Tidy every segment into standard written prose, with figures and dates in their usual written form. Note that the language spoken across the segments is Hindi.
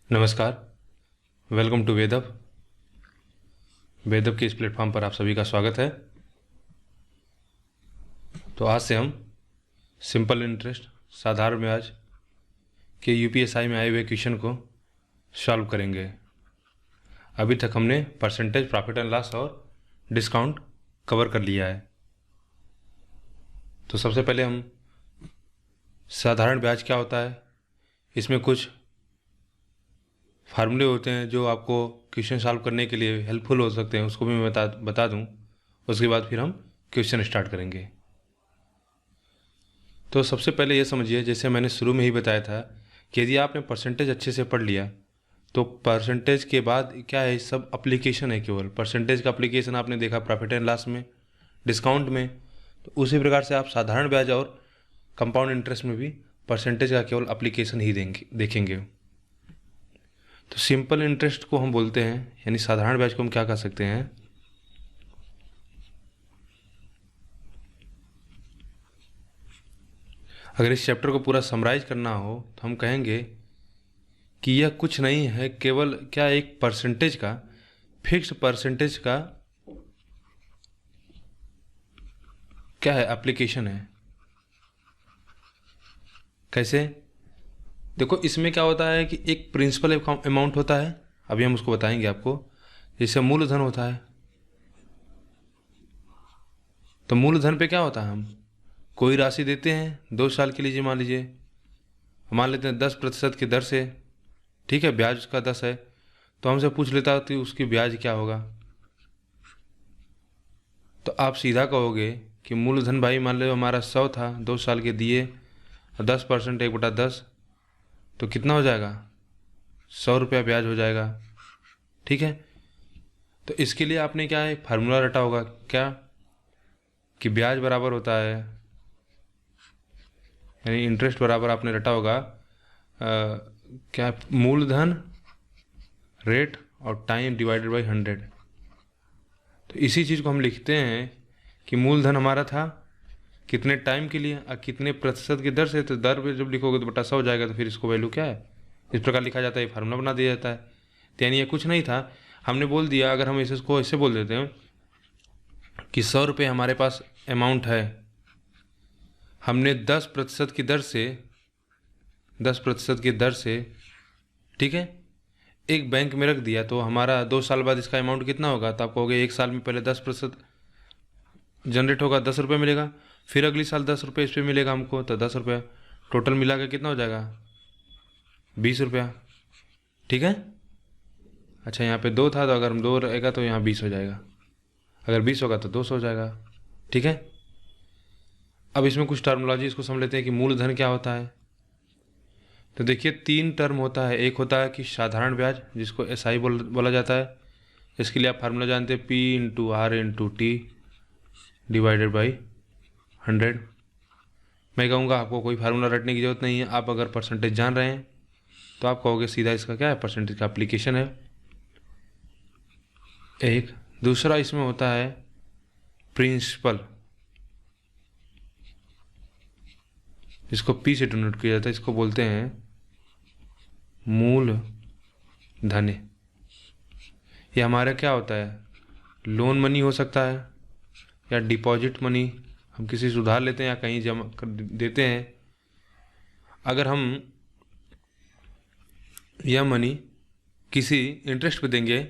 नमस्कार। Welcome to वेदअप। वेदअप के इस प्लेटफॉर्म पर आप सभी का स्वागत है। तो आज से हम सिंपल इंटरेस्ट साधारण ब्याज के यूपीएसआई में आए हुए क्वेश्चन को सॉल्व करेंगे। अभी तक हमने परसेंटेज, प्रॉफिट एंड लॉस और डिस्काउंट कवर कर लिया है। तो सबसे पहले हम साधारण ब्याज क्या होता है, इसमें कुछ फार्मूले होते हैं जो आपको क्वेश्चन सॉल्व करने के लिए हेल्पफुल हो सकते हैं, उसको भी मैं बता दूं। उसके बाद फिर हम क्वेश्चन स्टार्ट करेंगे। तो सबसे पहले ये समझिए, जैसे मैंने शुरू में ही बताया था कि यदि आपने परसेंटेज अच्छे से पढ़ लिया तो परसेंटेज के बाद क्या है, सब अप्लीकेशन है। केवल परसेंटेज का अप्लीकेशन आपने देखा प्रॉफिट एंड लॉस में, डिस्काउंट में। तो उसी प्रकार से आप साधारण ब्याज और कंपाउंड इंटरेस्ट में भी परसेंटेज का केवल अप्लीकेशन ही देखेंगे। तो सिंपल इंटरेस्ट को हम बोलते हैं, यानी साधारण ब्याज को हम क्या कह सकते हैं, अगर इस चैप्टर को पूरा समराइज करना हो तो हम कहेंगे कि यह कुछ नहीं है, केवल क्या एक परसेंटेज का, फिक्स्ड परसेंटेज का क्या है, एप्लीकेशन है। कैसे? देखो, इसमें क्या होता है कि एक प्रिंसिपल अमाउंट होता है, अभी हम उसको बताएंगे आपको। जैसे मूलधन होता है, तो मूलधन पे क्या होता है, हम कोई राशि देते हैं 2 साल के लिए। मान लीजिए, मान लेते हैं 10% की दर से, ठीक है, ब्याज उसका 10 है। तो हमसे पूछ लेता कि उसकी ब्याज क्या होगा, तो आप सीधा कहोगे कि मूलधन भाई मान लो हमारा 100 था, 2 साल के दिए, और 10% 1/10, तो कितना हो जाएगा, 100 रुपया ब्याज हो जाएगा। ठीक है, तो इसके लिए आपने क्या है, फार्मूला रटा होगा क्या, कि ब्याज बराबर होता है, यानी इंटरेस्ट बराबर आपने रटा होगा क्या, मूलधन रेट और टाइम डिवाइडेड बाई 100। तो इसी चीज़ को हम लिखते हैं कि मूलधन हमारा था कितने टाइम के लिए और कितने प्रतिशत की दर से। तो दर पे जब लिखोगे तो बटा 100 हो जाएगा, तो फिर इसको वैल्यू क्या है, इस प्रकार लिखा जाता है, फार्मूला बना दिया जाता है। तो यानी ये कुछ नहीं था, हमने बोल दिया। अगर हम इसको ऐसे बोल देते हैं कि 100 रुपये हमारे पास अमाउंट है, हमने 10% की दर से, 10% की दर से, ठीक है, एक बैंक में रख दिया, तो हमारा 2 साल बाद इसका अमाउंट कितना होगा। तो आप कहोगे 1 साल में पहले 10% जनरेट होगा, 10 रुपये मिलेगा, फिर अगली साल 10 रुपये इस पर मिलेगा हमको, तो 10 रुपया टोटल मिला के कितना हो जाएगा, 20 रुपया। ठीक है, अच्छा यहाँ पे 2 था, तो अगर हम 2 रहेगा तो यहाँ 20 हो जाएगा, अगर 20 होगा तो 200 हो जाएगा। ठीक है, अब इसमें कुछ टर्मोलॉजी इसको समझ लेते हैं कि मूलधन क्या होता है। तो देखिए, 3 टर्म होता है। एक होता है कि साधारण ब्याज, जिसको एसआई बोला जाता है। इसके लिए आप फार्मूला जानते हैं, P/R/T डिवाइडेड बाई 100। मैं कहूँगा आपको कोई फार्मूला रटने की जरूरत नहीं है, आप अगर परसेंटेज जान रहे हैं तो आप कहोगे सीधा इसका क्या है, परसेंटेज का एप्लीकेशन है। एक दूसरा इसमें होता है प्रिंसिपल, जिसको पी से डिनोट किया जाता है, इसको बोलते हैं मूल धन। ये हमारा क्या होता है, लोन मनी हो सकता है या डिपॉजिट मनी, हम किसी से उधार लेते हैं या कहीं जमा कर देते हैं। अगर हम यह मनी किसी इंटरेस्ट पे देंगे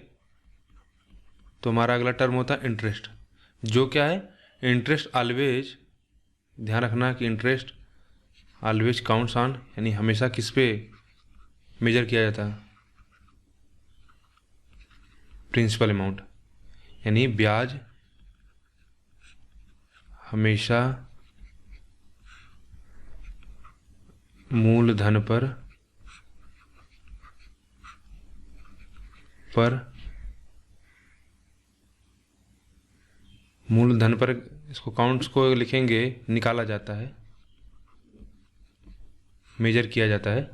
तो हमारा अगला टर्म होता है इंटरेस्ट, जो क्या है, इंटरेस्ट ऑलवेज, ध्यान रखना कि इंटरेस्ट ऑलवेज काउंट्स ऑन, यानी हमेशा किस पे मेजर किया जाता है, प्रिंसिपल अमाउंट, यानी ब्याज हमेशा मूलधन पर मूलधन पर इसको काउंट्स को लिखेंगे, निकाला जाता है, मेजर किया जाता है।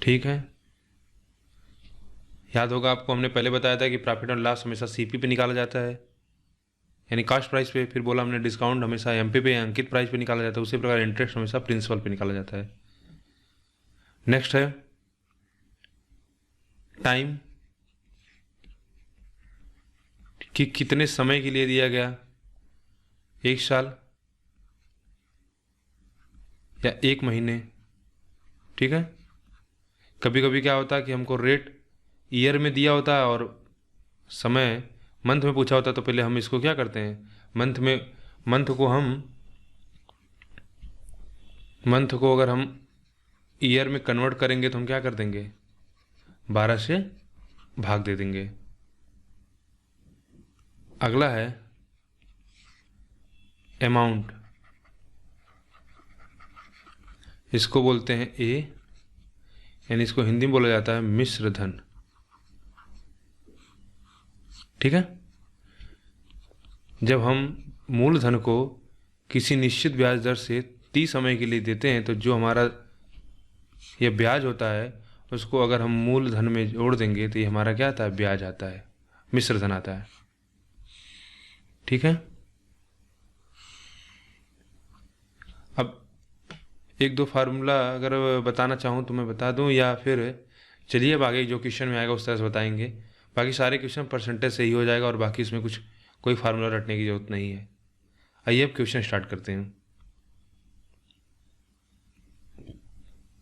ठीक है, याद होगा आपको, हमने पहले बताया था कि प्रॉफिट एंड लॉस हमेशा सीपी पे निकाला जाता है। यानी कास्ट प्राइस पे, फिर बोला हमने डिस्काउंट हमेशा एमपी पे अंकित प्राइस पे निकाला जाता है, उसी प्रकार इंटरेस्ट हमेशा प्रिंसिपल पे निकाला जाता है। नेक्स्ट है टाइम, कि कितने समय के लिए दिया गया, 1 साल या 1 महीने। ठीक है, कभी कभी क्या होता है कि हमको रेट ईयर में दिया होता है और समय मंथ में पूछा होता है, तो पहले हम इसको क्या करते हैं, मंथ को अगर हम ईयर में कन्वर्ट करेंगे तो हम क्या कर देंगे, 12 से भाग दे देंगे। अगला है अमाउंट, इसको बोलते हैं ए, यानी इसको हिंदी में बोला जाता है मिश्र धन। ठीक है, जब हम मूलधन को किसी निश्चित ब्याज दर से 30 समय के लिए देते हैं, तो जो हमारा ये ब्याज होता है उसको अगर हम मूलधन में जोड़ देंगे तो ये हमारा क्या आता है, ब्याज आता है, मिश्र धन आता है। ठीक है, अब 1-2 फार्मूला अगर बताना चाहूँ तो मैं बता दूँ, या फिर चलिए अब आगे जो क्वेश्चन में आएगा उस तरह से बताएंगे। बाकी सारे क्वेश्चन परसेंटेज से ही हो जाएगा और बाकी इसमें कोई फार्मूला रटने की जरूरत नहीं है। आइए अब क्वेश्चन स्टार्ट करते हैं।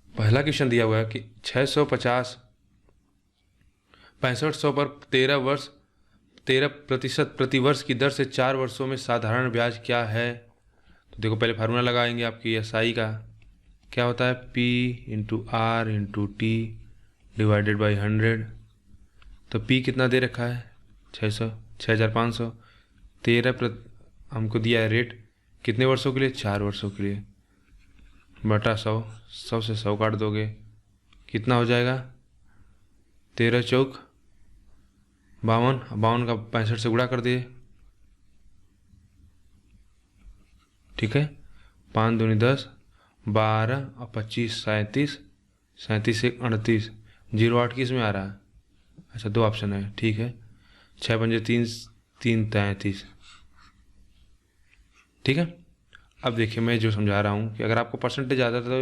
पहला क्वेश्चन दिया हुआ है कि 650 6500 पर 13% प्रति वर्ष की दर से 4 वर्षों में साधारण ब्याज क्या है। तो देखो पहले फार्मूला लगाएंगे आपकी एसआई का, क्या होता है, P into R into T divided by 100। तो P कितना दे रखा है, 6500, 13 हमको दिया है रेट, कितने वर्षों के लिए, 4 वर्षों के लिए, बटा 100 से 100 काट दोगे, कितना हो जाएगा, 13 चौक 52, 52 का 65 से गुणा कर दिए। ठीक है, 5 दूनी 10, 12 और 25 37, 37 1 38, 08 किस में आ रहा है, अच्छा 2 ऑप्शन है। ठीक है, 6 पंजे 3 3 33। ठीक है, अब देखिए मैं जो समझा रहा हूँ कि अगर आपको परसेंटेज आता था तो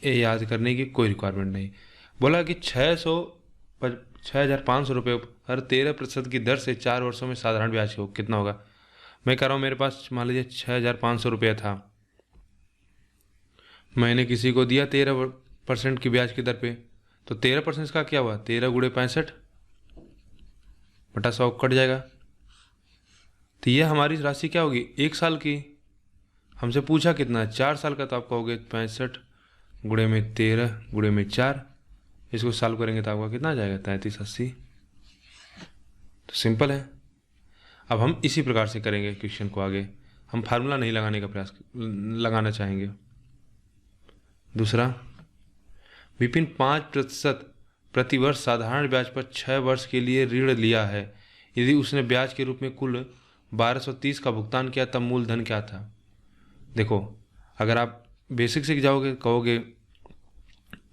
ये याद करने की कोई रिक्वायरमेंट नहीं। बोला कि 6,500 रुपये हर 13% की दर से 4 वर्षों में साधारण ब्याज हो कितना होगा। मैं कह रहा हूँ मेरे पास मान लीजिए 6,500 रुपया था, मैंने किसी को दिया 13% की ब्याज की दर पे, तो 13% का क्या हुआ, 13 गुणे 65 बटा 100 कट जाएगा। तो यह हमारी राशि क्या होगी, 1 साल की। हमसे पूछा कितना, 4 साल का, तो आप कहोगे 65 गुणे में 13 गुणे में 4, इसको सॉल्व करेंगे तो आपका कितना आ जाएगा, 3380। तो सिंपल है। अब हम इसी प्रकार से करेंगे क्वेश्चन को आगे, हम फार्मूला नहीं लगाने का प्रयास लगाना चाहेंगे। दूसरा, विपिन 5% प्रति वर्ष साधारण ब्याज पर 6 वर्ष के लिए ऋण लिया है, यदि उसने ब्याज के रूप में कुल 1230 का भुगतान किया तब मूलधन क्या था। देखो अगर आप बेसिक सीख जाओगे, कहोगे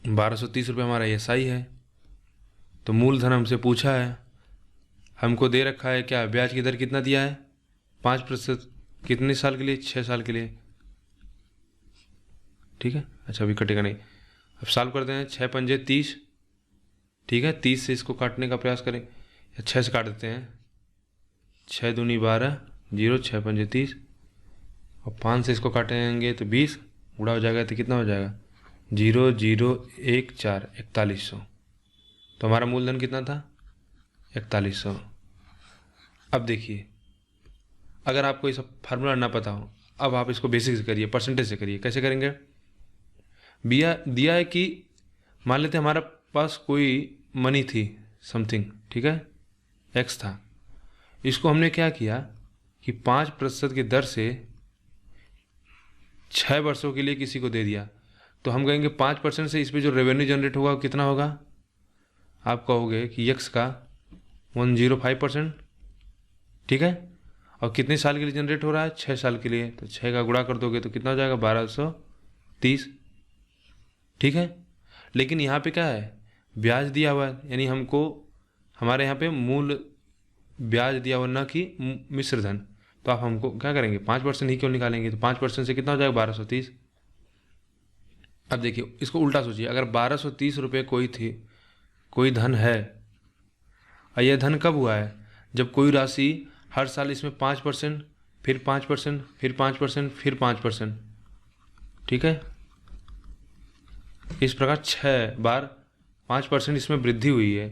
1230 रुपये हमारा एसआई है, तो मूलधन हमसे पूछा है, हमको दे रखा है क्या, ब्याज की दर कितना दिया है, 5%, कितने साल के लिए, 6 साल के लिए। ठीक है, अच्छा अभी कटेगा नहीं, अब सॉल्व करते हैं। 6 पंजे 30, ठीक है, 30 से इसको काटने का प्रयास करें, या 6 से काट देते हैं, 6 दूनी 12, 0, 6 पंजे 30, और 5 से इसको काटेंगे तो 20, गुणा हो जाएगा तो कितना हो जाएगा, 0 0 1 4 4100। तो हमारा मूलधन कितना था, 4100। अब देखिए अगर आपको ये सब फार्मूला ना पता हो, अब आप इसको बेसिक से करिए, परसेंटेज से करिए। कैसे करेंगे, दिया है कि मान लेते हमारा पास कोई मनी थी समथिंग, ठीक है, एक्स था, इसको हमने क्या किया कि 5% की दर से 6 वर्षों के लिए किसी को दे दिया, तो हम कहेंगे 5% से इस पर जो रेवेन्यू जनरेट होगा वो कितना होगा। आप कहोगे कि यक्स का 105%, ठीक है, और कितने साल के लिए जनरेट हो रहा है, 6 साल के लिए, तो 6 का गुणा कर दोगे तो कितना हो जाएगा, 1230। ठीक है, लेकिन यहाँ पे क्या है, ब्याज दिया हुआ है, यानी हमको हमारे यहाँ पे मूल ब्याज दिया हुआ, ना कि मिश्र धन। तो आप हमको क्या करेंगे, 5% ही क्यों निकालेंगे? तो 5% से कितना हो जाएगा, 1230। अब देखिए इसको उल्टा सोचिए, अगर 1230 रुपये कोई धन है, और यह धन कब हुआ है, जब कोई राशि हर साल इसमें 5%, फिर 5%, फिर 5%, फिर 5%, ठीक है, इस प्रकार 6 बार 5% इसमें वृद्धि हुई है।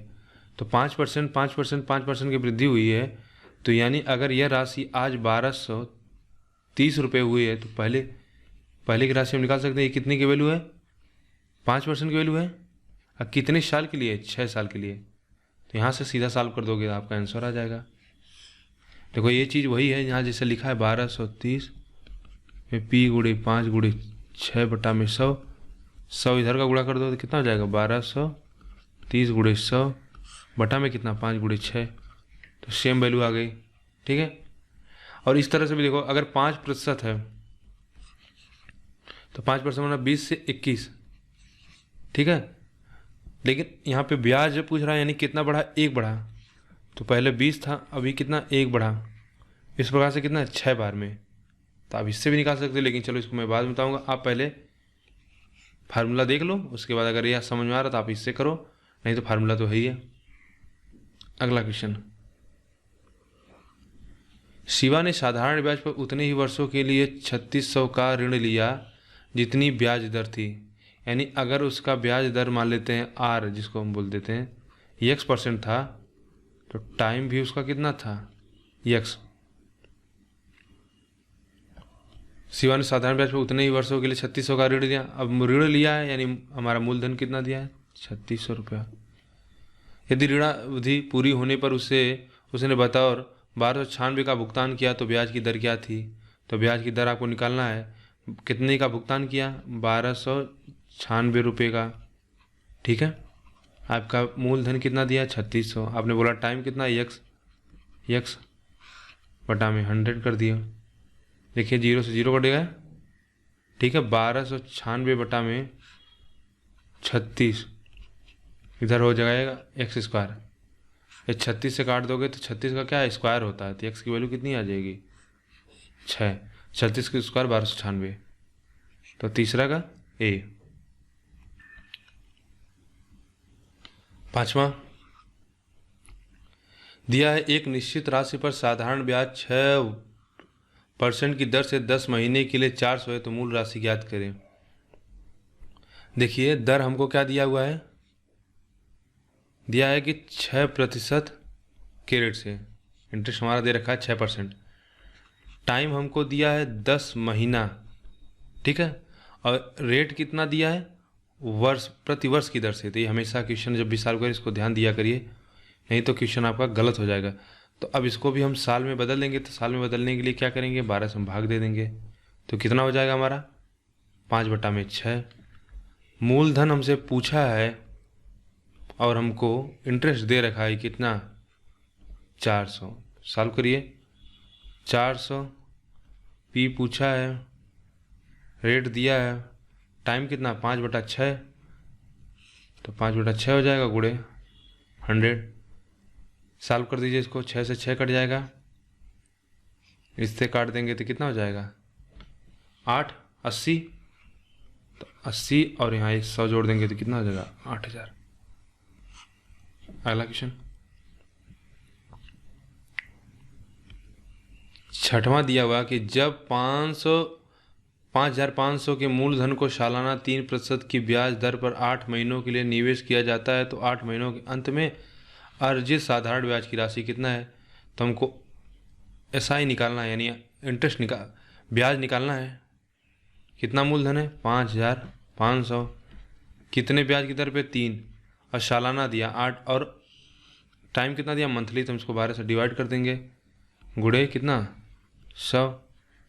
तो 5%, 5%, 5% की वृद्धि हुई है। तो यानी अगर यह राशि आज 1230 रुपये हुई है, तो पहले की राशि हम निकाल सकते हैं, ये कितने की वैल्यू है, 5% की वैल्यू है। अब कितने साल के लिए, 6 साल के लिए। तो यहाँ से सीधा सॉल्व कर दोगे, आपका आंसर आ जाएगा। देखो ये चीज़ वही है, यहाँ जैसे लिखा है 1230 में P गुणे 5 गुणे 6 बटा में 100 इधर का गुणा कर दो तो कितना हो जाएगा, 1230 गुणे 100 बटा में कितना, 5 गुणे 6। तो सेम वैल्यू आ गई, ठीक है। और इस तरह से भी देखो, अगर 5% है तो 5% मतलब 20 से 21, ठीक है। लेकिन यहाँ पे ब्याज पूछ रहा है, यानी कितना बढ़ा, 1 बढ़ा। तो पहले 20 था, अभी कितना, 1 बढ़ा। इस प्रकार से कितना, 6 बार में। तो आप इससे भी निकाल सकते हो, लेकिन चलो इसको मैं बाद में बताऊँगा। आप पहले फार्मूला देख लो, उसके बाद अगर यह समझ में आ रहा तो आप इससे करो, नहीं तो फार्मूला तो है ही है। अगला क्वेश्चन, शिवा ने साधारण ब्याज पर उतने ही वर्षों के लिए 3600 का ऋण लिया जितनी ब्याज दर थी। यानी अगर उसका ब्याज दर मान लेते हैं R, जिसको हम बोल देते हैं X% था, तो टाइम भी उसका कितना था, X। शिवा ने साधारण ब्याज पर उतने ही वर्षों के लिए 3600 का ऋण लिया। अब ऋण लिया है यानी हमारा मूलधन कितना दिया है, 3600 रुपया। यदि ऋण अवधि पूरी होने पर उसने बतौर 1296 का भुगतान किया तो ब्याज की दर क्या थी। तो ब्याज की दर आपको निकालना है, कितने का भुगतान किया, 1296 रुपये का, ठीक है। आपका मूलधन कितना दिया, 3600। आपने बोला टाइम कितना, यक्स बटा में 100 कर दिया। देखिए 0 से 0 कटेगा, ठीक है। 1296 बटा में 36 इधर हो जाएगा x²। ये 36 से काट दोगे तो 36 का क्या है, स्क्वायर होता है। तो x की वैल्यू कितनी आ जाएगी, 6। 36 की स्क्वायर 1296। तो तीसरा का A। पांचवा, दिया है एक निश्चित राशि पर साधारण ब्याज 6% की दर से 10 महीने के लिए 400 है, तो मूल राशि ज्ञात करें। देखिए दर हमको क्या दिया हुआ है, दिया है कि 6% के रेट से इंटरेस्ट हमारा दे रखा है 6%। टाइम हमको दिया है 10 महीना, ठीक है। और रेट कितना दिया है, प्रति वर्ष की दर से। तो ये हमेशा क्वेश्चन जब भी सॉल्व करें इसको ध्यान दिया करिए, नहीं तो क्वेश्चन आपका गलत हो जाएगा। तो अब इसको भी हम साल में बदल देंगे। तो साल में बदलने के लिए क्या करेंगे, 12 से हम भाग दे देंगे। तो कितना हो जाएगा हमारा, 5 बटा में 6। मूलधन हमसे पूछा है और हमको इंटरेस्ट दे रखा है कितना, 400। सॉल्व करिए, 400 P पूछा है, रेट दिया है, टाइम कितना, 5 बटा 6। तो 5 बटा 6 हो जाएगा गुणे 100। सॉल्व कर दीजिए इसको, 6 से 6 कट जाएगा, इससे काट देंगे तो कितना हो जाएगा, 8, 80। तो 80 और यहाँ 100 जोड़ देंगे तो कितना हो जाएगा, 8000। अगला क्वेश्चन, छठवां दिया हुआ कि जब 5500 के मूलधन को सालाना 3% की ब्याज दर पर 8 महीनों के लिए निवेश किया जाता है, तो 8 महीनों के अंत में अर्जित साधारण ब्याज की राशि कितना है। तो हमको SI निकालना है, यानी इंटरेस्ट ब्याज निकालना है। कितना मूलधन है, 5500, कितने ब्याज की दर पे, 3, और सालाना दिया 8, और टाइम कितना दिया, मंथली। तो हम इसको 12 से डिवाइड कर देंगे, गुणे कितना, 100।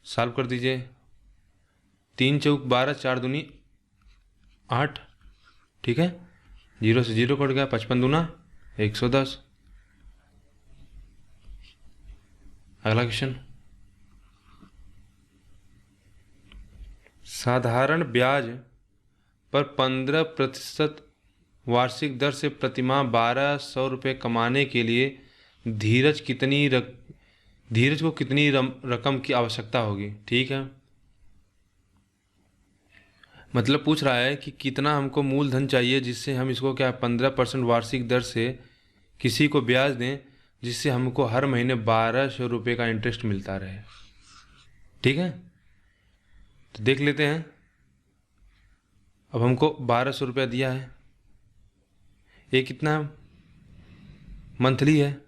सॉल्व कर दीजिए, 3 चौक 12, 4 दूनी 8, ठीक है। 0 से 0 कट गया, 55 दूना 110। अगला क्वेश्चन, साधारण ब्याज पर 15% वार्षिक दर से प्रतिमाह 1200 रुपये कमाने के लिए धीरज को कितनी रकम की आवश्यकता होगी। ठीक है, मतलब पूछ रहा है कि कितना हमको मूलधन चाहिए जिससे हम इसको क्या 15% वार्षिक दर से किसी को ब्याज दें, जिससे हमको हर महीने 1200 रुपये का इंटरेस्ट मिलता रहे। ठीक है, तो देख लेते हैं। अब हमको 1200 रुपया दिया है, ये कितना मंथली है।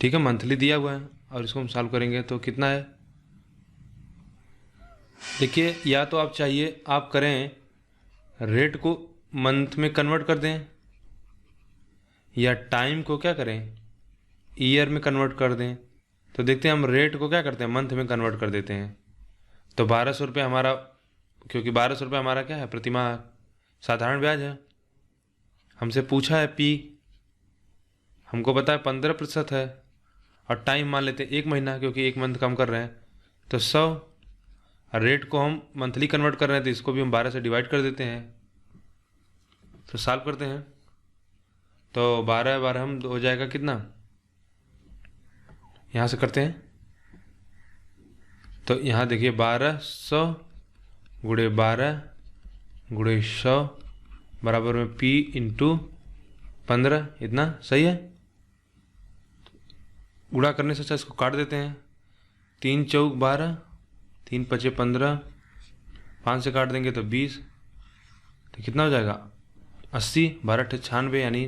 ठीक है, मंथली दिया हुआ है और इसको हम सॉल्व करेंगे तो कितना है। देखिए, या तो आप चाहिए आप करें रेट को मंथ में कन्वर्ट कर दें, या टाइम को क्या करें ईयर में कन्वर्ट कर दें। तो देखते हैं, हम रेट को क्या करते हैं मंथ में कन्वर्ट कर देते हैं। तो 1200 रुपये हमारा, क्योंकि 1200 रुपये हमारा क्या है प्रतिमाह साधारण ब्याज है। हमसे पूछा है पी, हमको पता है 15% है, और टाइम मान लेते हैं 1 महीना, क्योंकि 1 मंथ कम कर रहे हैं। तो 100, रेट को हम मंथली कन्वर्ट कर रहे हैं तो इसको भी हम 12 से डिवाइड कर देते हैं। तो सॉल्व करते हैं, तो 12 हम हो जाएगा कितना, यहाँ से करते हैं। तो यहाँ देखिए 1200 गुणे 12 गुणे 100 बराबर में P इंटू 15, इतना सही है। गुणा करने से अच्छा इसको काट देते हैं। 3 चौक 12, 3 पचे 15, 5 से काट देंगे तो 20, तो कितना हो जाएगा 80, 12 96, यानी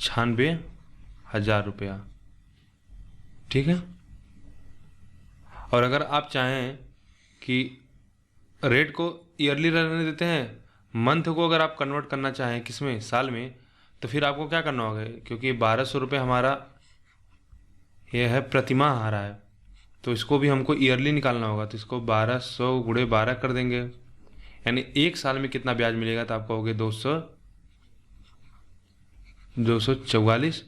96,000 रुपया। ठीक है, और अगर आप चाहें कि रेट को ईयरली रहने देते हैं, मंथ को अगर आप कन्वर्ट करना चाहें किसमें साल में, तो फिर आपको क्या करना होगा, क्योंकि 1200 रुपये हमारा ये है प्रतिमाह आ रहा है, तो इसको भी हमको ईयरली निकालना होगा। तो इसको 1200 गुणे 12 कर देंगे, यानी 1 साल में कितना ब्याज मिलेगा, तो आप कहोगे 244।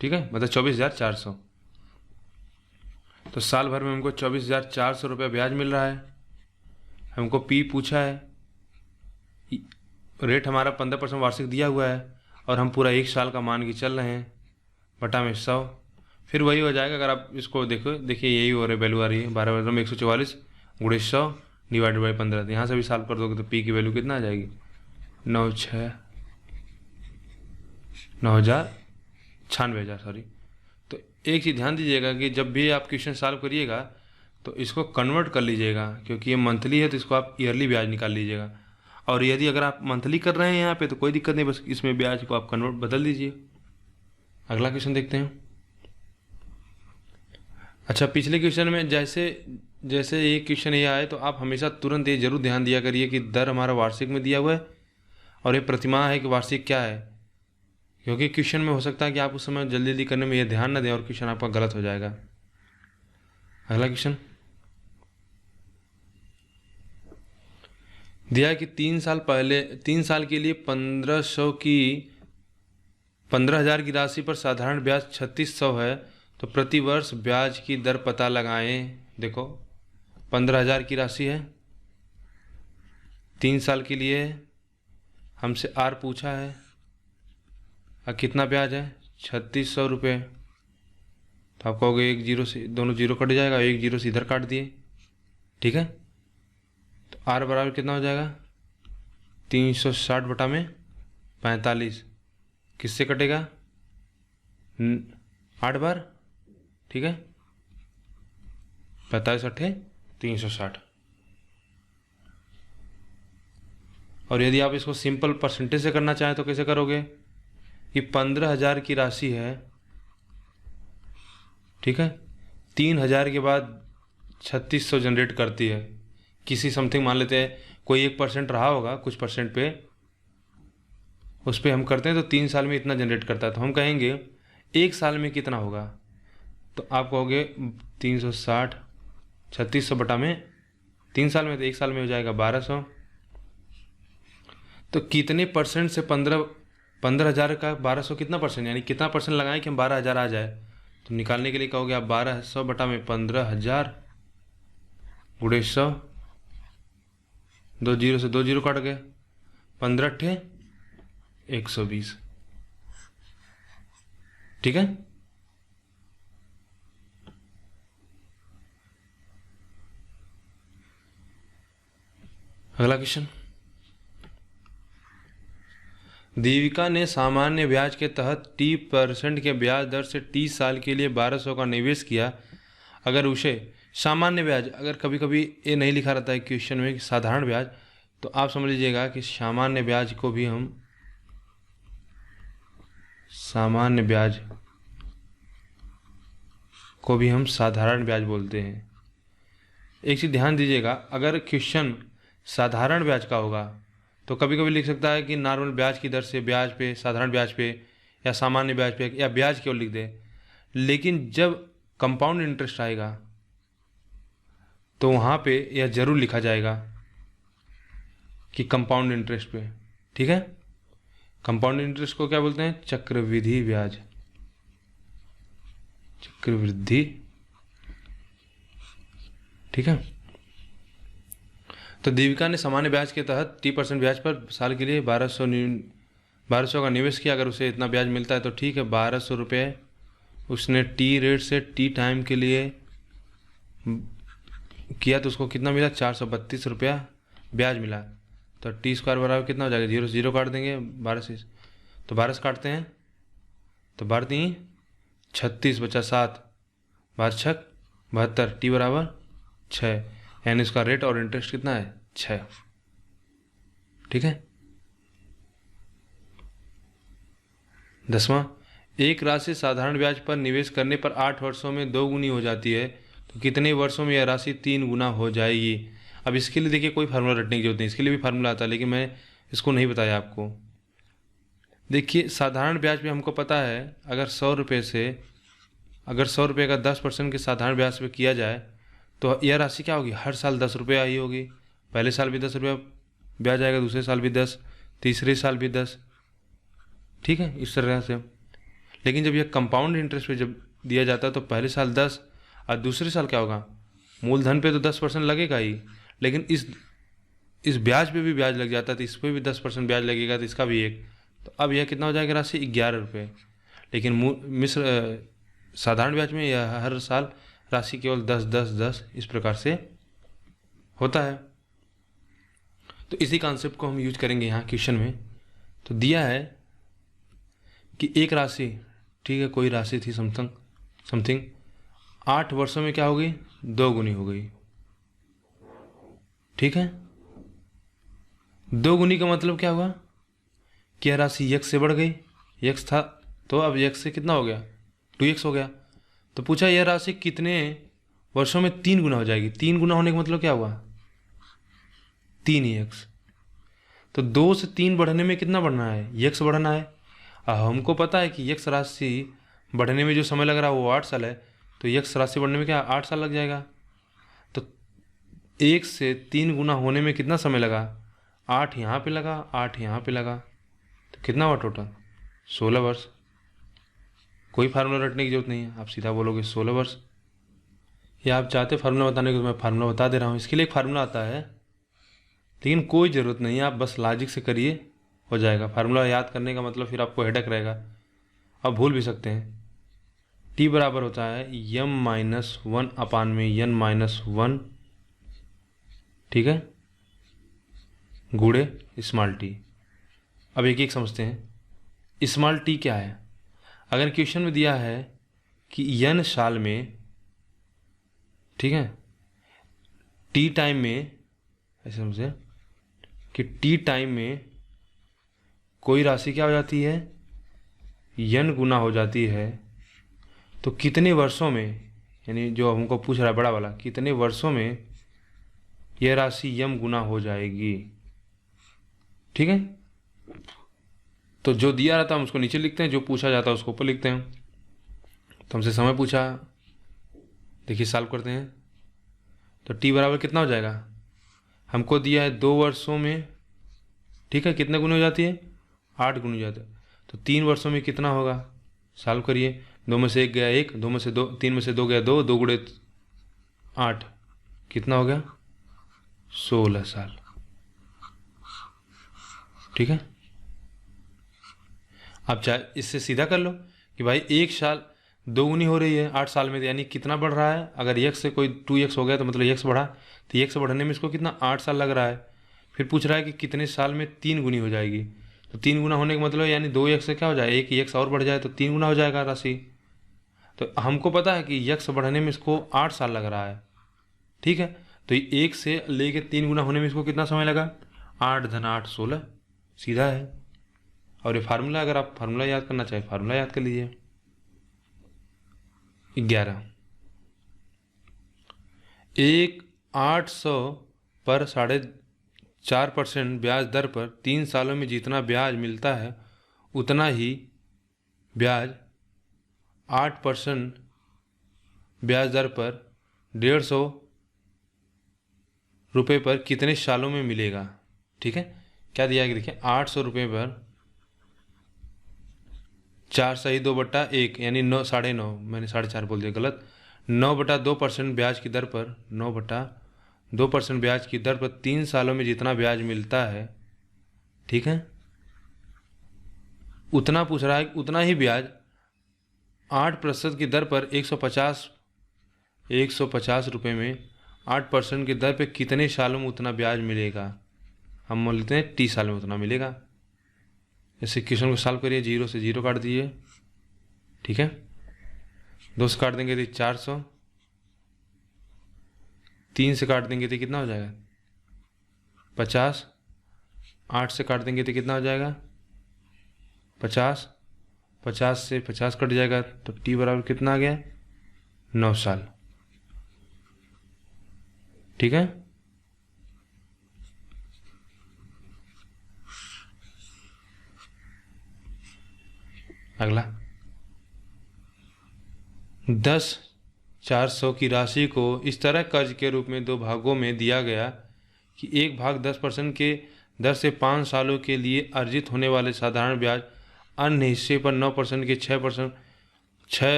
ठीक है, मतलब 24,400। तो साल भर में हमको 24,400 रुपये ब्याज मिल रहा है। हमको पी पूछा है, रेट हमारा 15% वार्षिक दिया हुआ है, और हम पूरा 1 साल का मान के चल रहे हैं, बटा में 100, फिर वही हो जाएगा। अगर आप इसको देखो, देखिए यही हो रहा है, वैल्यू आ रही है 12 में 144 गुणे 100 डिवाइडेड बाई 15। तो यहाँ से भी सॉल्व कर दोगे तो पी की वैल्यू कितना आ जाएगी, 96,000 सॉरी। तो एक चीज़ ध्यान दीजिएगा कि जब भी आप क्वेश्चन सॉल्व करिएगा तो इसको कन्वर्ट कर लीजिएगा, क्योंकि ये मंथली है तो इसको आप ईयरली ब्याज निकाल लीजिएगा। और यदि अगर आप मंथली कर रहे हैं यहाँ पे तो कोई दिक्कत नहीं, बस इसमें ब्याज को आप कन्वर्ट बदल दीजिए। अगला क्वेश्चन देखते हैं। अच्छा, पिछले क्वेश्चन में जैसे जैसे ये क्वेश्चन ये आए तो आप हमेशा तुरंत ये जरूर ध्यान दिया करिए कि दर हमारा वार्षिक में दिया हुआ है और ये प्रतिमाह है कि वार्षिक क्या है, क्योंकि क्वेश्चन में हो सकता है कि आप उस समय जल्दी जल्दी करने में ये ध्यान न दें और क्वेश्चन आपका गलत हो जाएगा। अगला क्वेश्चन दिया है कि 3 साल के लिए 15,000 की राशि पर साधारण ब्याज 3600 है, तो प्रति वर्ष ब्याज की दर पता लगाएं। देखो 15,000 की राशि है, 3 साल के लिए हमसे आर पूछा है, और कितना ब्याज है 3600 रुपये। तो आप कहोगे 1 जीरो से दोनों जीरो कट जाएगा, 1 जीरो से इधर काट दिए। ठीक है, तो आर बराबर कितना हो जाएगा 360 बटा में 45, किससे कटेगा 8 बार। ठीक है, 45 अट्ठे 360। और यदि आप इसको सिंपल परसेंटेज से करना चाहें तो कैसे करोगे कि 15,000 की राशि है, ठीक है, 3,000 के बाद 3600 जनरेट करती है, किसी समथिंग मान लेते हैं कोई 1% रहा होगा कुछ परसेंट पे, उस पर हम करते हैं तो 3 साल में इतना जनरेट करता है। तो हम कहेंगे 1 साल में कितना होगा, तो आप कहोगे 360 3600 बटा में 3 साल में, तो 1 साल में हो जाएगा 1200। तो कितने परसेंट से 15,000 का 1200 कितना परसेंट, यानी कितना परसेंट लगाएं कि हम 12,000 आ जाए। तो निकालने के लिए कहोगे आप 1200 बटा में 15,000 गुणे 100, 2 जीरो से 2 जीरो कट गए, 15 ठे 120। ठीक है। अगला क्वेश्चन, देविका ने सामान्य ब्याज के तहत T% के ब्याज दर से 30 साल के लिए 1200 का निवेश किया। अगर उसे सामान्य ब्याज, अगर कभी कभी ये नहीं लिखा रहता है क्वेश्चन में कि साधारण ब्याज, तो आप समझ लीजिएगा कि सामान्य ब्याज को भी हम साधारण ब्याज बोलते हैं। एक चीज़ ध्यान दीजिएगा, अगर क्वेश्चन साधारण ब्याज का होगा तो कभी कभी लिख सकता है कि नॉर्मल ब्याज की दर से ब्याज पे, साधारण ब्याज पे, या सामान्य ब्याज पे, या ब्याज केवल लिख दे। लेकिन जब कंपाउंड इंटरेस्ट आएगा तो वहाँ पे यह जरूर लिखा जाएगा कि कंपाउंड इंटरेस्ट पे। ठीक है। कंपाउंड इंटरेस्ट को क्या बोलते हैं? चक्रवृद्धि ब्याज, चक्रवृद्धि। ठीक है। तो देविका ने सामान्य ब्याज के तहत 30% ब्याज पर साल के लिए 1200 का निवेश किया। अगर उसे इतना ब्याज मिलता है तो ठीक है, 1200 रुपये उसने टी रेट से टी टाइम के लिए किया तो उसको कितना मिला? 432 रुपया ब्याज मिला। तो टी स्क्वायर बराबर कितना हो जाएगा? 0 से 0 काट देंगे, 12 से, तो 12 से काटते हैं तो 12 तीन 36 बचा 7, 12 छक 72, टी बराबर 6, यानी इसका रेट और इंटरेस्ट कितना है? 6। ठीक है। 10वां, एक राशि साधारण ब्याज पर निवेश करने पर 8 वर्षों में 2 गुनी हो जाती है, तो कितने वर्षों में यह राशि 3 गुना हो जाएगी? अब इसके लिए देखिए कोई फार्मूला रटने की जरूरत नहीं, इसके लिए भी फार्मूला आता है, लेकिन मैं इसको नहीं बताया आपको। देखिए साधारण ब्याज पे हमको पता है, अगर 100 रुपये का 10% के साधारण ब्याज पे किया जाए तो यह राशि क्या होगी? हर साल 10 रुपये ही होगी। पहले साल भी 10 रुपया ब्याज आएगा, दूसरे साल भी 10, तीसरे साल भी 10। ठीक है, इस तरह से। लेकिन जब यह कंपाउंड इंटरेस्ट पे जब दिया जाता है तो पहले साल 10 और दूसरे साल क्या होगा? मूलधन पे तो 10% लगेगा ही, लेकिन इस ब्याज पे भी ब्याज लग जाता है तो इस पर भी 10% ब्याज लगेगा, तो इसका भी एक। तो अब यह कितना हो जाएगा राशि? 11 रुपये। लेकिन साधारण ब्याज में यह हर साल राशि केवल 10 10 10 इस प्रकार से होता है। तो इसी कॉन्सेप्ट को हम यूज करेंगे यहाँ क्वेश्चन में। तो दिया है कि एक राशि, ठीक है, कोई राशि थी समथिंग 8 वर्षों में क्या हो गई? 2 गुनी हो गई। ठीक है। 2 गुनी का मतलब क्या हुआ? कि यह राशि x से बढ़ गई। x था तो अब x से कितना हो गया? 2x हो गया। तो पूछा यह राशि कितने वर्षों में 3 गुना हो जाएगी? 3 गुना होने का मतलब क्या हुआ? 3 ही x। तो 2 से 3 बढ़ने में कितना बढ़ना है? x बढ़ना है। हमको पता है कि x राशि बढ़ने में जो समय लग रहा है वो 8 साल है, तो x राशि बढ़ने में क्या 8 साल लग जाएगा। तो 1 से 3 गुना होने में कितना समय लगा? 8 यहाँ पे लगा, 8 यहाँ पे लगा, तो कितना हुआ टोटल? 16 वर्ष। कोई फार्मूला रटने की जरूरत नहीं है, आप सीधा बोलोगे 16 वर्ष। या आप चाहते फार्मूला बताने को तो मैं फार्मूला बता दे रहा हूँ। इसके लिए एक फार्मूला आता है, लेकिन कोई ज़रूरत नहीं है, आप बस लॉजिक से करिए, हो जाएगा। फार्मूला याद करने का मतलब फिर आपको हेडक रहेगा, आप भूल भी सकते हैं। टी बराबर होता है m-1 अपान में n-1, ठीक है, गुणे स्मॉल टी। अब एक एक समझते हैं। स्मॉल टी क्या है? अगर क्वेश्चन में दिया है कि n साल में, ठीक है, टी टाइम में, ऐसे समझे कि टी टाइम में कोई राशि क्या हो जाती है? n गुना हो जाती है, तो कितने वर्षों में, यानी जो हमको पूछ रहा है बड़ा वाला, कितने वर्षों में यह राशि m गुना हो जाएगी? ठीक है। तो जो दिया रहता है हम उसको नीचे लिखते हैं, जो पूछा जाता है उसको ऊपर लिखते हैं। तो हमसे समय पूछा, देखिए सॉल्व करते हैं। तो टी बराबर कितना हो जाएगा? हमको दिया है 2 वर्षों में, ठीक है, कितने गुनी हो जाती है? 8 गुनी हो जाता है। तो 3 वर्षों में कितना होगा? सॉल्व करिए। 2 में से 1 गया 1, 2 में से 2, 3 में से 2 गया 2, 2 गुणे 8, कितना हो गया? 16 साल। ठीक है। आप चाहे इससे सीधा कर लो कि भाई 1 साल 2 गुनी हो रही है 8 साल में, यानी कितना बढ़ रहा है। अगर x से कोई 2x हो गया तो मतलब x बढ़ा, तो x बढ़ने में इसको कितना 8 साल लग रहा है। फिर पूछ रहा है कि कितने साल में 3 गुनी हो जाएगी, तो 3 गुना होने का मतलब यानी 2x से क्या हो जाए, एक x और बढ़ जाए तो 3 गुना हो जाएगा राशि। तो हमको पता है कि x बढ़ने में इसको 8 साल लग रहा है, ठीक है। तो 1 से लेके 3 गुना होने में इसको कितना समय लगा, 8 धन 8 16, सीधा है। और ये फार्मूला, अगर आप फार्मूला याद करना चाहे फार्मूला याद कर लीजिए। 11 एक 800 पर 4.5% ब्याज दर पर 3 सालों में जितना ब्याज मिलता है उतना ही ब्याज 8% ब्याज दर पर 150 रुपये पर कितने सालों में मिलेगा। ठीक है, क्या दिया है कि देखिए 800 रुपये पर 4 सही 2/1 यानी 9 9.5, मैंने 4.5 बोल दिया गलत, 9/2% ब्याज की दर पर 9/2% ब्याज की दर पर 3 सालों में जितना ब्याज मिलता है, ठीक है, उतना पूछ रहा है, उतना ही ब्याज 8% की दर पर 150 रुपये में 8% की दर पे कितने सालों में उतना ब्याज मिलेगा। हम मान लेते हैं 30 साल में उतना मिलेगा। इस क्वेश्चन को सॉल्व करिए, 0 से 0 काट दीजिए, ठीक है, 2 से काट देंगे तो 400, 3 से काट देंगे तो कितना हो जाएगा 50, 8 से काट देंगे तो कितना हो जाएगा 50, 50 से 50 कट जाएगा तो t बराबर कितना आ गया 9 साल। ठीक है, अगला 10,400 की राशि को इस तरह कर्ज के रूप में 2 भागों में दिया गया कि एक भाग 10% के दर से 5 सालों के लिए अर्जित होने वाले साधारण ब्याज अन्य हिस्से पर 9% के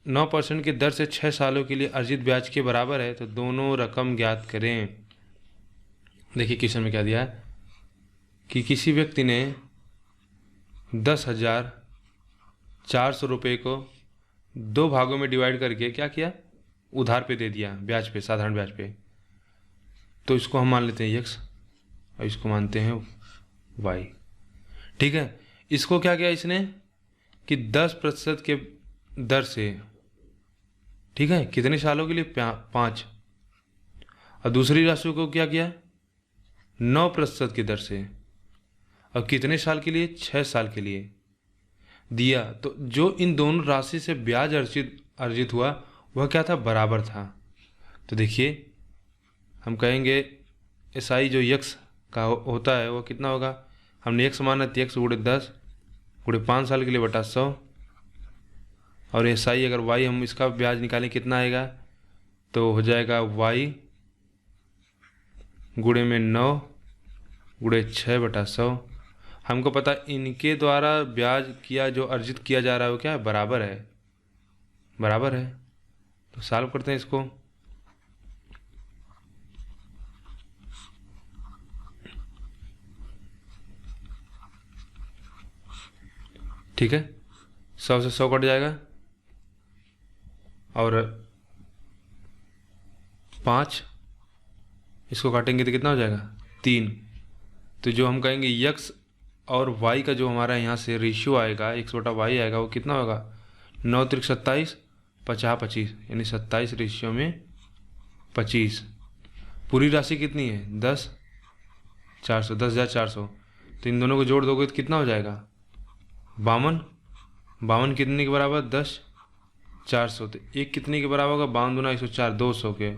9% के दर से 6 सालों के लिए अर्जित ब्याज के बराबर है। तो दोनों रकम ज्ञात करें। देखिए क्वेश्चन में क्या दिया है कि किसी व्यक्ति ने 10,400 रुपये को 2 भागों में डिवाइड करके क्या किया, उधार पे दे दिया, ब्याज पे, साधारण ब्याज पे। तो इसको हम मान लेते हैं x और इसको मानते हैं y। ठीक है, इसको क्या किया इसने कि 10% के दर से, ठीक है, कितने सालों के लिए 5, और दूसरी राशि को क्या किया 9% की दर से, और कितने साल के लिए 6 साल के लिए दिया। तो जो इन दोनों राशि से ब्याज अर्जित हुआ वह क्या था, बराबर था। तो देखिए हम कहेंगे SI जो x का होता है वो कितना होगा, हमने x माना तो x × 10 × 5 साल के लिए बटा 100, और SI अगर y हम इसका ब्याज निकालें कितना आएगा तो हो जाएगा y गुणे में 9 × 6/100। हमको पता इनके द्वारा ब्याज किया जो अर्जित किया जा रहा है वो क्या है, बराबर है, बराबर है। तो सॉल्व करते हैं इसको। ठीक है, 100 से 100 कट जाएगा और 5, इसको काटेंगे तो कितना हो जाएगा 3। तो जो हम कहेंगे x और y का जो हमारा यहाँ से रेशियो आएगा x/y आएगा वो कितना होगा 9 × 3 = 27, 50 25 यानी 27 रेशियो में 25। पूरी राशि कितनी है 10,400, 10,400। तो इन दोनों को जोड़ दोगे तो कितना हो जाएगा 52। 52 कितने के बराबर 10,400, तो एक कितने के बराबर होगा 52 × 104, 200 के।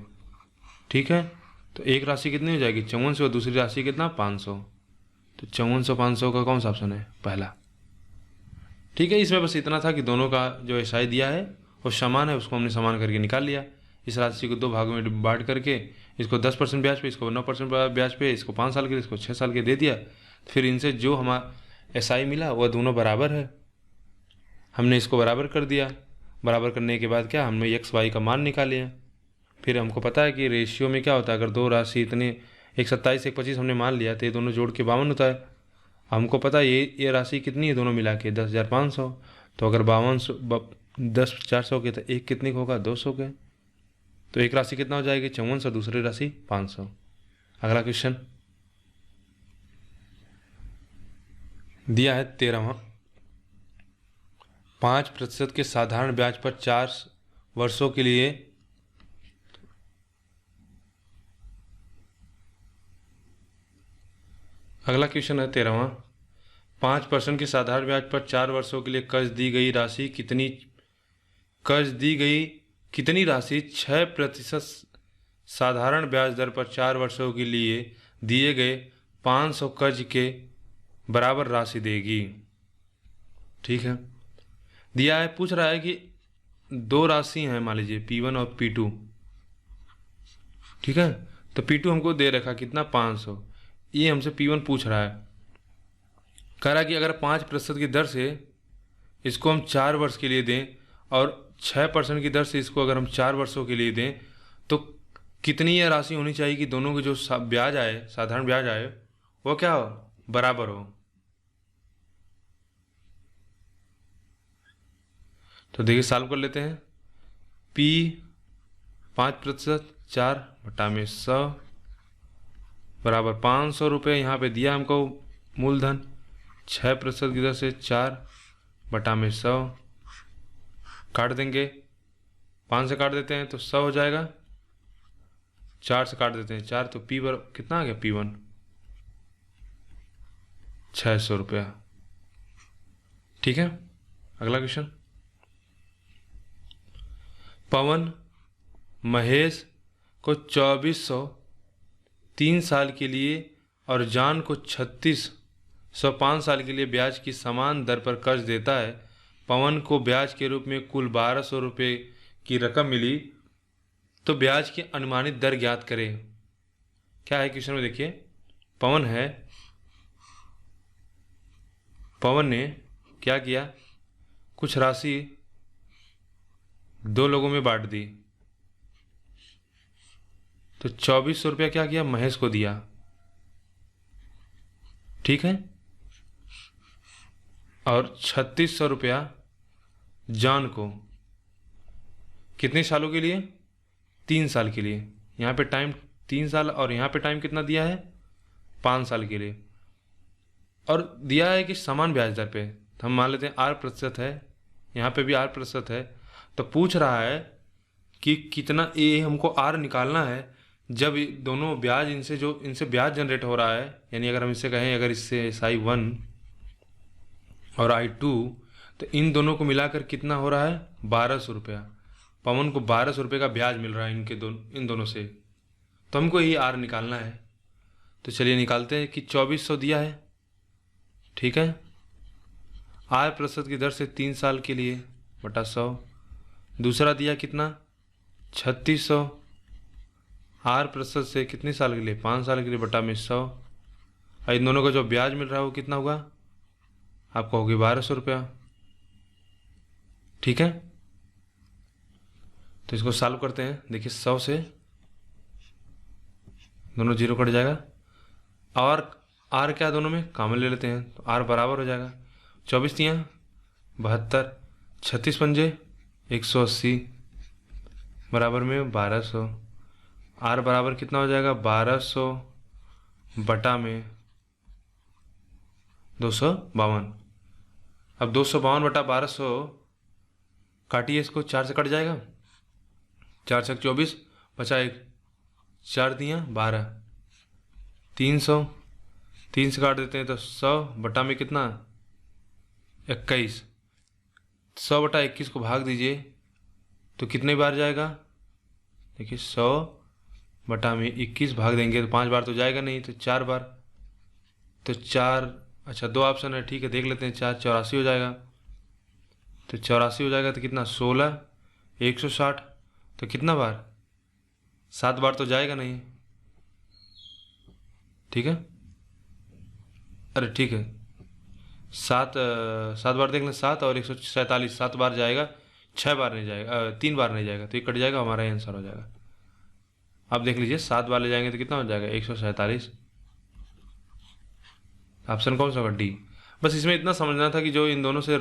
ठीक है, तो एक राशि कितनी हो जाएगी 5400 और दूसरी राशि कितना 500। तो 5400 500 का कौन सा ऑप्शन है, पहला। ठीक है, इसमें बस इतना था कि दोनों का जो SI दिया है वो समान है, उसको हमने समान करके निकाल लिया। इस राशि को 2 भागों में डिवाइड करके इसको 10% ब्याज पे, इसको 9% ब्याज पे, इसको 5 साल के लिए, इसको 6 साल के दे दिया। फिर इनसे जो हमारा SI मिला वह दोनों बराबर है, हमने इसको बराबर कर दिया। बराबर करने के बाद क्या, हमने x y का मान निकाल लिया। फिर हमको पता है कि रेशियो में क्या होता है, अगर 2 राशि इतने, एक 27 एक 25 हमने मान लिया तो ये दोनों जोड़ के 52 होता है। हमको पता है ये राशि कितनी है दोनों मिला के 10,500। तो अगर 10,400 के तो एक कितने का होगा 200 के। तो एक राशि कितना हो जाएगी 5400, दूसरी राशि 500। अगला क्वेश्चन दिया है 13वां। 5% के साधारण ब्याज पर 4 वर्षों के लिए अगला क्वेश्चन है 13वां। 5% के साधारण ब्याज पर 4 वर्षों के लिए कर्ज दी गई राशि कितनी राशि 6% साधारण ब्याज दर पर 4 वर्षों के लिए दिए गए 500 कर्ज के बराबर राशि देगी। ठीक है, दिया है, पूछ रहा है कि दो राशि हैं, मान लीजिए P1 और P2। ठीक है, तो P2 हमको दे रखा कितना 500, ये हमसे P1 पूछ रहा है। कह रहा है कि अगर 5% की दर से इसको हम 4 वर्ष के लिए दें और 6% की दर से इसको अगर हम 4 वर्षों के लिए दें तो कितनी यह राशि होनी चाहिए कि दोनों के जो ब्याज आए, साधारण ब्याज आए, वो क्या हो, बराबर हो। तो देखिए सॉल्व कर लेते हैं। P 5% 4/100 बराबर 500 रुपये। यहाँ पे दिया हमको मूलधन, 6% की दर से 4/100 काट देंगे, 5 से काट देते हैं तो 100 हो जाएगा, 4 से काट देते हैं 4, तो P पर कितना आ गया P1 600 रुपया। ठीक है, अगला क्वेश्चन। पवन महेश को 2400 3 साल के लिए और जान को 3600 5 साल के लिए ब्याज की समान दर पर कर्ज देता है। पवन को ब्याज के रूप में कुल 1200 रुपये की रकम मिली, तो ब्याज की अनुमानित दर ज्ञात करें। क्या है क्वेश्चन में, देखिए पवन ने क्या किया, कुछ राशि 2 लोगों में बांट दी। तो 2400 रुपया क्या किया, महेश को दिया। ठीक है, और 3600 रुपया जान को, कितने सालों के लिए, 3 साल के लिए। यहाँ पे टाइम 3 साल और यहाँ पे टाइम कितना दिया है 5 साल के लिए, और दिया है कि समान ब्याज दर पे। तो हम मान लेते हैं 8% है, यहाँ पे भी 8% है। तो पूछ रहा है कि कितना, ये हमको R निकालना है जब दोनों ब्याज इनसे ब्याज जनरेट हो रहा है। यानी अगर हम इससे कहें, अगर इससे SI1 और I2, तो इन दोनों को मिलाकर कितना हो रहा है 1200 रुपया। पवन को 1200 रुपये का ब्याज मिल रहा है इन दोनों से, तो हमको यही R निकालना है। तो चलिए निकालते हैं कि 2400 दिया है। ठीक है, 8% की दर से 3 साल के लिए बटा 100। दूसरा दिया कितना 3600 8% से कितने साल के लिए 5 साल के लिए बटा में 100। और इन दोनों का जो ब्याज मिल रहा है वो कितना होगा, आपको होगी 1200 रुपया। ठीक है, तो इसको सॉल्व करते हैं। देखिए 100 से दोनों जीरो कट जाएगा, और R क्या दोनों में कॉमन ले लेते हैं, तो R बराबर हो जाएगा 24 तियाँ 72, 36 पंजे 180 बराबर में 1200। R बराबर कितना हो जाएगा 1200 बटा में 252। अब 252 बटा 1200 काटिए, इसको 4 से कट जाएगा, 4 से 24 बचा 1, 4 दिया 12, 300, 3 से काट देते हैं तो 100 बटा में कितना 21। 100 बटा 21 को भाग दीजिए तो कितने बार जाएगा, देखिए 100 बटा में 21 भाग देंगे तो 5 बार तो जाएगा नहीं, तो 4 बार। तो 4, अच्छा 2 ऑप्शन है, ठीक है देख लेते हैं। 4 84 हो जाएगा, तो 84 हो जाएगा तो कितना 16 160, तो कितना बार 7 बार तो जाएगा नहीं। ठीक है, अरे ठीक है 7 बार देख लें, 7 और 147 7 बार जाएगा, 6 बार नहीं जाएगा, 3 बार नहीं जाएगा, तो ये कट जाएगा, हमारा आंसर हो जाएगा। अब देख लीजिए 7 बार ले जाएंगे तो कितना हो जाएगा 147, ऑप्शन कौन सा होगा? डी। बस इसमें इतना समझना था कि जो इन दोनों से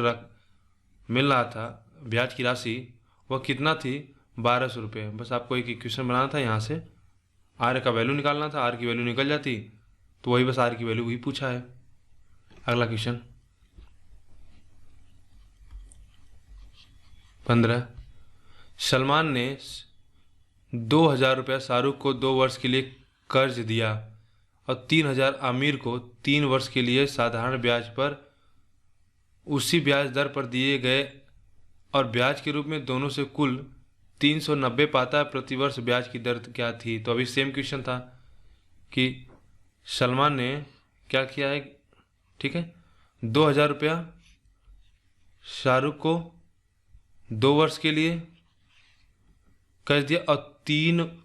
मिल रहा था ब्याज की राशि वह कितना थी? 1200 रुपये। बस आपको एक इक्वेशन बनाना था, यहाँ से आर का वैल्यू निकालना था। आर की वैल्यू निकल जाती तो वही बस आर की वैल्यू वही पूछा है। अगला क्वेश्चन 15। सलमान ने 2000 रुपया शाहरुख को 2 वर्ष के लिए कर्ज दिया और 3000 आमिर को 3 वर्ष के लिए साधारण ब्याज पर उसी ब्याज दर पर दिए गए और ब्याज के रूप में दोनों से कुल 390 पाता है। प्रतिवर्ष ब्याज की दर क्या थी? तो अभी सेम क्वेश्चन था कि सलमान ने क्या किया है, ठीक है, 2000 रुपया शाहरुख को 2 वर्ष के लिए कर्ज दिया और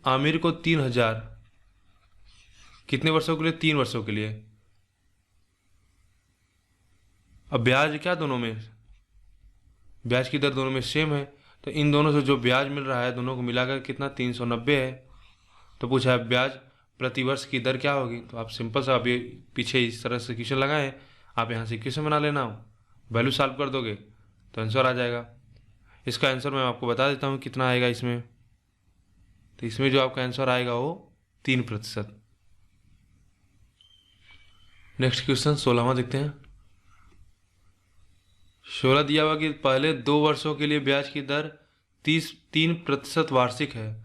आमिर को 3000, कितने वर्षों के लिए? 3 वर्षों के लिए। अब ब्याज क्या दोनों में, ब्याज की दर दोनों में सेम है, तो इन दोनों से जो ब्याज मिल रहा है दोनों को मिलाकर कितना? 390 है। तो पूछा है ब्याज प्रतिवर्ष की दर क्या होगी? तो आप सिंपल सा अभी पीछे इस तरह से क्वेश्चन लगाएं, आप यहाँ से क्वेश्चन बना लेना, वैल्यू सॉल्व कर दोगे तो आंसर आ जाएगा। इसका आंसर मैं आपको बता देता हूँ कितना आएगा इसमें। तो इसमें जो आपका आंसर आएगा वो 3%। नेक्स्ट क्वेश्चन 16वां देखते हैं। 16 दिया हुआ कि पहले 2 वर्षों के लिए ब्याज की दर 3% वार्षिक है।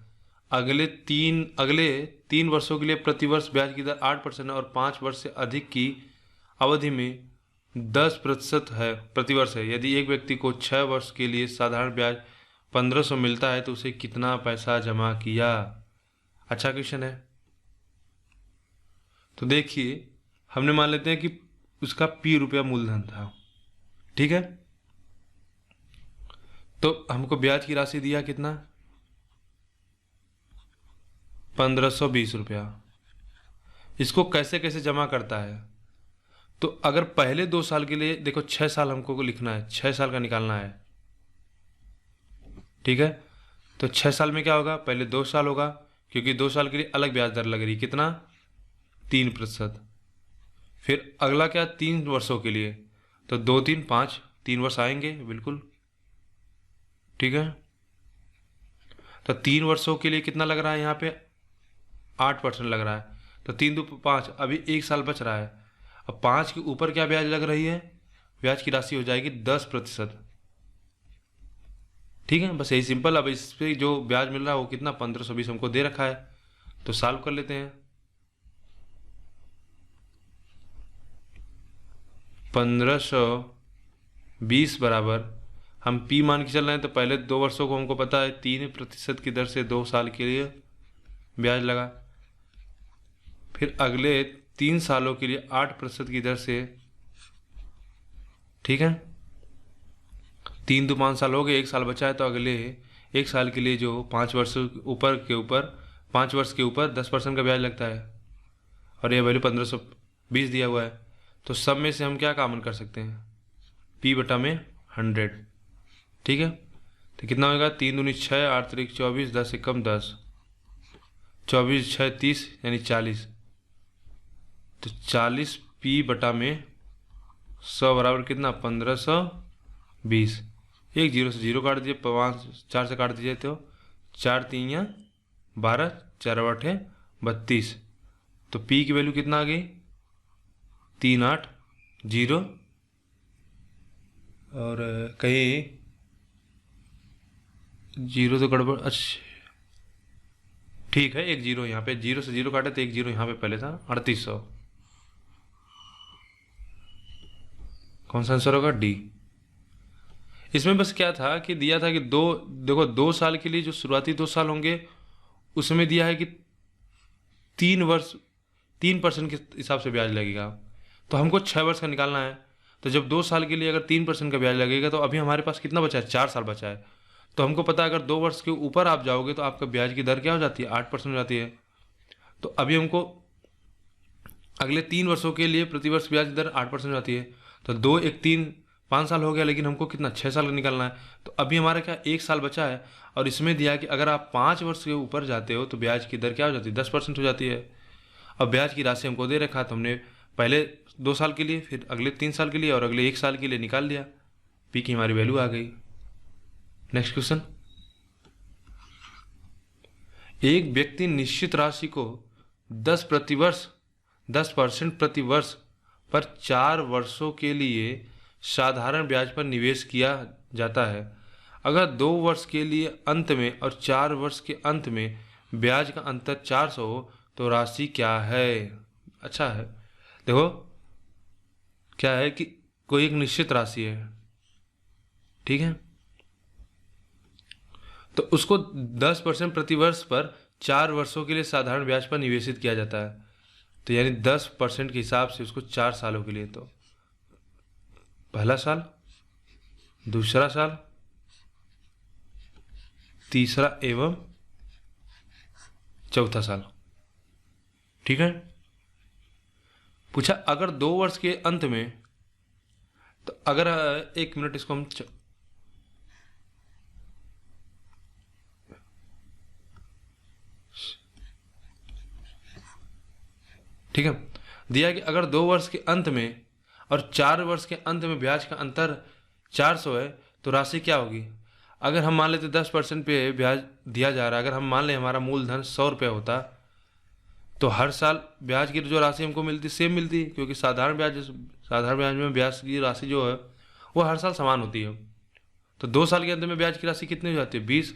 अगले 3 वर्षों के लिए प्रतिवर्ष ब्याज की दर 8% है और 5 वर्ष से अधिक की अवधि में 10% है प्रतिवर्ष है। यदि एक व्यक्ति को 6 वर्ष के लिए साधारण ब्याज 1500 मिलता है तो उसे कितना पैसा जमा किया? अच्छा क्वेश्चन है। तो देखिए, हमने मान लेते हैं कि उसका P रुपया मूलधन था, ठीक है। तो हमको ब्याज की राशि दिया कितना? 1520 रुपया। इसको कैसे कैसे जमा करता है? तो अगर पहले 2 साल के लिए देखो, 6 साल हमको लिखना है, 6 साल का निकालना है, ठीक है। तो 6 साल में क्या होगा? पहले 2 साल होगा, क्योंकि 2 साल के लिए अलग ब्याज दर लग रही, कितना? 3%। फिर अगला क्या? 3 वर्षों के लिए, तो 2 3 5 3 वर्ष आएंगे बिल्कुल, ठीक है। तो 3 वर्षों के लिए कितना लग रहा है? यहाँ पे 8% लग रहा है। तो 3 2 5, अभी 1 साल बच रहा है। अब 5 के ऊपर क्या ब्याज लग रही है? ब्याज की राशि हो जाएगी 10%, ठीक है। बस यही सिंपल। अब इस पे जो ब्याज मिल रहा है वो कितना? 1520 हमको दे रखा है, तो सॉल्व कर लेते हैं। 1520 बराबर, हम P मान के चल रहे हैं तो पहले 2 वर्षों को हमको पता है 3% की दर से 2 साल के लिए ब्याज लगा। फिर अगले 3 सालों के लिए 8% की दर से, ठीक है। 3 2 5 साल हो गए, 1 साल बचा है, तो अगले 1 साल के लिए जो 5 वर्ष ऊपर 5 वर्ष के ऊपर 10% का ब्याज लगता है और यह वैल्यू 1520 दिया हुआ है। तो सब में से हम क्या कॉमन कर सकते हैं? P बटा में 100, ठीक है। तो कितना होगा? 3 दूनी 6, 8 3 24, 10 एकम 10, 24 6 30 यानी 40। तो 40 P बटा में 100 बराबर कितना? 1520। एक जीरो से जीरो काट दीजिए, 5 4 से काट दीजिए तो 4 3 या 12, 4 8 32। तो P की वैल्यू कितना आ गई? 380। और कहीं जीरो तो गड़बड़, अच्छा ठीक है, एक जीरो यहाँ पे, जीरो से जीरो काटे तो एक जीरो यहाँ पे पहले था, 3800। कौन सा आंसर होगा? डी। इसमें बस क्या था कि दिया था कि देखो 2 साल के लिए जो शुरुआती 2 साल होंगे उसमें दिया है कि 3% के हिसाब से ब्याज लगेगा। तो हमको 6 वर्ष का निकालना है। तो जब 2 साल के लिए अगर 3% का ब्याज लगेगा तो अभी हमारे पास कितना बचा है? 4 साल बचा है। तो हमको पता है अगर 2 वर्ष के ऊपर आप जाओगे तो आपका ब्याज की दर क्या हो जाती है? 8% हो जाती है। तो अभी हमको अगले 3 वर्षों के लिए प्रतिवर्ष ब्याज दर 8% हो जाती है। तो 2 1 3 5 साल हो गया, लेकिन हमको कितना? 6 साल का निकालना है। तो अभी हमारा क्या? 1 साल बचा है और इसमें दिया कि अगर आप 5 वर्ष के ऊपर जाते हो तो ब्याज की दर क्या हो जाती है? 10% हो जाती है। अब ब्याज की राशि हमको दे रखा है तो हमने पहले 2 साल के लिए, फिर अगले 3 साल के लिए और अगले 1 साल के लिए निकाल लिया, पी की हमारी वैल्यू आ गई। नेक्स्ट क्वेश्चन, एक व्यक्ति निश्चित राशि को 10% प्रति वर्ष पर 4 वर्षों के लिए साधारण ब्याज पर निवेश किया जाता है। अगर 2 वर्ष के लिए अंत में और 4 वर्ष के अंत में ब्याज का अंतर 400 हो तो राशि क्या है? अच्छा है, देखो क्या है कि कोई एक निश्चित राशि है, ठीक है, तो उसको 10% प्रति वर्ष पर 4 वर्षों के लिए साधारण ब्याज पर निवेशित किया जाता है। तो यानी 10% के हिसाब से उसको 4 सालों के लिए, तो पहला साल, दूसरा साल, तीसरा एवं चौथा साल, ठीक है। पूछा अगर 2 वर्ष के अंत में, तो अगर 1 मिनट इसको हम ठीक है, दिया कि अगर 2 वर्ष के अंत में और 4 वर्ष के अंत में ब्याज का अंतर 400 है तो राशि क्या होगी? अगर हम मान लेते 10% पे ब्याज दिया जा रहा है, अगर हम मान लें हमारा मूलधन 100 रुपये होता, तो हर साल ब्याज की जो राशि हमको मिलती सेम मिलती, क्योंकि साधारण ब्याज में ब्याज की राशि जो है वो हर साल समान होती है। तो 2 साल के अंत में ब्याज की राशि कितनी हो जाती है? 20,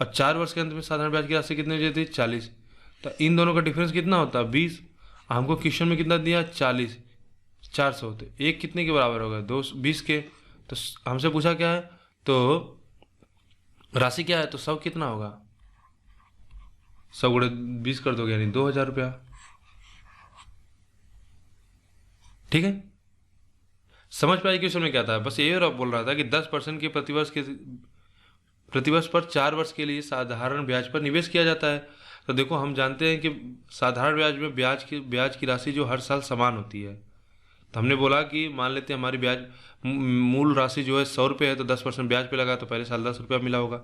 और 4 वर्ष के अंत में साधारण ब्याज की राशि कितनी हो जाती है? 40। तो इन दोनों का डिफरेंस कितना होता है? 20। हमको क्वेश्चन में कितना दिया? 40, 400, तो एक कितने के बराबर होगा? 20 के। तो हमसे पूछा क्या है, तो राशि क्या है, तो 100 कितना होगा? 100 गुणे 20 कर दोगे यानी 2000 रुपया, ठीक है। समझ पाए क्वेश्चन में क्या था? बस ये बोल रहा था कि 10% के प्रतिवर्ष पर 4 वर्ष के लिए साधारण ब्याज पर निवेश किया जाता है। तो देखो हम जानते हैं कि साधारण ब्याज में ब्याज की राशि जो हर साल समान होती है। तो हमने बोला कि मान लेते हैं हमारी ब्याज मूल राशि जो है 100 रुपये है, तो 10% ब्याज पे लगा, तो पहले साल 10 रुपया मिला होगा,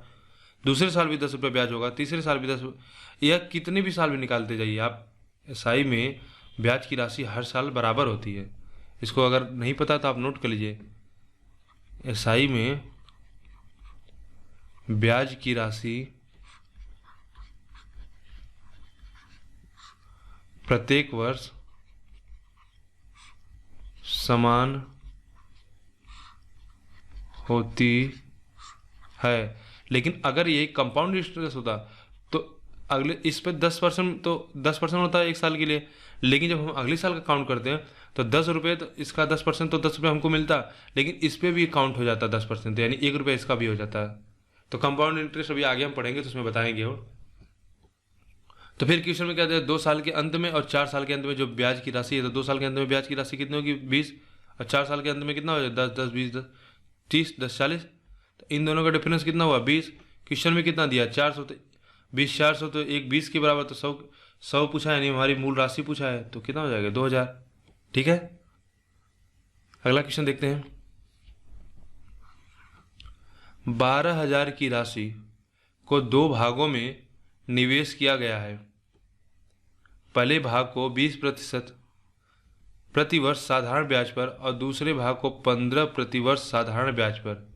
दूसरे साल भी 10 रुपये ब्याज होगा, तीसरे साल भी 10, या कितने भी साल भी निकालते जाइए आप, एसआई में ब्याज की राशि हर साल बराबर होती है। इसको अगर नहीं पता तो आप नोट कर लीजिए, एसआई में ब्याज की राशि प्रत्येक वर्ष समान होती है। लेकिन अगर ये कंपाउंड इंटरेस्ट होता तो अगले इस पे 10%, तो 10% होता है 1 साल के लिए, लेकिन जब हम अगले साल का काउंट करते हैं तो 10 रुपये, तो इसका 10%, तो 10 रुपये हमको मिलता, लेकिन इस पे भी काउंट हो जाता 10%, तो यानी 1 रुपये इसका भी हो जाता है। तो कंपाउंड इंटरेस्ट अभी आगे हम पढ़ेंगे तो उसमें बताएंगे वो। तो फिर क्वेश्चन में क्या है, 2 साल के अंत में और 4 साल के अंत में जो ब्याज की राशि है, तो 2 साल के अंत में ब्याज की राशि कितनी होगी? 20, और 4 साल के अंत में कितना हो जाए? 10, 10, 20, 10, 30, 10, 40। तो इन दोनों का डिफरेंस कितना हुआ? 20। क्वेश्चन में कितना दिया? 400, तो 20 400, तो एक 20 के बराबर, तो 100 पूछा है, यानी हमारी मूल राशि पूछा है, तो कितना हो जाएगा? 2000, ठीक है। अगला क्वेश्चन देखते हैं। 12,000 की राशि को 2 भागों में निवेश किया गया है। पहले भाग को 20% प्रति वर्ष साधारण ब्याज पर और दूसरे भाग को 15 प्रति वर्ष साधारण ब्याज पर।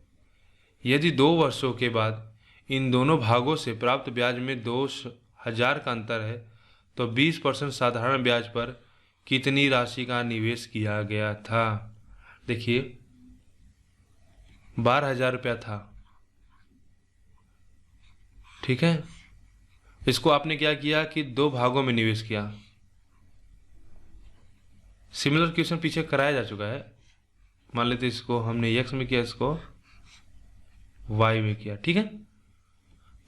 यदि 2 वर्षों के बाद इन दोनों भागों से प्राप्त ब्याज में 2,000 का अंतर है तो 20% साधारण ब्याज पर कितनी राशि का निवेश किया गया था? देखिए 12,000 रुपया था, ठीक है। इसको आपने क्या किया कि 2 भागों में निवेश किया। सिमिलर क्वेश्चन पीछे कराया जा चुका है। मान लेते इसको हमने x में किया, इसको y में किया, ठीक है।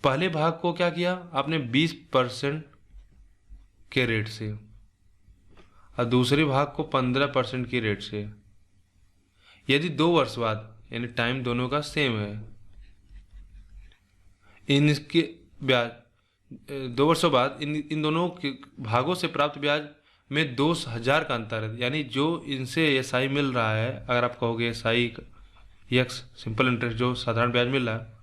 पहले भाग को क्या किया आपने? 20% के रेट से, और दूसरे भाग को 15% के रेट से। यदि 2 वर्ष बाद, यानी टाइम दोनों का सेम है, इनके ब्याज 2 वर्षों बाद इन दोनों के भागों से प्राप्त ब्याज में 2,000 का अंतर है, यानी जो इनसे एसआई मिल रहा है, अगर आप कहोगे एसआई एक्स सिंपल इंटरेस्ट जो साधारण ब्याज मिल रहा है,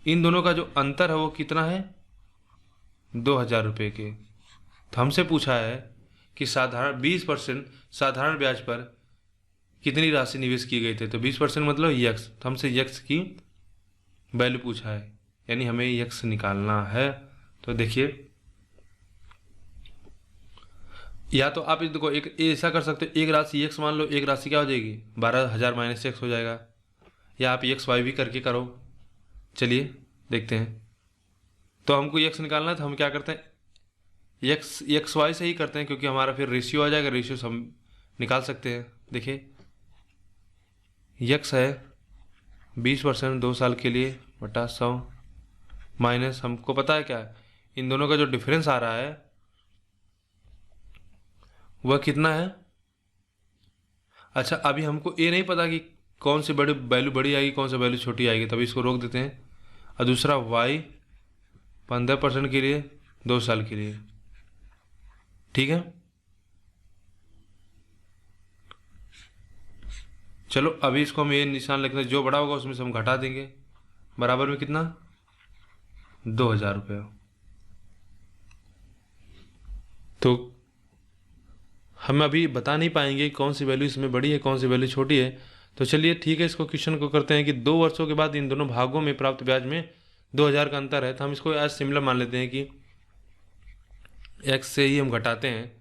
इन दोनों का जो अंतर है वो कितना है? 2,000 रुपये के। तो हमसे पूछा है कि साधारण 20% साधारण ब्याज पर कितनी राशि निवेश किए गए थे। तो 20% मतलब यक्स, तो हमसे यक्स की वैल्यू पूछा है, यानी हमें यक्स निकालना है। तो देखिए, या तो आप देखो एक ऐसा कर सकते हो, एक राशि एक्स मान लो, एक राशि क्या हो जाएगी 12,000 माइनस एक्स हो जाएगा, या आप एक्स वाई भी करके करो। चलिए देखते हैं। तो हमको एक्स निकालना है, तो हम क्या करते हैं, एक्स वाई से ही करते हैं, क्योंकि हमारा फिर रेशियो आ जाएगा, रेशियो से हम निकाल सकते हैं। देखिए एक्स है 20% 2 साल के लिए बटा 100 माइनस, हमको पता है क्या इन दोनों का जो डिफरेंस आ रहा है वह कितना है। अच्छा, अभी हमको ये नहीं पता कि कौन सी बड़ी वैल्यू बड़ी आएगी, कौन सी वैल्यू छोटी आएगी, तभी इसको रोक देते हैं। और दूसरा वाई 15% के लिए 2 साल के लिए, ठीक है। चलो अभी इसको हम ये निशान लिखते हैं, जो बड़ा होगा उसमें से हम घटा देंगे, बराबर में कितना 2,000 रुपये। तो हम अभी बता नहीं पाएंगे कौन सी वैल्यू इसमें बड़ी है, कौन सी वैल्यू छोटी है। तो चलिए ठीक है, इसको क्वेश्चन को करते हैं कि 2 वर्षों के बाद इन दोनों भागों में प्राप्त ब्याज में 2,000 का अंतर है। तो हम इसको आज सिमिलर मान लेते हैं कि एक्स से ही हम घटाते हैं।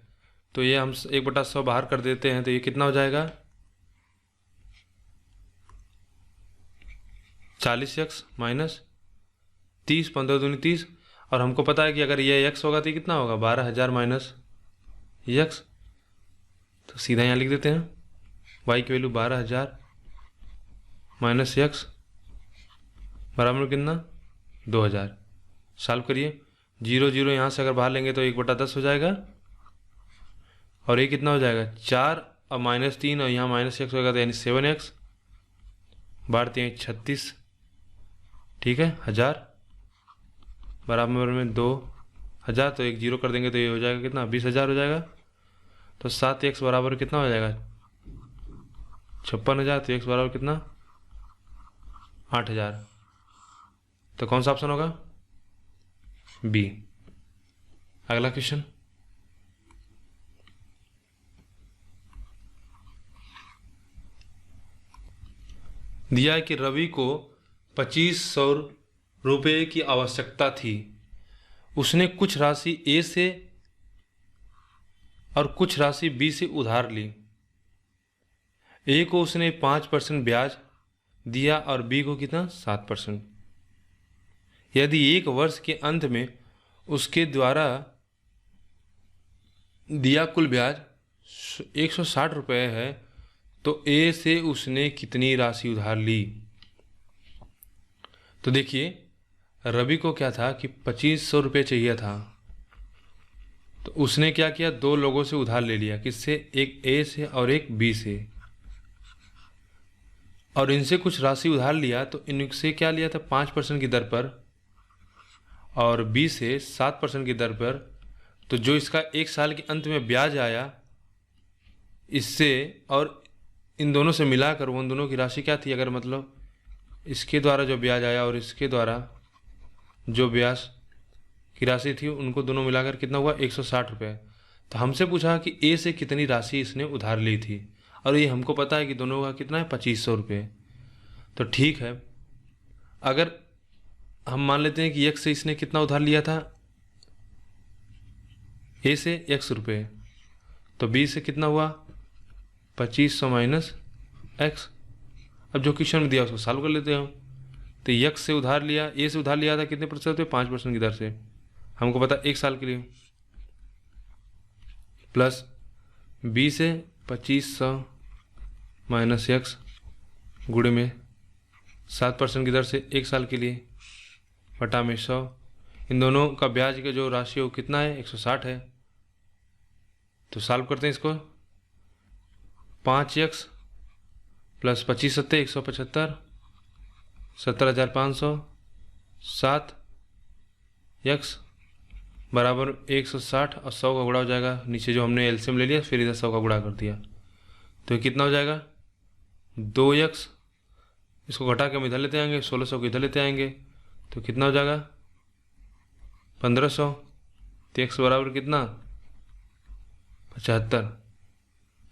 तो ये हम 1/100 बाहर कर देते हैं, तो ये कितना हो जाएगा 40x माइनस 30, 15 दूनी 30। और हमको पता है कि अगर ये एक्स होगा तो ये कितना होगा 12,000 माइनस एक्स। तो सीधा यहाँ लिख देते हैं, वाई की वैल्यू 12,000 माइनस एक्स बराबर कितना 2,000। सॉल्व करिए, 0 0 यहाँ से अगर बाहर लेंगे तो 1/10 हो जाएगा, और ये कितना हो जाएगा 4 और माइनस 3, और यहाँ माइनस एक्स होगा तो यानी 7x, 12 36, ठीक है, 1000 बराबर में 2,000। तो 1 0 कर देंगे तो ये हो जाएगा कितना 20,000 हो जाएगा। तो 7x बराबर कितना हो जाएगा 56,000। तो x बराबर कितना 8,000। तो कौन सा ऑप्शन होगा बी। अगला क्वेश्चन, दिया है कि रवि को 2,500 रुपये की आवश्यकता थी। उसने कुछ राशि ए से और कुछ राशि बी से उधार ली। ए को उसने 5% ब्याज दिया और बी को कितना 7%। यदि 1 वर्ष के अंत में उसके द्वारा दिया कुल ब्याज 160 रुपये है, तो ए से उसने कितनी राशि उधार ली। तो देखिए, रवि को क्या था कि 2,500 रुपये चाहिए था, तो उसने क्या किया 2 लोगों से उधार ले लिया, किससे, एक ए से और एक बी से, और इनसे कुछ राशि उधार लिया। तो इनसे क्या लिया था 5% की दर पर, और बी से 7% की दर पर। तो जो इसका 1 साल के अंत में ब्याज आया इससे और इन दोनों से मिलाकर उन दोनों की राशि क्या थी, अगर मतलब इसके द्वारा जो ब्याज आया और इसके द्वारा जो ब्याज की राशि थी, उनको दोनों मिलाकर कितना हुआ 160 रुपये। तो हमसे पूछा कि ए से कितनी राशि इसने उधार ली थी, और ये हमको पता है कि दोनों का कितना है 2,500 रुपये। तो ठीक है, अगर हम मान लेते हैं कि एक्स से इसने कितना उधार लिया था ए से x रुपये, तो बी से कितना हुआ 2,500 माइनस एक्स। अब जो क्वेश्चन में दिया उसको सॉल्व कर लेते हैं हम। तो एक्स से उधार लिया, ए से उधार लिया था कितने प्रतिशत पे 5% की दर से, हमको पता 1 साल के लिए, प्लस बी से 2,500 माइनस एक्स गुणे में 7% की दर से 1 साल के लिए बटा में 100। इन दोनों का ब्याज का जो राशि हो कितना है 160 है। तो सॉल्व करते हैं इसको, 5x प्लस 25 सत्ते 175, 70,500, 7x बराबर 160 और 100 का गुणा हो जाएगा। नीचे जो हमने एलसीएम ले लिया फिर इधर 100 का गुणा कर दिया, तो ये कितना हो जाएगा 2x। इसको घटा के हम इधर लेते आएंगे, 1600 को इधर लेते आएंगे, तो कितना हो जाएगा 1,500। तो x बराबर कितना 75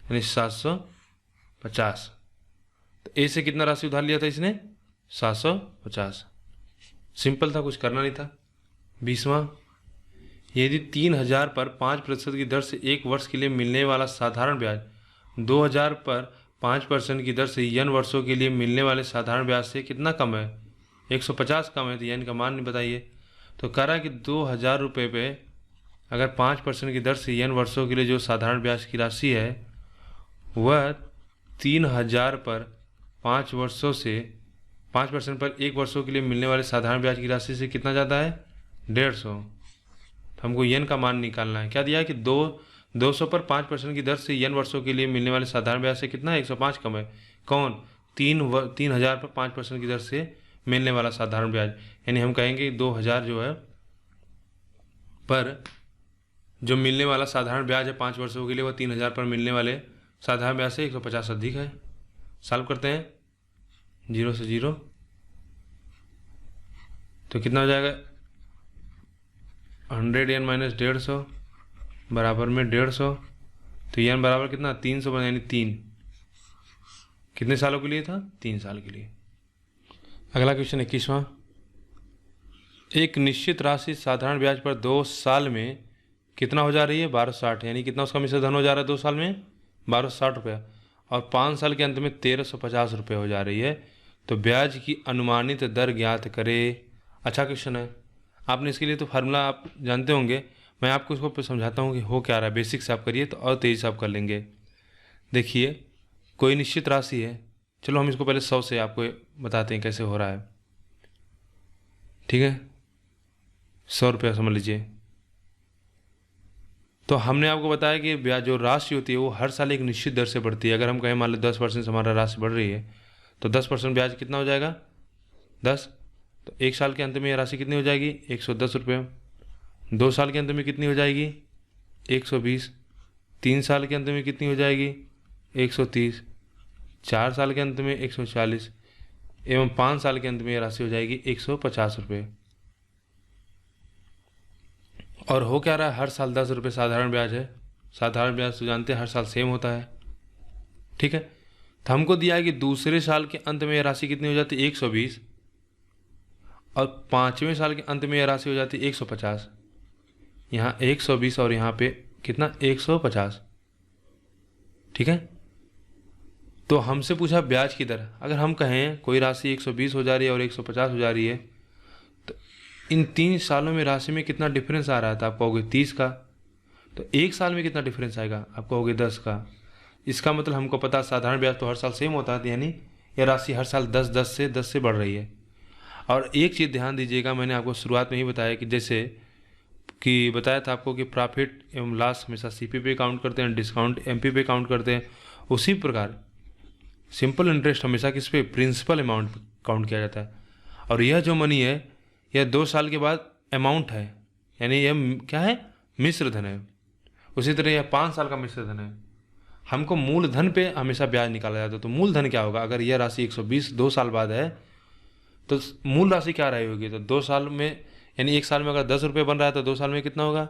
यानी 750। तो ए से कितना राशि उधार लिया था इसने? 750। सिंपल था, कुछ करना नहीं था। 20वां, यदि 3000 पर 5% की दर से 1 वर्ष के लिए मिलने वाला साधारण ब्याज 2000 पर 5% की दर से n वर्षों के लिए मिलने वाले साधारण ब्याज से कितना कम है? 150 कम है, तो n का मान नहीं बताइए। तो कह रहा है कि 2000 रुपये पे अगर 5% की दर से n वर्षों के लिए जो साधारण ब्याज की राशि है वह 3000 पर 5 वर्षों से 5% पर 1 वर्षों के लिए मिलने वाले साधारण ब्याज की राशि से कितना ज़्यादा है? 150। तो हमको n का मान निकालना है। क्या दिया है कि 200 पर 5% की दर से n वर्षों के लिए मिलने वाले साधारण ब्याज से कितना है? 105 कम है। कौन? 3000 पर 5% की दर से मिलने वाला साधारण ब्याज, यानी हम कहेंगे 2000 जो है पर जो मिलने वाला साधारण ब्याज है 5 वर्षों के लिए वह 3000 पर मिलने वाले साधारण ब्याज से 150 अधिक है। सॉल्व करते हैं 0 से 0, तो कितना हो जाएगा? 100n माइनस 150 बराबर में 150। तो n बराबर कितना? 300 बना, यानी 3। कितने सालों के लिए था? 3 साल के लिए। अगला क्वेश्चन 21वां, एक निश्चित राशि साधारण ब्याज पर 2 साल में कितना हो जा रही है? 1260, यानी कितना उसका मिश्र धन हो जा रहा है 2 साल में? 1260 रुपया, और 5 साल के अंत में 1350 रुपये हो जा रही है। तो ब्याज की अनुमानित दर ज्ञात करे। अच्छा क्वेश्चन है, आपने इसके लिए तो फार्मूला आप जानते होंगे, मैं आपको इसको समझाता हूँ कि हो क्या रहा है। बेसिक से आप करिए तो और तेज़ी से आप कर लेंगे। देखिए, कोई निश्चित राशि है, चलो हम इसको पहले 100 से आपको बताते हैं कैसे हो रहा है। ठीक है, 100 रुपया समझ लीजिए। तो हमने आपको बताया कि ब्याज जो राशि होती है वो हर साल एक निश्चित दर से बढ़ती है। अगर हम कहें मान लो 10% से हमारा राशि बढ़ रही है तो 10% ब्याज कितना हो जाएगा? 10। तो 1 साल के अंत में यह राशि कितनी हो जाएगी? 110 रुपये। 2 साल के अंत में कितनी हो जाएगी? 120। 3 साल के अंत में कितनी हो जाएगी? 130। 4 साल के अंत में 140 एवं 5 साल के अंत में यह राशि हो जाएगी 150 रुपये। और हो क्या रहा है? हर साल 10 रुपये साधारण ब्याज है। साधारण ब्याज तो जानते हैं हर साल सेम होता है। ठीक है, तो हमको दिया है कि दूसरे साल के अंत में यह राशि कितनी हो जाती है? 120, और 5वें साल के अंत में यह राशि हो जाती है 150। यहाँ 120 और यहाँ पे कितना? 150। ठीक है, तो हमसे पूछा ब्याज की दर। अगर हम कहें कोई राशि 120 हो जा रही है और 150 हो जा रही है, तो इन 3 सालों में राशि में कितना डिफरेंस आ रहा था? आप कहोगे 30 का। तो 1 साल में कितना डिफरेंस आएगा? आप कहोगे 10 का। इसका मतलब हमको पता साधारण ब्याज तो हर साल सेम होता है, यानी यह राशि हर साल 10 से बढ़ रही है। और एक चीज़ ध्यान दीजिएगा, मैंने आपको शुरुआत में ही बताया कि जैसे कि बताया था आपको कि प्रॉफिट एवं लॉस हमेशा सीपी पे काउंट करते हैं, डिस्काउंट एमपी पे काउंट करते हैं। उसी प्रकार सिंपल इंटरेस्ट हमेशा किस पे? प्रिंसिपल अमाउंट काउंट किया जाता है। और यह जो मनी है यह 2 साल के बाद अमाउंट है, यानी यह क्या है? मिश्र धन है। उसी तरह यह 5 साल का मिश्र धन है। हमको मूलधन पे हमेशा ब्याज निकाला जाता है। तो मूलधन क्या होगा? अगर यह राशि 120 2 साल बाद है तो मूल राशि क्या रही होगी? तो 2 साल में, यानी 1 साल में अगर 10 रुपये बन रहा है तो 2 साल में कितना होगा?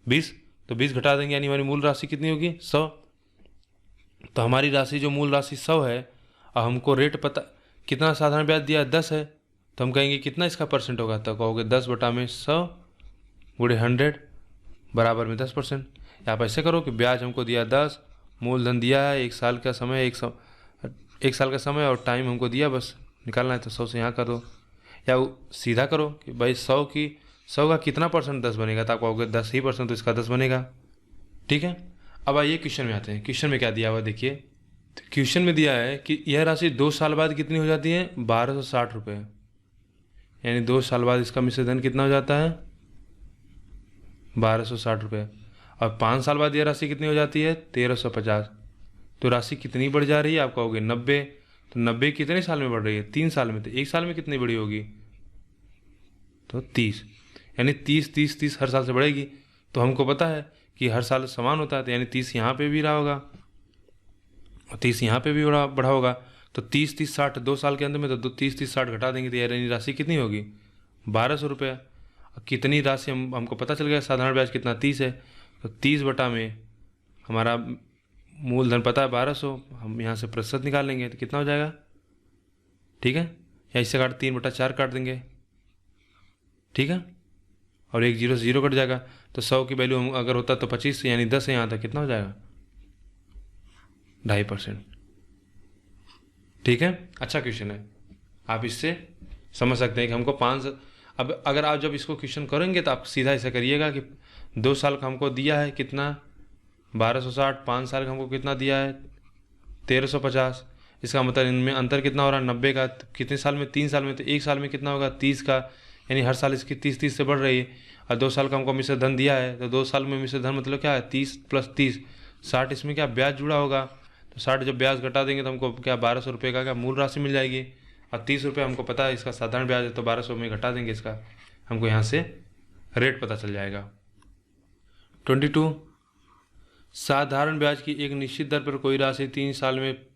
20। तो 20 घटा देंगे, यानी हमारी मूल राशि कितनी होगी? 100। तो हमारी राशि जो मूल राशि 100 है, और हमको रेट पता कितना साधारण ब्याज दिया है? 10 है। तो हम कहेंगे कितना इसका परसेंट होगा? तो कहोगे 10 बटा में 100 गुणे 100 बराबर में 10%। या आप ऐसे करो कि ब्याज हमको दिया 10, मूलधन दिया है, 1 साल का समय, 1 साल का समय और टाइम हमको दिया, बस निकालना है। तो 100 से यहाँ कर दो, या सीधा करो कि भाई 100 का कितना परसेंट 10 बनेगा? तो आप कहोगे 10 ही परसेंट, तो इसका 10 बनेगा। ठीक है, अब आइए क्वेश्चन में आते हैं। क्वेश्चन में क्या दिया हुआ देखिए। तो क्वेश्चन में दिया है कि यह राशि 2 साल बाद कितनी हो जाती है? 1260 रुपये, यानी 2 साल बाद इसका मिश्र धन कितना हो जाता है? 1260 रुपये। और 5 साल बाद यह राशि कितनी हो जाती है? 1350। तो राशि कितनी बढ़ जा रही है? आप कहोगे 90। तो 90 कितने साल में बढ़ रही है? 3 साल में। तो 1 साल में कितनी बड़ी होगी? तो 30, यानी 30 हर साल से बढ़ेगी। तो हमको पता है कि हर साल समान होता है, तो यानी 30 यहाँ पे भी रहा होगा और 30 यहाँ पे भी बढ़ा होगा। तो 30 60 2 साल के अंदर में, तो 30 60 घटा देंगे तो यानी राशि कितनी होगी? 1200 रुपये। कितनी राशि हमको पता चल गया, साधारण ब्याज कितना? 30 है। तो 30 बटा में हमारा मूलधन पता है 1200, हम यहाँ से प्रतिशत निकाल लेंगे तो कितना हो जाएगा, ठीक है, या इससे काट 3/4 काट देंगे, ठीक है, और एक जीरो से जीरो कट जाएगा। तो 100 की वैल्यू अगर होता तो 25 यानी 10 है, यहाँ तक कितना हो जाएगा 2.5%, ठीक है। अच्छा क्वेश्चन है, आप इससे समझ सकते हैं कि हमको 5, अब अगर आप जब इसको क्वेश्चन करेंगे तो आप सीधा ऐसा करिएगा कि 2 साल का हमको दिया है कितना 1260, 5 साल का हमको कितना दिया है 1350, इसका मतलब इनमें अंतर कितना हो रहा है 90 का, कितने साल में 3 साल में, तो 1 साल में कितना होगा 30 का, यानी हर साल इसकी 30 से बढ़ रही है। और 2 साल का हमको मिश्र धन दिया है तो 2 साल में मिश्र धन मतलब क्या है 30 + 30 60, इसमें क्या ब्याज जुड़ा होगा, तो 60 जब ब्याज घटा देंगे तो हमको क्या 1200 रुपये का क्या मूल राशि मिल जाएगी, और 30 रुपये हमको पता है इसका साधारण ब्याज है, तो 1200 में घटा देंगे इसका, हमको यहाँ से रेट पता चल जाएगा। 22, साधारण ब्याज की एक निश्चित दर पर कोई राशि 3 साल में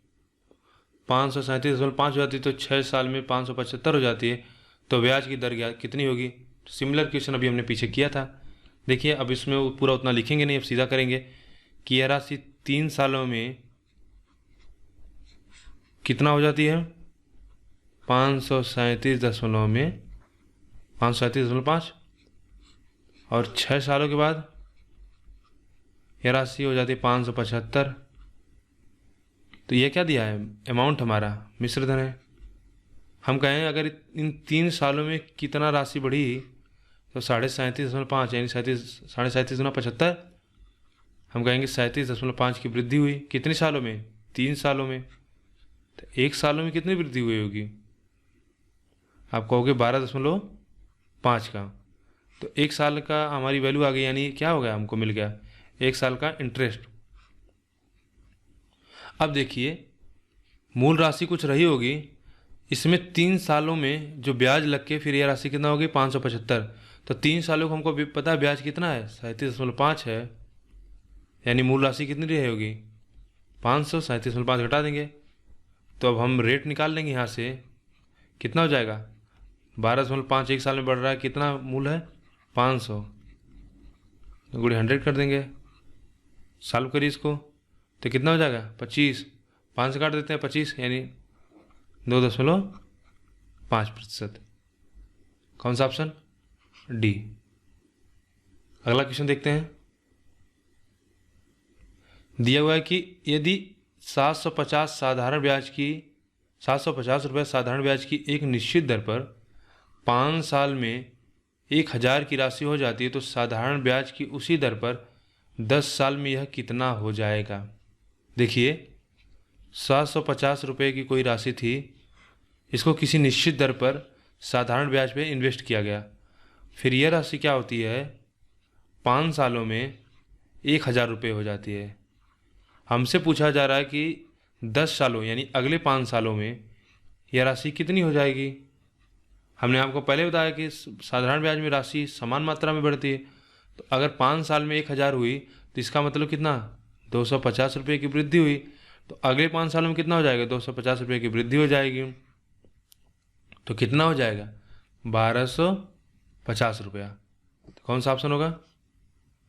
537.5 हो जाती है तो 6 साल में 575 हो जाती है, तो ब्याज की दर कितनी होगी। सिमिलर क्वेश्चन अभी हमने पीछे किया था। देखिए अब इसमें पूरा उतना लिखेंगे नहीं, अब सीधा करेंगे कि यह राशि 3 सालों में कितना हो जाती है 537.5, और 6 सालों के बाद यह राशि हो जाती है 575। तो ये क्या दिया है अमाउंट, हमारा मिश्र धन है। हम कहें अगर इन 3 सालों में कितना राशि बढ़ी तो 37.5 यानी 37.5 गुना 75, हम कहेंगे 37.5 की वृद्धि हुई कितने सालों में 3 सालों में, तो 1 सालों में कितनी वृद्धि हुई होगी, आप कहोगे 12.5 का, तो 1 साल का हमारी वैल्यू आ गई, यानी क्या हो गया हमको मिल गया 1 साल का इंटरेस्ट। अब देखिए मूल राशि कुछ रही होगी, इसमें 3 सालों में जो ब्याज लग के फिर यह राशि कितना होगी 575, तो 3 सालों को हमको भी पता है ब्याज कितना है 37.5 है, यानी मूल राशि कितनी रही होगी 500, 37.5 घटा देंगे, तो अब हम रेट निकाल लेंगे यहाँ से, कितना हो जाएगा 12.5 1 साल में बढ़ रहा है, कितना मूल है 500, तो गुणे 100 कर देंगे, सॉल्व करिए इसको तो कितना हो जाएगा 25, 5 से काट देते हैं 25 यानी 2.5%। कौन सा ऑप्शन, डी। अगला क्वेश्चन देखते हैं। दिया हुआ है कि यदि 750 रुपये साधारण ब्याज की एक निश्चित दर पर 5 साल में 1000 की राशि हो जाती है तो साधारण ब्याज की उसी दर पर 10 साल में यह कितना हो जाएगा। देखिए 750 रुपये की कोई राशि थी, इसको किसी निश्चित दर पर साधारण ब्याज पे इन्वेस्ट किया गया, फिर यह राशि क्या होती है 5 सालों में 1000 रुपये हो जाती है। हमसे पूछा जा रहा है कि 10 सालों यानी अगले 5 सालों में यह राशि कितनी हो जाएगी। हमने आपको पहले बताया कि साधारण ब्याज में राशि समान मात्रा में बढ़ती है, तो अगर 5 साल में 1000 हुई तो इसका मतलब कितना 250 रुपये की वृद्धि हुई, तो अगले 5 सालों में कितना हो जाएगा 250 रुपये की वृद्धि हो जाएगी, तो कितना हो जाएगा 1250 रुपया। तो कौन सा ऑप्शन होगा,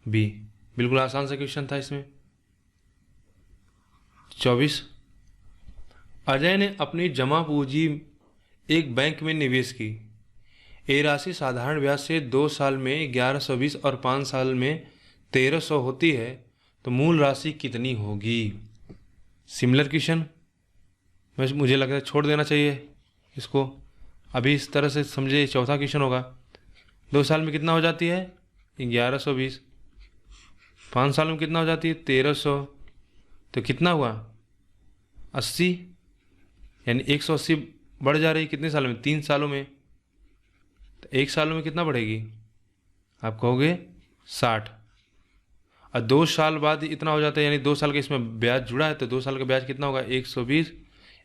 बी। बिल्कुल आसान सा क्वेश्चन था इसमें। 24, अजय ने अपनी जमा पूंजी एक बैंक में निवेश की, ये राशि साधारण ब्याज से 2 साल में 1120 और 5 साल में 1300 होती है, तो मूल राशि कितनी होगी। सिमिलर क्वेश्चन, मुझे लगता है छोड़ देना चाहिए इसको, अभी इस तरह से समझे। चौथा क्वेश्चन होगा 2 साल में कितना हो जाती है 1120, 5 साल में कितना हो जाती है 1300, तो कितना हुआ 80, यानी 180 बढ़ जा रही कितने सालों में 3 सालों में, तो 1 सालों में कितना बढ़ेगी आप कहोगे 60, और 2 साल बाद इतना हो जाता है, यानी 2 साल का इसमें ब्याज जुड़ा है, तो 2 साल का ब्याज कितना होगा 120,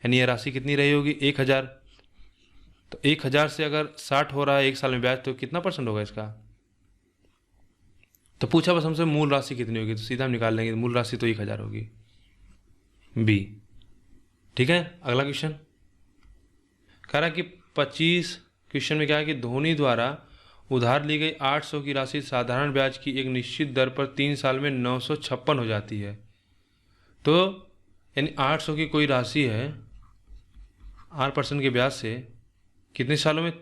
यानी यह राशि कितनी रही होगी 1000, तो 1000 से अगर 60 हो रहा है 1 साल में ब्याज, तो कितना % होगा इसका। तो पूछा बस हमसे मूल राशि कितनी होगी, तो सीधा हम निकाल लेंगे, मूल राशि तो 1000 होगी, बी। ठीक है, अगला क्वेश्चन कह रहा है कि 25 क्वेश्चन में क्या है कि धोनी द्वारा उधार ली गई 800 की राशि साधारण ब्याज की एक निश्चित दर पर 3 साल में 956 हो जाती है। तो यानी 800 की कोई राशि है 8% के ब्याज से, कितने सालों में?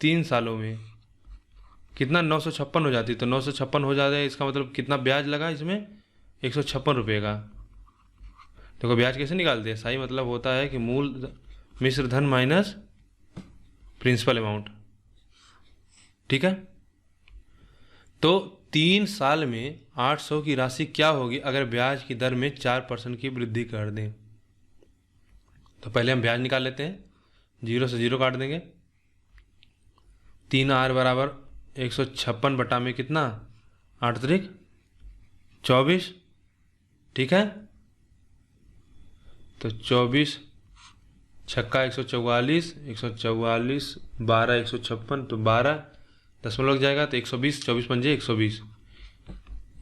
3 सालों में कितना? 956 हो जाती। तो 956 हो जाता है, इसका मतलब कितना ब्याज लगा इसमें? 156 रुपये का। देखो ब्याज कैसे निकालते हैं, सही मतलब होता है कि मूल मिश्र धन माइनस प्रिंसिपल अमाउंट। ठीक है, तो 3 साल में 800 की राशि क्या होगी अगर ब्याज की दर में 4% की वृद्धि कर दें? तो पहले हम ब्याज निकाल लेते हैं, 0 से 0 काट देंगे। 3R बराबर 156 बटा में कितना? 8 त्रिक 24। ठीक है, तो 24 छक्का 144, 144 12 156, तो 12 दशमलव लग जाएगा तो 120, 24 पंजे 120,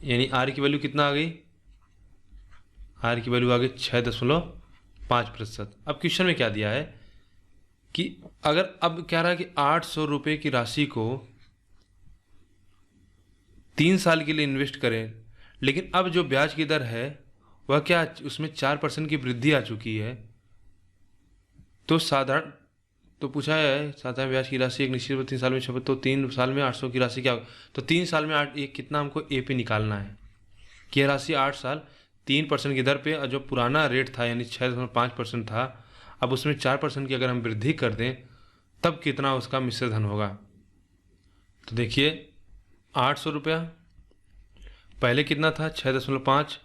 यानी आर की वैल्यू कितना आ गई? आर की वैल्यू आ गई 6.5%। अब क्वेश्चन में क्या दिया है कि अगर अब क्या रहा कि 800 रुपये की राशि को 3 साल के लिए इन्वेस्ट करें, लेकिन अब जो ब्याज की दर है वह क्या, उसमें 4% की वृद्धि आ चुकी है। तो साधारण, तो पूछा है साधारण ब्याज की राशि एक निश्चित 3 साल में 6, तो 3 साल में 800 की राशि क्या होगी? तो 3 साल में 8 एक कितना हमको ए पे निकालना है कि यह राशि 8 साल 3% की दर पे, और जो पुराना रेट था यानी 6.5% था, अब उसमें 4% की अगर हम वृद्धि कर दें तब कितना उसका मिश्र धन होगा? तो देखिए 800 रुपया पहले कितना था? 6.5।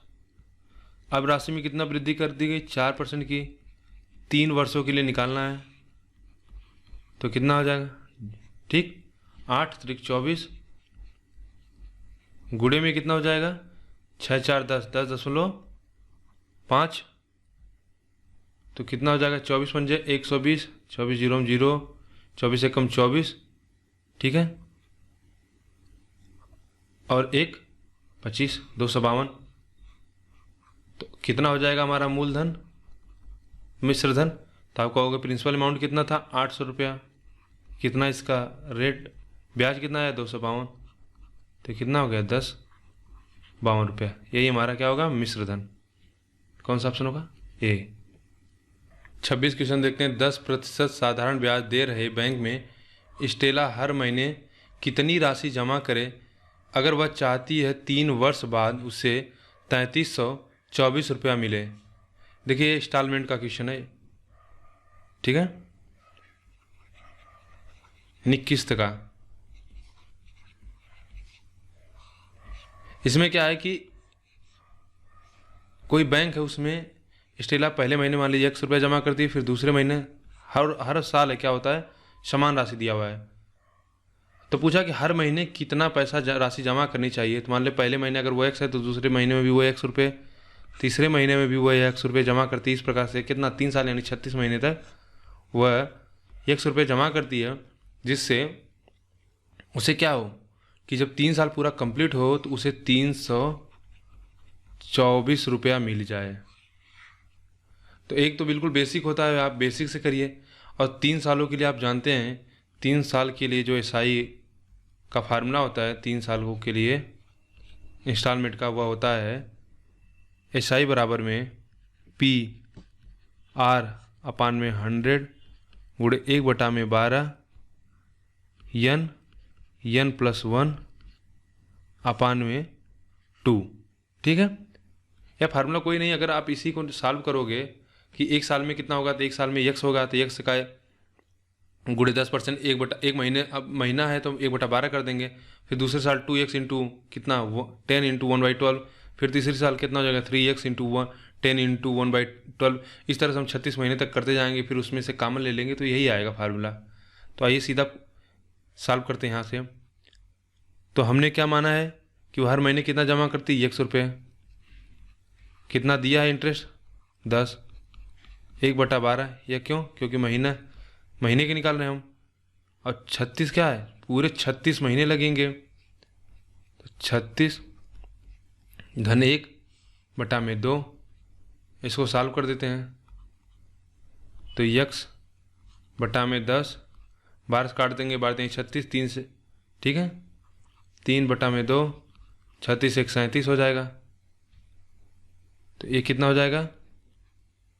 अब राशि में कितना वृद्धि कर दी गई? 4% की। 3 वर्षों के लिए निकालना है तो कितना हो जाएगा? ठीक, 8 त्रिक 24 गुणे में कितना हो जाएगा? 6 4 10, 10.5, तो कितना हो जाएगा? 24 पंजे 120, 24 जीरो 0, 24 एकम 24। ठीक है, और 1 25, 252, तो कितना हो जाएगा हमारा मूलधन मिश्र धन? तो आपका होगा प्रिंसिपल अमाउंट कितना था? 800 रुपया। कितना इसका रेट, ब्याज कितना है? 252, तो कितना हो गया? 10.52 रुपया। यही हमारा क्या होगा? मिश्र धन। कौन सा ऑप्शन होगा? ए। 26 क्वेश्चन देखते हैं। 10% साधारण ब्याज दे रहे बैंक में स्टेला हर महीने कितनी राशि जमा करे अगर वह चाहती है 3 वर्ष बाद उसे 3324 रुपया मिले? देखिए इंस्टॉलमेंट का क्वेश्चन है, ठीक है, यानी किस्त का। इसमें क्या है कि कोई बैंक है, उसमें स्टेला पहले महीने मान लीजिए 100 रुपया जमा करती है, फिर दूसरे महीने हर साल है क्या होता है, समान राशि दिया हुआ है। तो पूछा कि हर महीने कितना पैसा राशि जमा करनी चाहिए। तो मान ली पहले महीने अगर वो 100 है तो दूसरे महीने में भी वो 100 रुपये, तीसरे महीने में भी वह 100 रुपये जमा करती है। इस प्रकार से कितना 3 साल यानी 36 महीने तक वह 100 रुपये जमा करती है, जिससे उसे क्या हो कि जब 3 साल पूरा कंप्लीट हो तो उसे 324 रुपया मिल जाए। तो एक तो बिल्कुल बेसिक होता है, आप बेसिक से करिए। और 3 सालों के लिए आप जानते हैं 3 साल के लिए जो एसआई का फार्मूला होता है 3 सालों के लिए इंस्टॉलमेंट का, वह होता है एसआई बराबर में PR/100 गुणे 1/12 n+1/2। ठीक है, यह फार्मूला कोई नहीं, अगर आप इसी को सॉल्व करोगे कि एक साल में कितना होगा, तो एक साल में x होगा, तो x का गुणे 10%, 1 महीने, अब महीना है तो 1/12 कर देंगे। फिर दूसरे साल 2x इंटू कितना 10 इंटू 1/12, फिर तीसरे साल कितना हो जाएगा 3x इंटू 10 इंटू 1/12। इस तरह से हम 36 महीने तक करते जाएंगे, फिर उसमें से कॉमन ले लेंगे तो यही आएगा फार्मूला। तो आइए सीधा सॉल्व करते हैं यहाँ से। तो हमने क्या माना है कि वो हर महीने कितना जमा करती है 100 रुपये। कितना दिया है इंटरेस्ट 10, 1/12। यह क्यों? क्योंकि महीने के निकाल रहे हैं हम, और 36 क्या है, पूरे 36 महीने लगेंगे। तो 36 धन 1/2, इसको सॉल्व कर देते हैं। तो x/10 12 से काट देंगे, 36 3 से, ठीक है, 3/2 36 1 37 हो जाएगा। तो ये कितना हो जाएगा,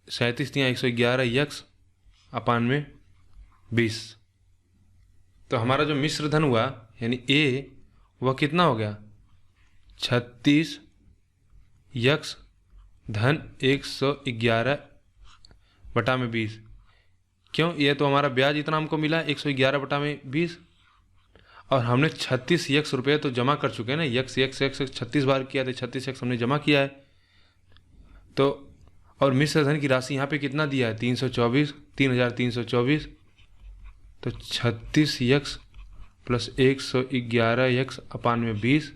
37 या 111 यक्स अपान में 20। तो हमारा जो मिश्र धन हुआ यानी ए वह कितना हो गया, 36 यक्स धन 111 बटा में 20। क्यों, ये तो हमारा ब्याज इतना हमको मिला 111 बटा में 20, और हमने 36 यक्स रुपये तो जमा कर चुके हैं ना, यक्स यक्स यक्स 36 बार किया था, 36 यक्स हमने जमा किया है। तो और मिश्र धन की राशि यहाँ पे कितना दिया है, 324, 3324। तो 36 यक्स प्लस 111 यक्स अपान में 20।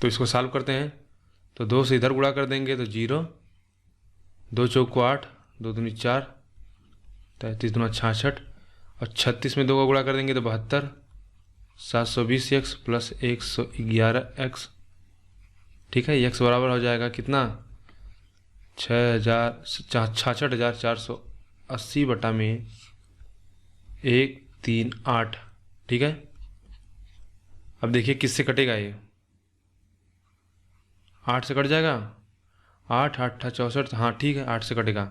तो इसको सॉल्व करते हैं, तो 2 से इधर गुणा कर देंगे तो 0, 2 चौक को 8, 2 दूनी 4, 33 दूना 66, और 36 में 2 का गुणा कर देंगे तो 72, 720 एक्स प्लस 111 एक्स। ठीक है, एक्स बराबर हो जाएगा कितना, 66,480 बटा में 138। ठीक है, अब देखिए किससे कटेगा ये, 8 से कट जाएगा, 8 8 64, हाँ ठीक है 8 से कटेगा,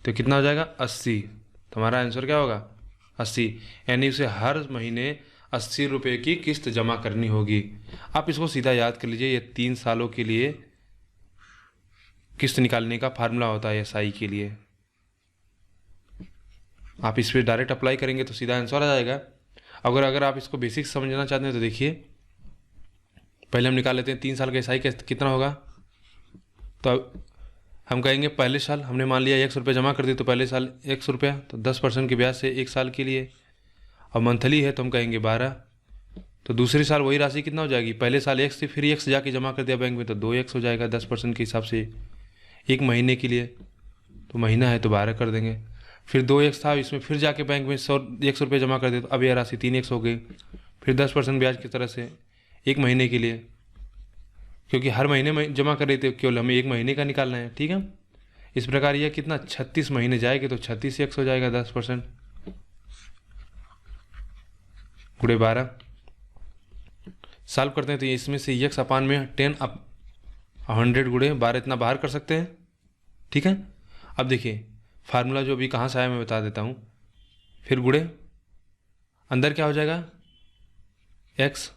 तो कितना हो जाएगा 80। तो हमारा आंसर क्या होगा 80, यानी उसे हर महीने 80 रुपये की किस्त जमा करनी होगी। आप इसको सीधा याद कर लीजिए, ये 3 सालों के लिए किस्त निकालने का फार्मूला होता है एसआई के लिए। आप इस पर डायरेक्ट अप्लाई करेंगे तो सीधा आंसर आ जाएगा। अगर आप इसको बेसिक समझना चाहते हैं तो देखिए, पहले हम निकाल लेते हैं 3 साल का एसआई कितना होगा। तो हम कहेंगे पहले साल हमने मान लिया 100 रुपये जमा कर दिए, तो पहले साल 100 रुपया, तो 10% के ब्याज से 1 साल के लिए। और मंथली है तो हम कहेंगे 12। तो दूसरे साल वही राशि कितना हो जाएगी, पहले साल 1 से फिर 1 से जाके जमा कर दिया बैंक में तो 2x हो जाएगा 10% के हिसाब से 1 महीने के लिए। तो महीना है तो 12 कर देंगे। फिर 2x था, इसमें फिर जाके बैंक में 100 रुपये जमा कर दिए तो अब यह राशि 3x हो गई। फिर 10% ब्याज की तरह से 1 महीने के लिए, क्योंकि हर महीने में जमा कर रहे थे, केवल हमें 1 महीने का निकालना है। ठीक है, इस प्रकार यह कितना 36 महीने जाएगी तो 36x हो जाएगा 10% गुणे 12। सॉल्व करते हैं तो इसमें से x अपान में 10 अप 100 गुणे 12 इतना बाहर कर सकते हैं। ठीक है, अब देखिए फार्मूला जो अभी कहाँ से आया मैं बता देता हूँ। फिर गुणे अंदर क्या हो जाएगा x,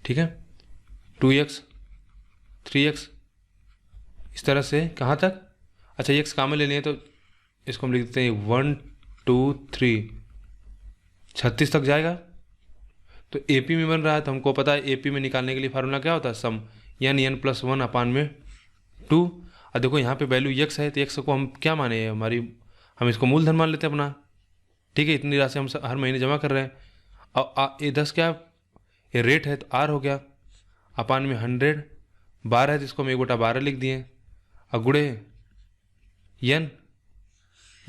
ठीक है 2x 3x, इस तरह से कहाँ तक, अच्छा x काम में ले लिए तो इसको हम लिख देते हैं 1 2 3 36 तक जाएगा। तो एपी में बन रहा है तो हमको पता है एपी में निकालने के लिए फार्मूला क्या होता है, सम n प्लस 1 अपान में 2। और देखो यहाँ पे वैल्यू x है तो x को हम क्या माने, हम इसको मूलधन मान लेते हैं अपना। ठीक है, इतनी राशि हम हर महीने जमा कर रहे हैं। और ये 10 क्या, ये रेट है तो r हो गया, अपान में 100, 12 है तो इसको हम 1/12 लिख दिए, और गुणे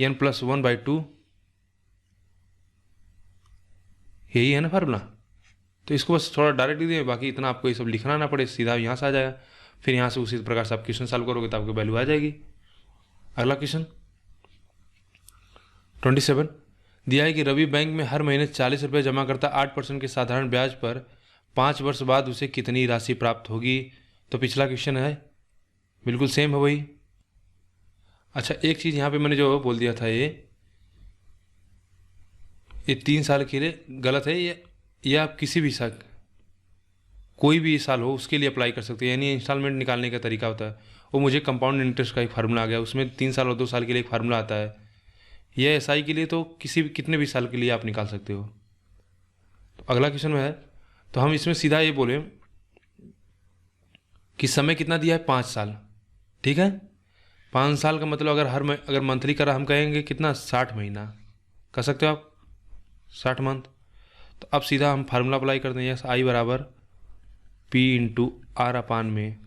n प्लस 1/2, यही है ना फार्मूला। तो इसको बस थोड़ा डायरेक्ट लिख दिए, बाकी इतना आपको ये सब लिखना ना पड़े, सीधा यहाँ से आ जाएगा। फिर यहाँ से उसी प्रकार से आप क्वेश्चन सॉल्व करोगे तो आपकी वैल्यू आ जाएगी। अगला क्वेश्चन 27 दिया है कि रवि बैंक में हर महीने 40 रुपये जमा करता 8% के साधारण ब्याज पर 5 वर्ष बाद उसे कितनी राशि प्राप्त होगी। तो पिछला क्वेश्चन है, बिल्कुल सेम है वही। अच्छा एक चीज़ यहाँ पे मैंने जो बोल दिया था, ये 3 साल के लिए गलत है। ये आप किसी भी साल, कोई भी साल हो उसके लिए अप्लाई कर सकते हैं, यानी इंस्टॉलमेंट निकालने का तरीका होता है। वो मुझे कंपाउंड इंटरेस्ट का एक फार्मूला आ गया, उसमें 3 साल और 2 साल के लिए एक फार्मूला आता है। यह एसआई के लिए तो कितने भी साल के लिए आप निकाल सकते हो। तो अगला क्वेश्चन में है, तो हम इसमें सीधा ये बोले कि समय कितना दिया है 5 साल। ठीक है, 5 साल का मतलब अगर मंथली करा हम कहेंगे कितना 60 महीना कर सकते हो आप, 60 मंथ। तो अब सीधा हम फार्मूला अप्लाई करते हैं, यस आई बराबर P इंटू आर अपान में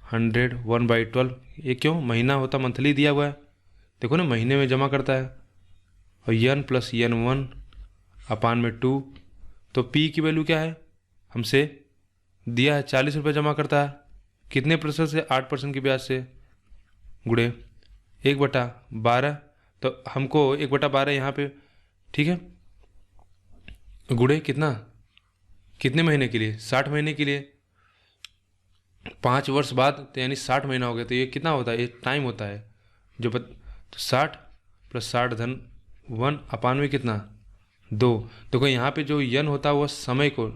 100 1/12। ये क्यों, महीना होता मंथली दिया हुआ है, देखो ना महीने में जमा करता है। और n प्लस n1 अपान में 2। तो P की वैल्यू क्या है, हमसे दिया है 40 रुपये जमा करता है, कितने प्रतिशत से, 8% के ब्याज से, गुणे 1/12। तो हमको 1/12 यहाँ पे, ठीक है, गुणे कितना कितने महीने के लिए? 60 महीने के लिए। 5 वर्ष बाद तो यानी 60 महीना हो गया, तो ये कितना होता है? ये टाइम होता है जो तो 60 + 60 धन 1 अपान में कितना? 2। देखो यहाँ पे जो यन होता है वो समय को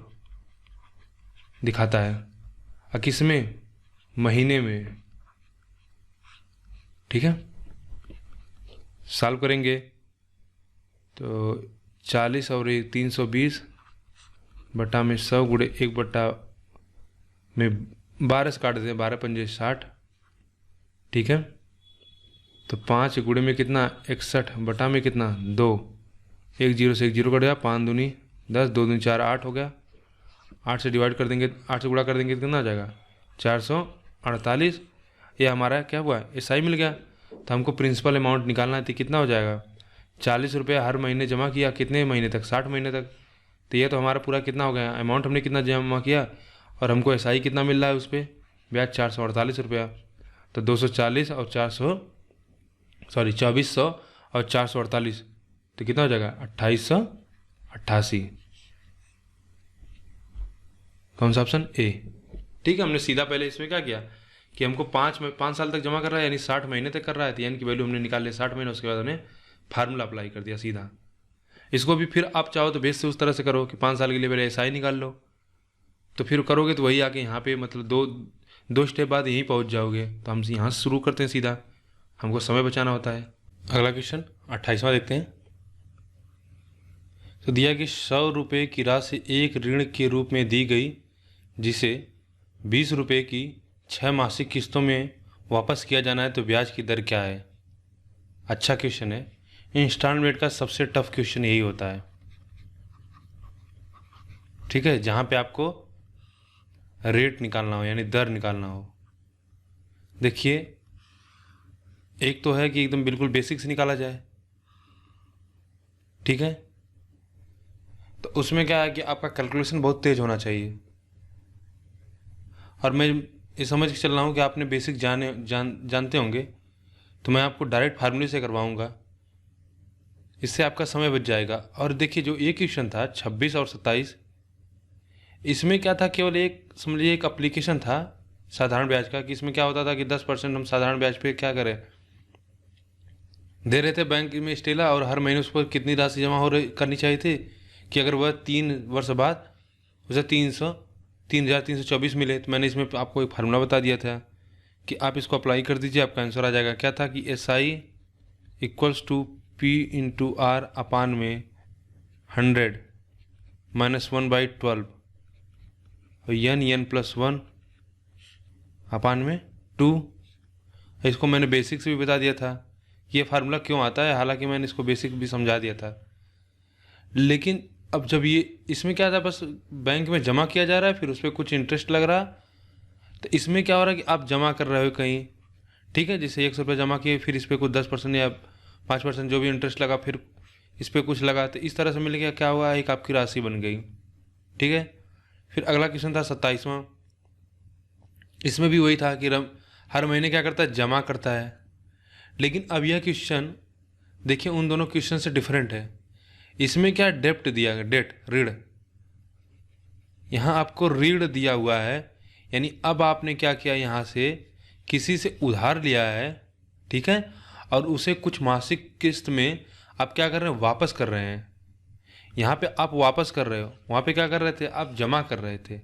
दिखाता है, और किस में? महीने में। ठीक है, सॉल्व करेंगे तो 40 और 320 बटा में 100 गुणे 1 बटा में 12 से काट देते हैं, 12 पंजे 60। ठीक है, तो 5 गुणे में कितना? 61 बटा में कितना? 2। 1 0 से 1 0 कट गया, 5 दूनी 10, 2 दूनी 4, 8 हो गया। 8 से डिवाइड कर देंगे, 8 से गुणा कर देंगे तो कितना आ जाएगा? 448। ये हमारा क्या हुआ? एसआई मिल गया। तो हमको प्रिंसिपल अमाउंट निकालना है, तो कितना हो जाएगा? 40 रुपये हर महीने जमा किया, कितने महीने तक? 60 महीने तक। तो ये तो हमारा पूरा कितना हो गया? अमाउंट हमने कितना जमा किया, और हमको एसआई कितना मिल रहा है उस पर? ब्याज 448 रुपया। तो 240 और 2400 और 448, तो कितना हो जाएगा? 2888। कौन सा ऑप्शन? ए। ठीक है, हमने सीधा पहले इसमें क्या किया कि हमको 5 साल तक जमा कर रहा है, यानी 60 महीने तक कर रहा है, तो यानी कि वैल्यू हमने निकाल लिया 60 महीने। उसके बाद हमने फार्मूला अप्लाई कर दिया सीधा। इसको भी फिर आप चाहो तो बेस से उस तरह से करो कि 5 साल के लिए पहले एसआई निकाल लो, तो फिर करोगे तो वही आके यहाँ पे मतलब दो स्टेप बाद यहीं पहुँच जाओगे। तो हम यहाँ से शुरू करते हैं सीधा, हमको समय बचाना होता है। अगला क्वेश्चन 28वां देखते हैं। तो दिया कि 100 रुपये की राशि एक ऋण के रूप में दी गई, जिसे 20 रुपये की 6 मासिक किस्तों में वापस किया जाना है, तो ब्याज की दर क्या है? अच्छा क्वेश्चन है। इंस्टॉलमेंट का सबसे टफ क्वेश्चन यही होता है। ठीक है, जहाँ पे आपको रेट निकालना हो यानी दर निकालना हो। देखिए, एक तो है कि एकदम बिल्कुल बेसिक से निकाला जाए। ठीक है, तो उसमें क्या है कि आपका कैलकुलेशन बहुत तेज होना चाहिए, और मैं ये समझ के चल रहा हूँ कि आपने बेसिक जानते होंगे, तो मैं आपको डायरेक्ट फार्मूले से करवाऊँगा, इससे आपका समय बच जाएगा। और देखिए, जो एक क्वेश्चन था 26 और 27, इसमें क्या था? केवल एक समझिए एक एप्लीकेशन था साधारण ब्याज का, कि इसमें क्या होता था कि 10% हम साधारण ब्याज पे क्या करें, दे रहे थे बैंक में स्टेला, और हर महीने उस पर कितनी राशि जमा हो रही करनी चाहिए थी कि अगर वह 3 वर्ष बाद उसे 3,324 मिले। तो मैंने इसमें आपको एक फार्मूला बता दिया था कि आप इसको अप्लाई कर दीजिए, आपका आंसर आ जाएगा। क्या था कि SI = P/R अपान में 100 - 1/12 और n+1 अपान में 2। इसको मैंने बेसिक से भी बता दिया था कि ये फार्मूला क्यों आता है, हालांकि मैंने इसको बेसिक भी समझा दिया था। लेकिन अब जब ये इसमें क्या था, बस बैंक में जमा किया जा रहा है, फिर उस पर कुछ इंटरेस्ट लग रहा, तो इसमें क्या हो रहा है कि आप जमा कर रहे हो कहीं। ठीक है, जैसे 100 रुपये जमा किए, फिर इस पर कुछ 10% या 5% जो भी इंटरेस्ट लगा, फिर इस पर कुछ लगा, तो इस तरह से मिल गया, क्या हुआ, एक आपकी राशि बन गई। ठीक है, फिर अगला क्वेश्चन था 27वां। इसमें भी वही था कि हर महीने क्या करता है, जमा करता है। लेकिन अब यह क्वेश्चन देखिए उन दोनों क्वेश्चन से डिफरेंट है। इसमें क्या डेप्ट दिया गया, डेट ऋण, यहाँ आपको ऋण दिया हुआ है, यानी अब आपने क्या किया, यहाँ से किसी से उधार लिया है। ठीक है, और उसे कुछ मासिक किस्त में आप क्या कर रहे हैं, वापस कर रहे हैं। यहाँ पे आप वापस कर रहे हो, वहाँ पे क्या कर रहे थे, आप जमा कर रहे थे।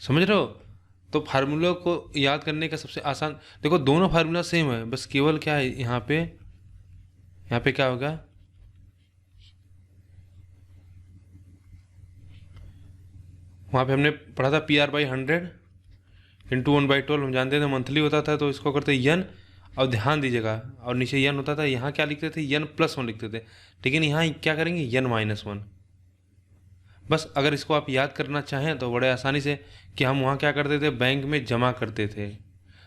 समझ रहे हो? तो फार्मूला को याद करने का सबसे आसान, देखो दोनों फार्मूला सेम है, बस केवल क्या है, यहाँ पे क्या होगा, वहाँ पे हमने पढ़ा था PR/100 × 1/12, हम जानते थे मंथली होता था, तो इसको करते यन, और ध्यान दीजिएगा, और नीचे यन होता था, यहाँ क्या लिखते थे, n+1 लिखते थे। लेकिन यहाँ क्या करेंगे, n-1। बस अगर इसको आप याद करना चाहें तो बड़े आसानी से, कि हम वहाँ क्या करते थे, बैंक में जमा करते थे,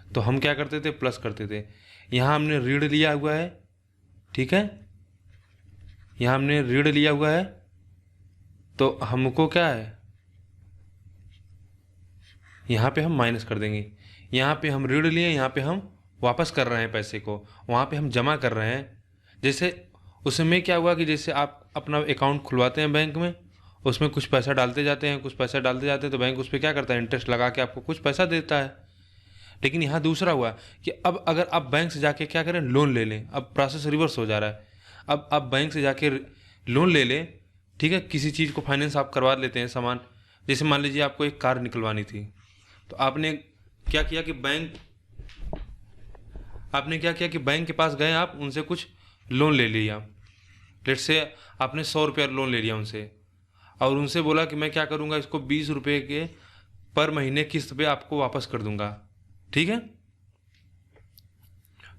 तो हम क्या करते थे, प्लस करते थे। यहाँ हमने ऋण लिया हुआ है। ठीक है, यहाँ हमने ऋण लिया हुआ है, तो हमको क्या है, यहाँ पे हम माइनस कर देंगे। यहाँ पे हम ऋण लिए, यहाँ पे हम वापस कर रहे हैं पैसे को, वहाँ पे हम जमा कर रहे हैं। जैसे उसमें क्या हुआ कि जैसे आप अपना अकाउंट खुलवाते हैं बैंक में, उसमें कुछ पैसा डालते जाते हैं, कुछ पैसा डालते जाते हैं, तो बैंक उस पर क्या करता है, इंटरेस्ट लगा के आपको कुछ पैसा देता है। लेकिन यहाँ दूसरा हुआ कि अब अगर आप बैंक से जाके क्या करें, लोन ले लें, अब प्रोसेस रिवर्स हो जा रहा है। अब आप बैंक से जाके लोन ले लें, ठीक है, किसी चीज़ को फाइनेंस आप करवा लेते हैं सामान, जैसे मान लीजिए आपको एक कार निकलवानी थी, तो आपने क्या किया कि बैंक के पास गए, आप उनसे कुछ लोन ले लिया। लेट से आपने 100 रुपया लोन ले लिया उनसे, और उनसे बोला कि मैं क्या करूँगा, इसको 20 रुपये के पर महीने किस्त पे आपको वापस कर दूंगा, ठीक है।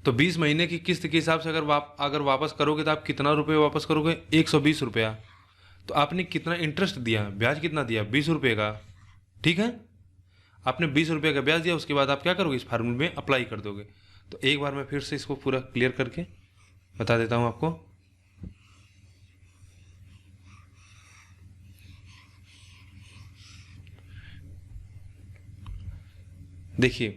तो 20 महीने की किस्त के हिसाब से अगर वापस करोगे तो आप कितना रुपये वापस करोगे, 120 रुपया। तो आपने कितना इंटरेस्ट दिया, ब्याज कितना दिया, 20 रुपये का, ठीक है। आपने 20 रुपये का ब्याज दिया, उसके बाद आप क्या करोगे, इस फार्मूले में अप्लाई कर दोगे। तो एक बार मैं फिर से इसको पूरा क्लियर करके बता देता हूँ आपको। देखिए,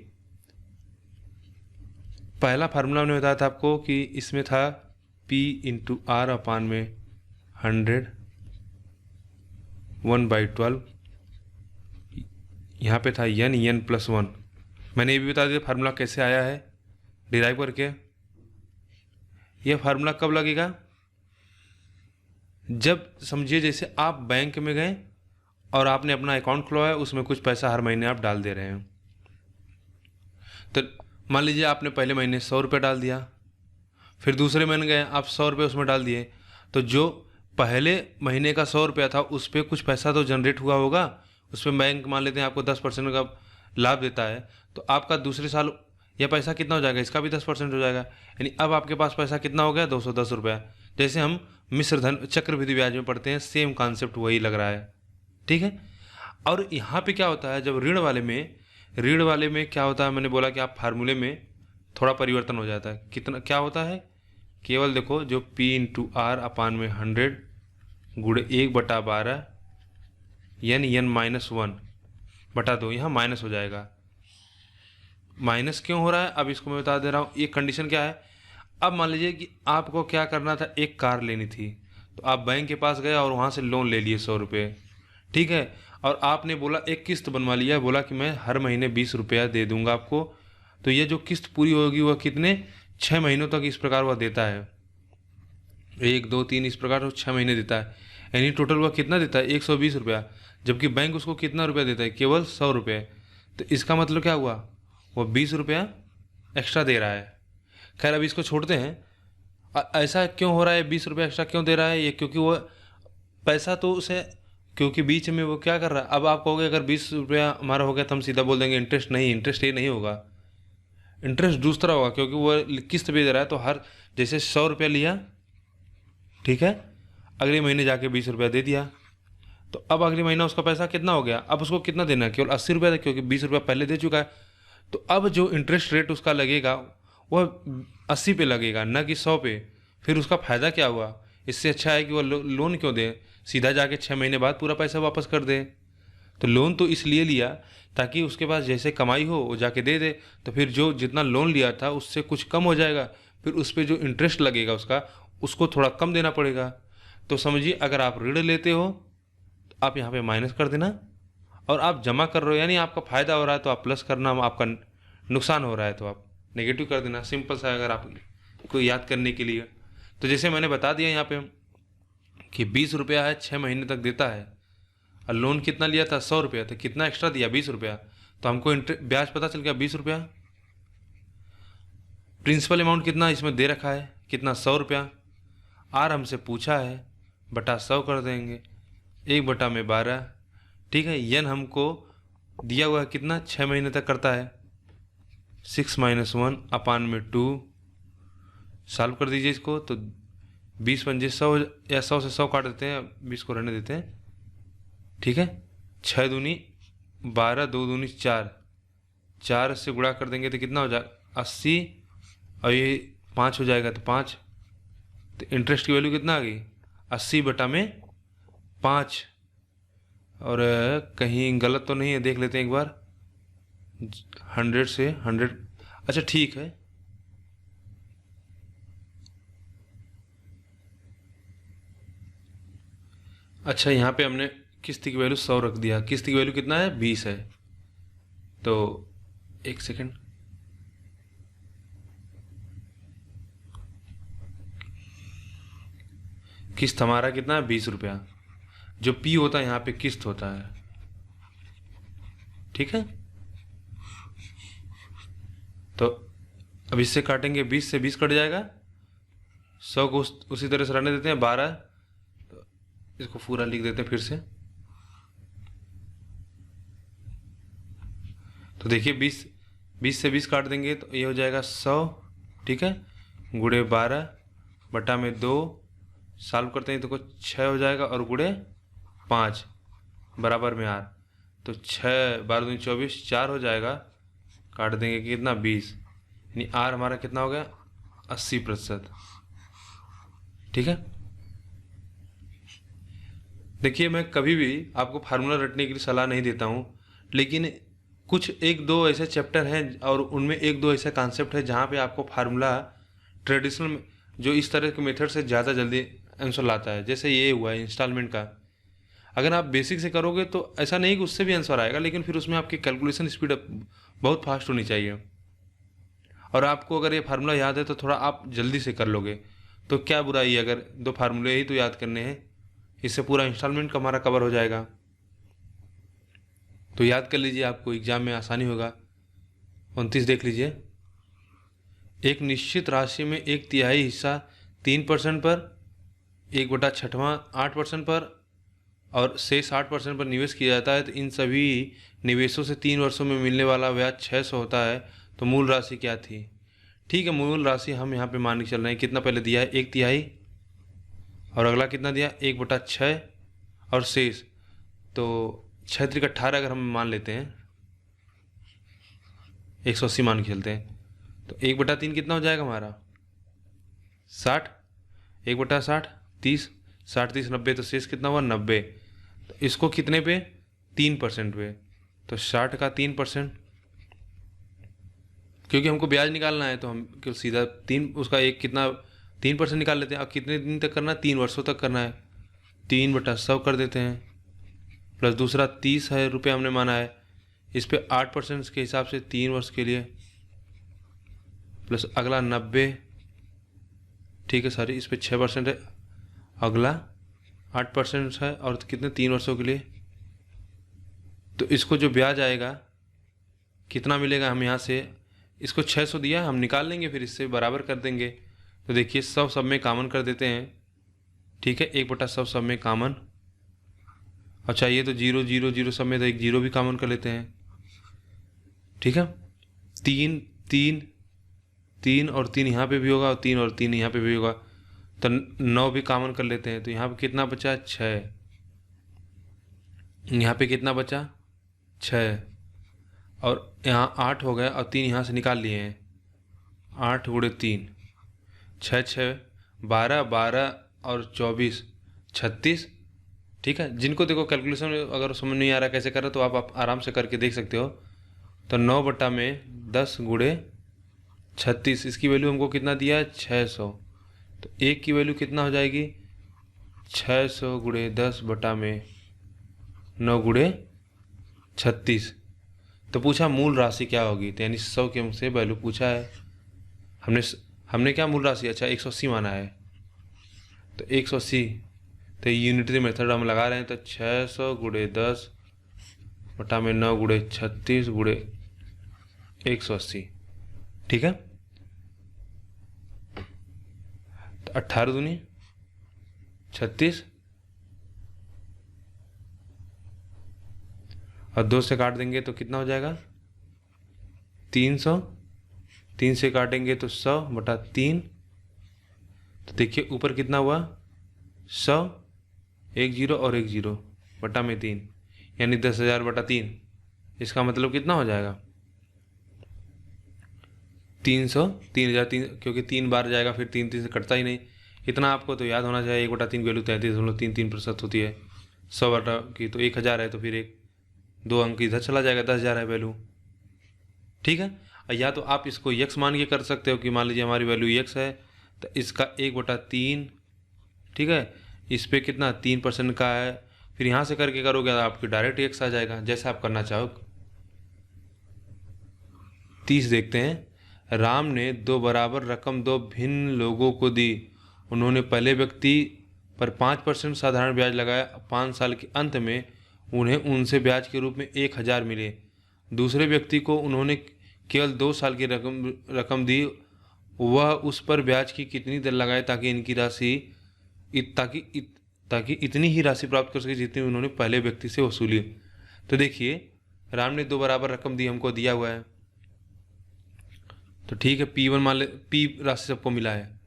पहला फार्मूला हमने बताया था आपको कि इसमें था P इंटू आर अपान में 100 1/12, यहाँ पे था n प्लस 1। मैंने ये भी बता दिया फार्मूला कैसे आया है डिराइव करके। यह फार्मूला कब लगेगा, जब समझिए जैसे आप बैंक में गए और आपने अपना अकाउंट खुलवाया, उसमें कुछ पैसा हर महीने आप डाल दे रहे हैं। तो मान लीजिए आपने पहले महीने 100 रुपये डाल दिया, फिर दूसरे महीने गए आप 100 रुपये उसमें डाल दिए, तो जो पहले महीने का 100 रुपया था उस पर कुछ पैसा तो जनरेट हुआ होगा, उस पर बैंक मान लेते हैं आपको 10% का लाभ देता है, तो आपका दूसरे साल यह पैसा कितना हो जाएगा, इसका भी 10% हो जाएगा। यानी अब आपके पास पैसा कितना हो गया, 210 रुपया। जैसे हम मिश्र धन चक्रवृद्धि ब्याज में पढ़ते हैं, सेम कॉन्सेप्ट वही लग रहा है, ठीक है। और यहाँ पे क्या होता है, जब ऋण वाले में क्या होता है, मैंने बोला कि आप फार्मूले में थोड़ा परिवर्तन हो जाता है। कितना क्या होता है, केवल देखो जो P इंटू आर अपान में 100 गुड़े 1/12 n माइनस 1/2, यहाँ माइनस हो जाएगा। माइनस क्यों हो रहा है, अब इसको मैं बता दे रहा हूँ। ये कंडीशन क्या है, अब मान लीजिए कि आपको क्या करना था, एक कार लेनी थी, तो आप बैंक के पास गए और वहाँ से लोन ले लिए 100 रुपये, ठीक है। और आपने बोला एक किस्त बनवा लिया, बोला कि मैं हर महीने 20 रुपया दे दूंगा आपको। तो ये जो किस्त पूरी होगी वह कितने 6 महीनों तक इस प्रकार वह देता है, 1 2 3 इस प्रकार वो 6 महीने देता है। यानी टोटल वह कितना देता है, 120 रुपया, जबकि बैंक उसको कितना रुपया देता है, केवल 100 रुपये। तो इसका मतलब क्या हुआ, वह 20 रुपया एक्स्ट्रा दे रहा है। खैर अभी इसको छोड़ते हैं, ऐसा क्यों हो रहा है, 20 रुपया एक्स्ट्रा क्यों दे रहा है ये, क्योंकि वो पैसा तो उसे, क्योंकि बीच में वो क्या कर रहा है। अब आप कहोगे अगर 20 रुपया हमारा हो गया तो हम सीधा बोल देंगे इंटरेस्ट नहीं, इंटरेस्ट ये नहीं होगा, इंटरेस्ट दूसरा होगा, क्योंकि वो किस्त भी दे रहा है। तो हर जैसे 100 रुपया लिया, ठीक है, अगले महीने जाके 20 रुपया दे दिया, तो अब अगले महीना उसका पैसा कितना हो गया, अब उसको कितना देना है, केवल 80 रुपया था, क्योंकि 20 रुपया पहले दे चुका है। तो अब जो इंटरेस्ट रेट उसका लगेगा वह 80 पे लगेगा, ना कि 100 पे। फिर उसका फ़ायदा क्या हुआ, इससे अच्छा है कि वह लोन क्यों दे, सीधा जाके 6 महीने बाद पूरा पैसा वापस कर दे। तो लोन तो इसलिए लिया ताकि उसके पास जैसे कमाई हो वो जाके दे दे, तो फिर जो जितना लोन लिया था उससे कुछ कम हो जाएगा, फिर उस पर जो इंटरेस्ट लगेगा उसका, उसको थोड़ा कम देना पड़ेगा। तो समझिए अगर आप ऋण लेते हो तो आप यहाँ पे माइनस कर देना, और आप जमा कर रहे हो यानी आपका फ़ायदा हो रहा है तो आप प्लस करना, आपका नुकसान हो रहा है तो आप नेगेटिव कर देना। सिंपल सा अगर आपको याद करने के लिए, तो जैसे मैंने बता दिया यहाँ पे कि 20 रुपया है, 6 महीने तक देता है, और लोन कितना लिया था, 100 रुपया, तो कितना एक्स्ट्रा दिया, 20 रुपया, तो हमको ब्याज पता चल गया 20 रुपया। प्रिंसिपल अमाउंट कितना इसमें दे रखा है, कितना, 100 रुपया। आर हमसे पूछा है, बटा 100 कर देंगे, 1/12, ठीक है। यन हमको दिया हुआ है कितना, 6 महीने तक करता है, 6 - 1 अपान में 2। सॉल्व कर दीजिए इसको, तो 20 पंजे 100, या 100 से 100 काट देते हैं, 20 को रहने देते हैं, ठीक है। 6 दूनी 12, 2 दूनी 4, 4 से गुणा कर देंगे तो कितना हो जाएगा, 80, और ये 5 हो जाएगा तो 5। तो इंटरेस्ट की वैल्यू कितना आ गई, 80/5। और कहीं गलत तो नहीं है, देख लेते हैं एक बार, 100 से 100, अच्छा ठीक है, अच्छा, यहाँ पे हमने किस्त की वैल्यू 100 रख दिया, किस्त की वैल्यू कितना है 20 है। तो एक सेकेंड, किस्त हमारा कितना है 20 रुपया। जो पी होता है यहाँ पे किस्त होता है, ठीक है। तो अब इससे काटेंगे, 20 से 20 कट जाएगा, 100 को उसी तरह से रहने देते हैं, 12। तो इसको पूरा लिख देते हैं फिर से। तो देखिए 20 से 20 काट देंगे तो ये हो जाएगा 100, ठीक है, गुणे 12 बटा में 2, सॉल्व करते हैं तो कुछ 6 हो जाएगा, और गुणे 5 बराबर में आर। तो 6 12 दूनी 24, 4 हो जाएगा, काट देंगे कितना 20, यानी आर हमारा कितना हो गया 80%, ठीक है। देखिए मैं कभी भी आपको फार्मूला रटने के लिए सलाह नहीं देता हूँ, लेकिन कुछ एक दो ऐसे चैप्टर हैं और उनमें एक दो ऐसे कॉन्सेप्ट है जहाँ पे आपको फार्मूला ट्रेडिशनल जो इस तरह के मेथड से ज़्यादा जल्दी आंसर लाता है। जैसे ये हुआ है इंस्टॉलमेंट का, अगर आप बेसिक से करोगे तो ऐसा नहीं कि उससे भी आंसर आएगा, लेकिन फिर उसमें आपकी कैलकुलेशन स्पीड बहुत फास्ट होनी चाहिए। और आपको अगर ये फार्मूला याद है तो थोड़ा आप जल्दी से कर लोगे, तो क्या बुराई है अगर 2 फार्मूले ही तो याद करने हैं, इससे पूरा इंस्टॉलमेंट का हमारा कवर हो जाएगा। तो याद कर लीजिए, आपको एग्जाम में आसानी होगा। 29 देख लीजिए, एक निश्चित राशि में 1/3 हिस्सा 3% पर, 1/6वां 8% पर और शेष 8% पर निवेश किया जाता है, तो इन सभी निवेशों से 3 वर्षों में मिलने वाला ब्याज 600 होता है। तो मूल राशि क्या थी? ठीक है, मूल राशि हम यहाँ पे मान के चल रहे हैं, कितना पहले दिया है 1/3, और अगला कितना दिया 1/6 और शेष, तो 6 त्रिक 18 अगर हम मान लेते हैं, 180 मान के चलते हैं, तो 1/3 कितना हो जाएगा हमारा 60, 1/60 30, 60 30 90, तो शेष कितना हुआ 90। तो इसको कितने पे 3% पे, तो 60 का 3%, क्योंकि हमको ब्याज निकालना है तो हम क्यों सीधा 3 उसका एक कितना 3% निकाल लेते हैं। अब कितने दिन तक करना है 3 वर्षों तक करना है, 3/100 कर देते हैं, प्लस दूसरा 30 है रुपये हमने माना है, इस पे 8% के हिसाब से 3 वर्ष के लिए, प्लस अगला 90, ठीक है सॉरी इस पे 6% है, अगला 8% है, और कितने 3 वर्षों के लिए। तो इसको जो ब्याज आएगा कितना मिलेगा, हम यहाँ से इसको 600 दिया, हम निकाल लेंगे फिर इससे बराबर कर देंगे। तो देखिए 100 सब में कॉमन कर देते हैं, ठीक है, 1/100 सब में कॉमन। अच्छा ये तो 0 0 0 सब में, तो एक 0 भी कॉमन कर लेते हैं, ठीक है। 3 3 3 और 3 यहाँ पे भी होगा, और 3 और 3 यहाँ पे भी होगा, तो 9 भी कॉमन कर लेते हैं। तो यहाँ पे कितना बचा 6, यहाँ पे कितना बचा 6, और यहाँ 8 हो गया, और 3 यहाँ से निकाल लिए हैं, 8 गुणे 3 6 6 12 12 और 24 36, ठीक है। जिनको देखो कैलकुलेशन अगर समझ नहीं आ रहा कैसे कर रहे, तो आप आराम से करके देख सकते हो। तो 9/10 गुणे 36, इसकी वैल्यू हमको कितना दिया है 600, तो एक की वैल्यू कितना हो जाएगी 600 गुणे 10/9 गुणे 36। तो पूछा मूल राशि क्या होगी, तो यानी 100 के हमसे वैल्यू पूछा है, हमने क्या मूल राशि, अच्छा 180 माना है, तो 180, तो यूनिटरी मेथड हम लगा रहे हैं, तो 600 गुणे 10/9 गुणे 36 गुणे 180, ठीक है। तो 18 दूनी 36, और 2 से काट देंगे तो कितना हो जाएगा 300, 3 से काटेंगे तो 100/3, तो देखिए ऊपर कितना हुआ 100, 1 0 और 1 0 बटा में 3, यानी 10,000/3। इसका मतलब कितना हो जाएगा 300, 3,003, क्योंकि 3 बार जाएगा फिर 3 3 से कटता ही नहीं। इतना आपको तो याद होना चाहिए, 1/3 वैल्यू 33.33% होती है, 100 की तो 1,000 है, तो फिर 2 अंक इधर चला जाएगा, 10,000 है वैल्यू, ठीक है। या तो आप इसको यक्स मान के कर सकते हो कि मान लीजिए हमारी वैल्यू यक्स है, तो इसका 1/3, ठीक है, इस पे कितना 3% का है, फिर यहाँ से करके करोगे तो आपकी डायरेक्ट एक्स आ जाएगा, जैसे आप करना चाहो। 30 देखते हैं। राम ने दो बराबर रकम दो भिन्न लोगों को दी। उन्होंने पहले व्यक्ति पर 5% साधारण ब्याज लगाया। 5 साल के अंत में उन्हें उनसे ब्याज के रूप में 1000 मिले। दूसरे व्यक्ति को उन्होंने केवल 2 साल की रकम दी। वह उस पर ब्याज की कितनी दर लगाए ताकि इनकी राशि ताकि इतनी ही राशि प्राप्त कर सके जितनी उन्होंने पहले व्यक्ति से वसूली। तो देखिए, राम ने 2 बराबर रकम दी, हमको दिया हुआ है, तो ठीक है, P1 मान ले, P राशि सबको मिला है।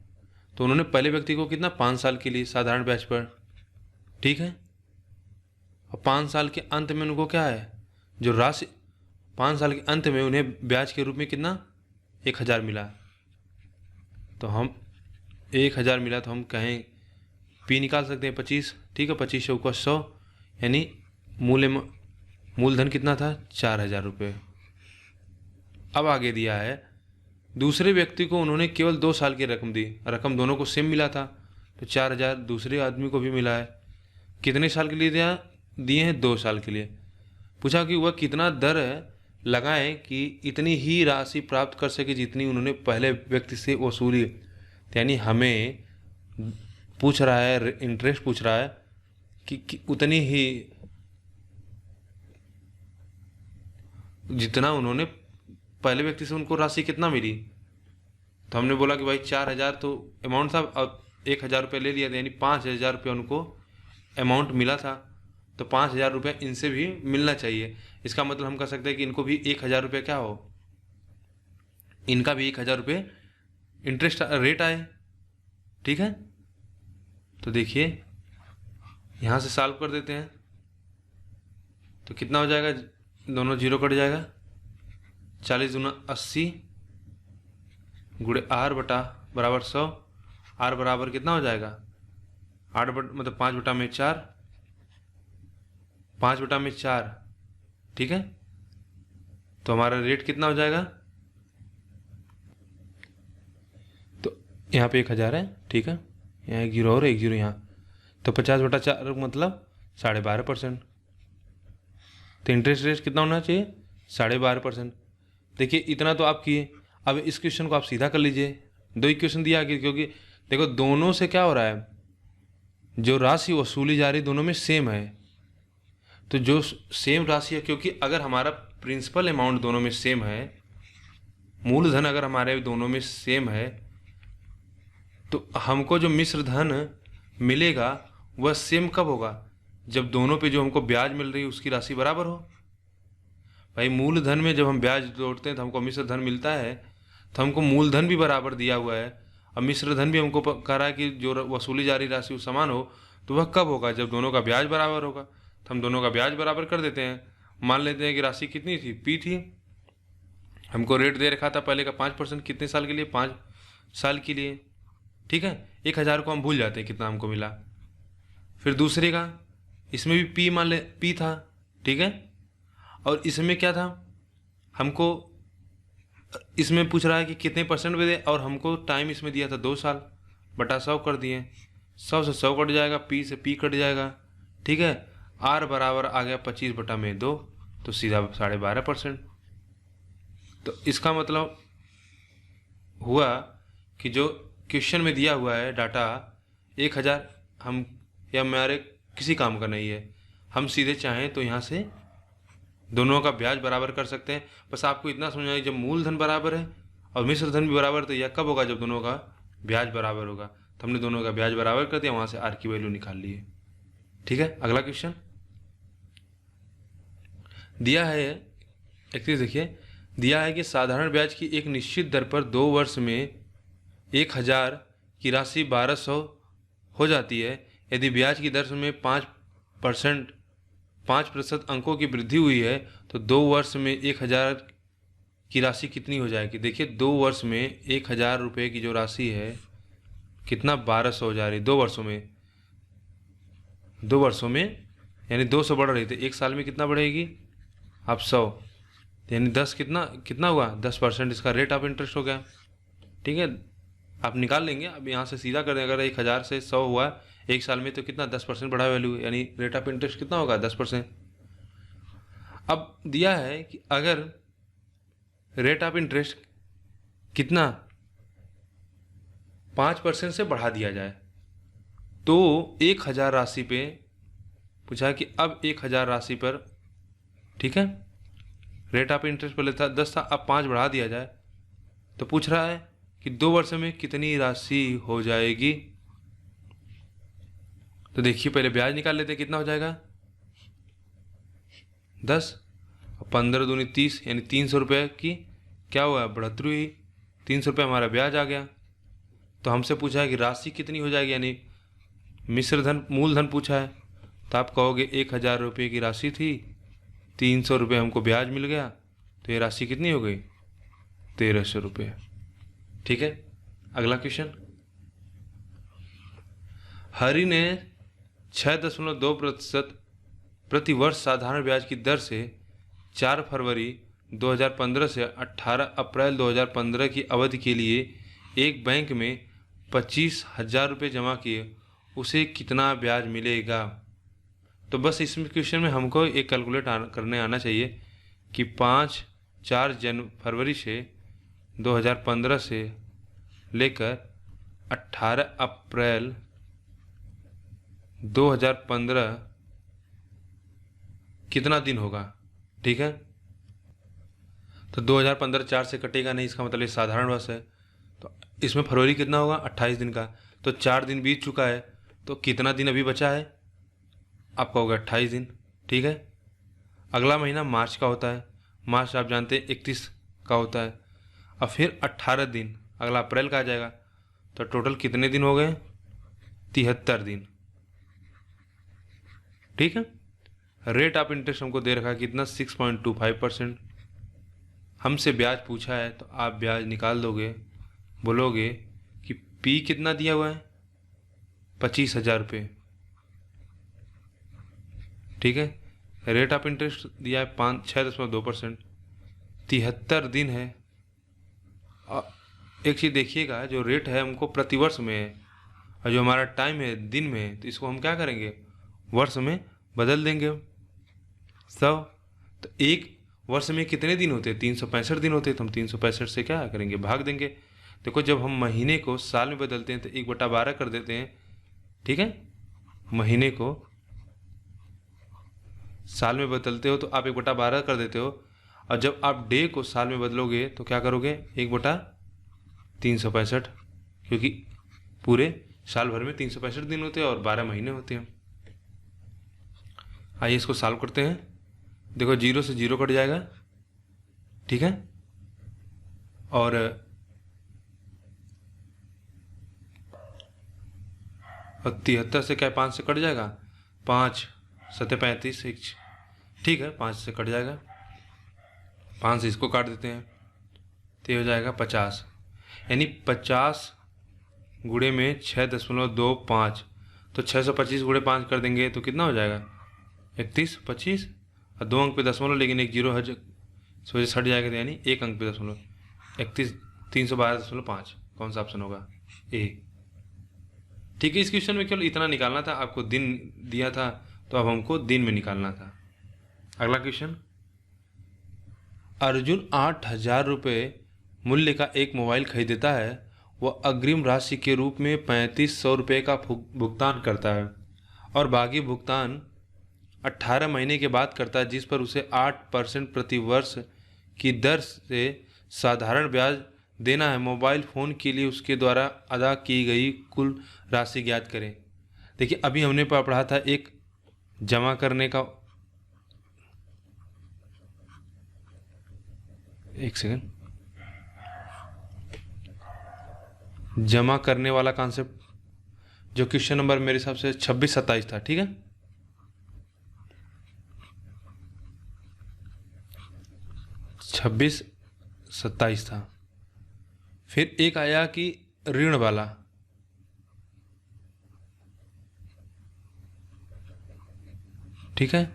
तो उन्होंने पहले व्यक्ति को कितना 5 साल के लिए साधारण ब्याज पर, ठीक है, और 5 साल के अंत में उनको क्या है, जो राशि 5 साल के अंत में उन्हें ब्याज के रूप में कितना 1000 मिला। तो हम 1000 मिला तो हम कहें P निकाल सकते हैं 25, ठीक है, 25 चौका 100, यानी मूलधन कितना था 4000 रुपये। अब आगे दिया है, दूसरे व्यक्ति को उन्होंने केवल 2 साल की रकम दी। रकम दोनों को सेम मिला था, तो 4000 दूसरे आदमी को भी मिला है। कितने साल के लिए दिए हैं 2 साल के लिए। पूछा कि वह कितना दर लगाएं कि इतनी ही राशि प्राप्त कर सके जितनी उन्होंने पहले व्यक्ति से वसूली। यानी हमें पूछ रहा है, इंटरेस्ट पूछ रहा है कि उतनी ही जितना उन्होंने पहले व्यक्ति से उनको राशि कितना मिली। तो हमने बोला कि भाई 4000 तो अमाउंट था, अब 1000 रुपये ले लिया था, यानी 5000 रुपये उनको अमाउंट मिला था, तो 5000 रुपये इनसे भी मिलना चाहिए। इसका मतलब हम कह सकते हैं कि इनको भी 1000 रुपये क्या हो, इनका भी 1000 रुपये इंटरेस्ट रेट आए, ठीक है। तो देखिए यहाँ से सॉल्व कर देते हैं, तो कितना हो जाएगा, दोनों जीरो कट जाएगा। 40 दूना 80 गुणे R बटा बराबर 100। R बराबर कितना हो जाएगा 8 मतलब 5 बटा में 4, 5 बटा में 4, ठीक है। तो हमारा रेट कितना हो जाएगा, तो यहाँ पे 1000 है, ठीक है, यहाँ 1 जीरो और 1 जीरो यहाँ, तो 50 बटा 4 मतलब 12.5%। तो इंटरेस्ट रेट कितना होना चाहिए 12.5%। देखिए इतना तो आप किए। अब इस क्वेश्चन को आप सीधा कर लीजिए, 2 इक्वेशन दिया आगे, क्योंकि देखो दोनों से क्या हो रहा है, जो राशि वसूली जा रही दोनों में सेम है। तो जो सेम राशि है, क्योंकि अगर हमारा प्रिंसिपल अमाउंट दोनों में सेम है, मूलधन अगर हमारे दोनों में सेम है, तो हमको जो मिश्र धन मिलेगा वह सेम कब होगा, जब दोनों पे जो हमको ब्याज मिल रही है उसकी राशि बराबर हो। भाई मूलधन में जब हम ब्याज जोड़ते हैं तो हमको मिश्र धन मिलता है, तो हमको मूलधन भी बराबर दिया हुआ है, अब मिश्र धन भी हमको कह रहा है कि जो वसूली जा रही राशि समान हो, तो वह कब होगा, जब दोनों का ब्याज बराबर होगा। तो हम दोनों का ब्याज बराबर कर देते हैं। मान लेते हैं कि राशि कितनी थी, P थी, हमको रेट दे रखा था पहले का 5%, कितने साल के लिए 5 साल के लिए, ठीक है। 1000 को हम भूल जाते हैं कितना हमको मिला। फिर दूसरे का, इसमें भी P मान ले, P था, ठीक है, और इसमें क्या था, हमको इसमें पूछ रहा है कि कितने परसेंट में दे, और हमको टाइम इसमें दिया था 2 साल, बटा 100 कर दिए, 100 से 100 कट जाएगा, P से P कट जाएगा, ठीक है। R बराबर आ गया 25 बटा में 2, तो सीधा 12.5%। तो इसका मतलब हुआ कि जो क्वेश्चन में दिया हुआ है डाटा 1000, हम या हमारे किसी काम का नहीं है, हम सीधे चाहें तो यहाँ से दोनों का ब्याज बराबर कर सकते हैं। बस आपको इतना समझना है, जब मूलधन बराबर है और मिश्र धन भी बराबर, तो यह कब होगा, जब दोनों का ब्याज बराबर होगा। तो हमने दोनों का ब्याज बराबर कर दिया, वहाँ से R की वैल्यू निकाल ली है, ठीक है। अगला क्वेश्चन दिया है, एक चीज देखिए, दिया है कि साधारण ब्याज की एक निश्चित दर पर 2 वर्ष में 1000 की राशि 1200 हो जाती है। यदि ब्याज की दर में 5% अंकों की वृद्धि हुई है, तो 2 वर्ष में 1000 की राशि कितनी हो जाएगी। देखिए 2 वर्ष में 1000 रुपये की जो राशि है कितना 1200 हो जा रही, 2 वर्षों में, 2 वर्षों में यानी 200 बढ़ रही थी, 1 साल में कितना बढ़ेगी अब 100, यानी 10 कितना हुआ 10% इसका रेट ऑफ इंटरेस्ट हो गया, ठीक है। आप निकाल लेंगे, अब यहाँ से सीधा कर दें, अगर 1000 से 100 हुआ 1 साल में तो कितना 10% बढ़ा वैल्यू, यानी रेट ऑफ इंटरेस्ट कितना होगा 10%। अब दिया है कि अगर रेट ऑफ इंटरेस्ट कितना 5% से बढ़ा दिया जाए तो 1,000 राशि पे पूछा कि अब 1,000 राशि पर, ठीक है, रेट ऑफ इंटरेस्ट पहले था 10 था, अब 5 बढ़ा दिया जाए तो पूछ रहा है कि 2 वर्ष में कितनी राशि हो जाएगी। तो देखिए पहले ब्याज निकाल लेते हैं, कितना हो जाएगा 10, 15 दूनी 30, यानी 300 रुपये की क्या हुआ बढ़ोतरी हुई, 300 रुपये हमारा ब्याज आ गया। तो हमसे पूछा है कि राशि कितनी हो जाएगी, यानी मिश्र धन मूलधन पूछा है, तो आप कहोगे 1,000 रुपये की राशि थी, 300 रुपये हमको ब्याज मिल गया, तो ये राशि कितनी हो गई 1,300 रुपये। ठीक है, अगला क्वेश्चन। हरि ने 6.2% प्रति वर्ष साधारण ब्याज की दर से 4 फरवरी 2015 से 18 अप्रैल 2015 की अवधि के लिए एक बैंक में 25,000 रुपये जमा किए, उसे कितना ब्याज मिलेगा। तो बस इस क्वेश्चन में हमको एक कैलकुलेट करने आना चाहिए कि 4 फरवरी से 2015 से लेकर 18 अप्रैल 2015 कितना दिन होगा। ठीक है, तो 2015 4 से कटेगा नहीं, इसका मतलब ये साधारण वर्ष है। तो इसमें फरवरी कितना होगा 28 दिन का, तो 4 दिन बीत चुका है, तो कितना दिन अभी बचा है आपका होगा 28 दिन। ठीक है, अगला महीना मार्च का होता है, मार्च आप जानते हैं 31 का होता है, और फिर 18 दिन अगला अप्रैल का आ जाएगा, तो टोटल कितने दिन हो गए 73 दिन। ठीक है, रेट ऑफ इंटरेस्ट हमको दे रखा है कितना 6.25%। हमसे ब्याज पूछा है तो आप ब्याज निकाल दोगे, बोलोगे कि पी कितना दिया हुआ है 25,000 रुपये। ठीक है, रेट ऑफ इंटरेस्ट दिया है 6.2%, 73 दिन है। एक चीज़ देखिएगा, जो रेट है हमको प्रतिवर्ष में है और जो हमारा टाइम है दिन में है, तो इसको हम क्या करेंगे वर्ष में बदल देंगे। तो एक वर्ष में कितने दिन होते हैं 365 दिन होते हैं, तो हम 365 से क्या करेंगे भाग देंगे। देखो जब हम महीने को साल में बदलते हैं तो 1/12 कर देते हैं। ठीक है, महीने को साल में बदलते हो तो आप 1/12 कर देते हो, और जब आप डे को साल में बदलोगे तो क्या करोगे 1/365, क्योंकि पूरे साल भर में 365 दिन होते हैं और 12 महीने होते हैं। आइए इसको सॉल्व करते हैं। देखो 0 से 0 कट जाएगा, ठीक है, और 73 से क्या 5 से कट जाएगा, 5 7 35, ठीक है 5 से कट जाएगा, 5 से इसको काट देते हैं तो ये हो जाएगा 50, यानी 50 गुणे में 6.25, तो 625 गुणे 5 कर देंगे तो कितना हो जाएगा 31, 25 और 2 अंक पे दशमलव, लेकिन एक जीरो हज इस वजह से हट जाएगा, यानी 1 अंक पे दशमलव, 31 312.5, कौन सा ऑप्शन होगा ए। ठीक है, इस क्वेश्चन में केवल इतना निकालना था, आपको दिन दिया था तो अब हमको दिन में निकालना था। अगला क्वेश्चन, अर्जुन 8,000 रुपये मूल्य का एक मोबाइल खरीदता है, वह अग्रिम राशि के रूप में 3,500 रुपये का भुगतान करता है और बाकी भुगतान 18 महीने के बाद करता है, जिस पर उसे 8% प्रति वर्ष की दर से साधारण ब्याज देना है। मोबाइल फ़ोन के लिए उसके द्वारा अदा की गई कुल राशि ज्ञात करें। देखिए अभी हमने पढ़ा था एक जमा करने का, एक सेकंड, जमा करने वाला कॉन्सेप्ट जो क्वेश्चन नंबर मेरे हिसाब से 26-27 था। ठीक है, छब्बीस 27 था। फिर एक आया कि ऋण वाला, ठीक है,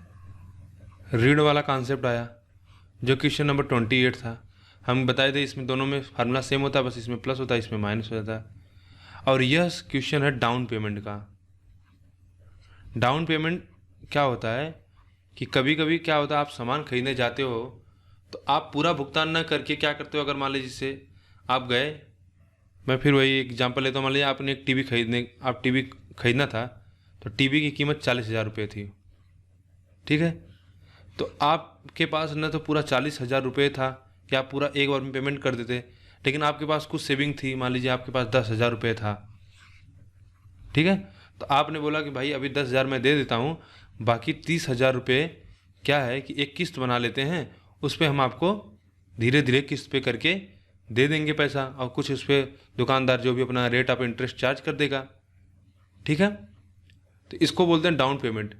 ऋण वाला कॉन्सेप्ट आया जो क्वेश्चन नंबर 28 था। हम बताए थे इसमें दोनों में फार्मूला सेम होता है, बस इसमें प्लस होता है इसमें माइनस हो जाता है। और यह क्वेश्चन है डाउन पेमेंट का। डाउन पेमेंट क्या होता है कि कभी कभी क्या होता है, आप सामान खरीदने जाते हो तो आप पूरा भुगतान ना करके क्या करते हो, अगर मान लीजिए जैसे आप गए, मैं फिर वही एग्जांपल लेता हूँ, मान लीजिए आपने एक टीवी टीवी खरीदना था, तो टीवी की कीमत 40,000 रुपये थी। ठीक है, तो आपके पास न तो पूरा 40,000 रुपये था कि आप पूरा एक बार में पेमेंट कर देते, लेकिन आपके पास कुछ सेविंग थी, मान लीजिए आपके पास 10,000 रुपये था। ठीक है, तो आपने बोला कि भाई अभी 10,000 मैं दे देता हूँ, बाकी 30,000 रुपये क्या है कि एक किस्त बना लेते हैं, उस पर हम आपको धीरे धीरे किस्त पे करके दे देंगे पैसा, और कुछ उस पर दुकानदार जो भी अपना रेट ऑफ इंटरेस्ट चार्ज कर देगा। ठीक है, तो इसको बोलते हैं डाउन पेमेंट,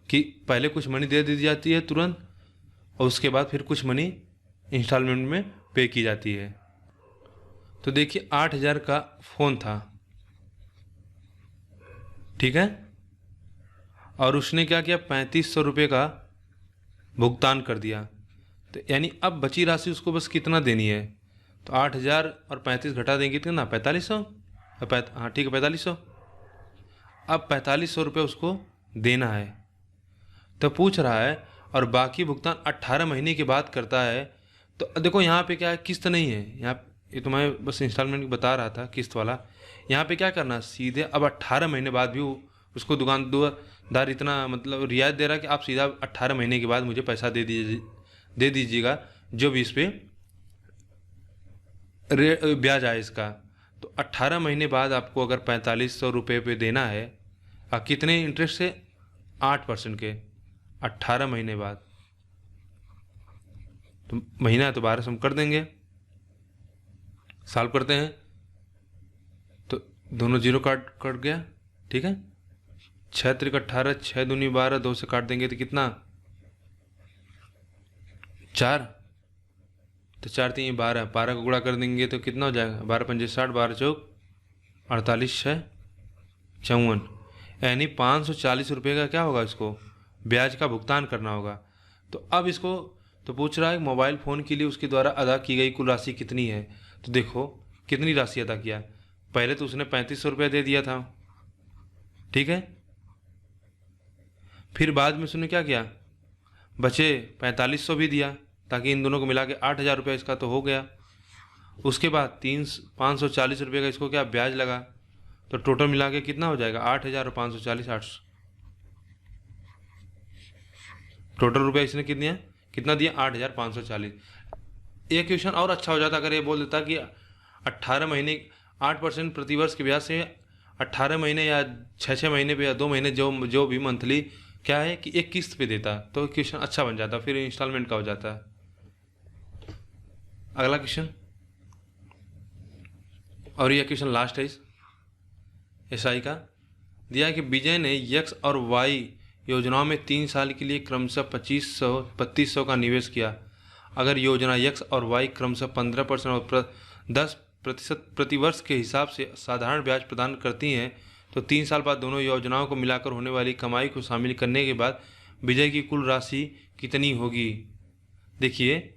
कि पहले कुछ मनी दे दी जाती है तुरंत, और उसके बाद फिर कुछ मनी इंस्टॉलमेंट में पे की जाती है। तो देखिए 8,000 का फ़ोन था, ठीक है, और उसने क्या किया, 3,500 रुपये का भुगतान कर दिया। तो यानी अब बची राशि उसको बस कितना देनी है, तो 8,000 और 35 घटा देंगे कितना, 4,500। हाँ ठीक है, 4,500। अब 4,500 रुपये उसको देना है, तो पूछ रहा है, और बाकी भुगतान 18 महीने के बाद करता है। तो देखो यहाँ पे क्या है, किस्त नहीं है यहाँ, ये तो मैं बस इंस्टॉलमेंट बता रहा था किस्त वाला। यहाँ पे क्या करना, सीधे अब 18 महीने बाद भी उसको दुकानदार इतना मतलब रियायत दे रहा है कि आप सीधा 18 महीने के बाद मुझे पैसा दे दीजिएगा, जो भी इस पर ब्याज आए इसका। तो 18 महीने बाद आपको अगर 4,500 रुपये पे देना है, कितने इंटरेस्ट से, 8% के, 18 महीने बाद। तो महीना है तो 12 हम कर देंगे, सॉल्व करते हैं, तो दोनों जीरो कट गया। ठीक है, 6 त्रिक 18, 6 दूनी 12, 2 से काट देंगे तो कितना, 4, तो 4 3 12, 12 को गुणा कर देंगे तो कितना हो जाएगा, 12 पंजे 60, 12 चौक 48, 6 54, यानी 540 रुपये का क्या होगा, इसको ब्याज का भुगतान करना होगा। तो अब इसको तो पूछ रहा है मोबाइल फ़ोन के लिए उसके द्वारा अदा की गई कुल राशि कितनी है। तो देखो कितनी राशि अदा किया, पहले तो उसने 3,500 रुपये दे दिया था, ठीक है, फिर बाद में उसने क्या किया, बचे 4,500 भी दिया, ताकि इन दोनों को मिला के 8,000 रुपये इसका तो हो गया। उसके बाद 540 रुपये का इसको क्या ब्याज लगा, तो टोटल मिला के कितना हो जाएगा, 8,000 और 540, 800। टोटल रुपया इसने कितना दिया, 8,540। एक क्वेश्चन और अच्छा हो जाता अगर ये बोल देता कि 18 महीने 8% प्रतिवर्ष के ब्याज से 18 महीने या 6 महीने पे या 2 महीने जो भी मंथली क्या है कि एक किस्त पे देता, तो क्वेश्चन अच्छा बन जाता, फिर इंस्टॉलमेंट का हो जाता। अगला क्वेश्चन, और यह क्वेश्चन लास्ट है इस एसआई का, दिया है कि विजय ने यक्स और वाई योजनाओं में 3 साल के लिए क्रमशः 2,500 का निवेश किया। अगर योजना यक्स और वाई क्रमशः 15% और 10% प्रतिवर्ष के हिसाब से साधारण ब्याज प्रदान करती हैं, तो 3 साल बाद दोनों योजनाओं को मिलाकर होने वाली कमाई को शामिल करने के बाद विजय की कुल राशि कितनी होगी। देखिए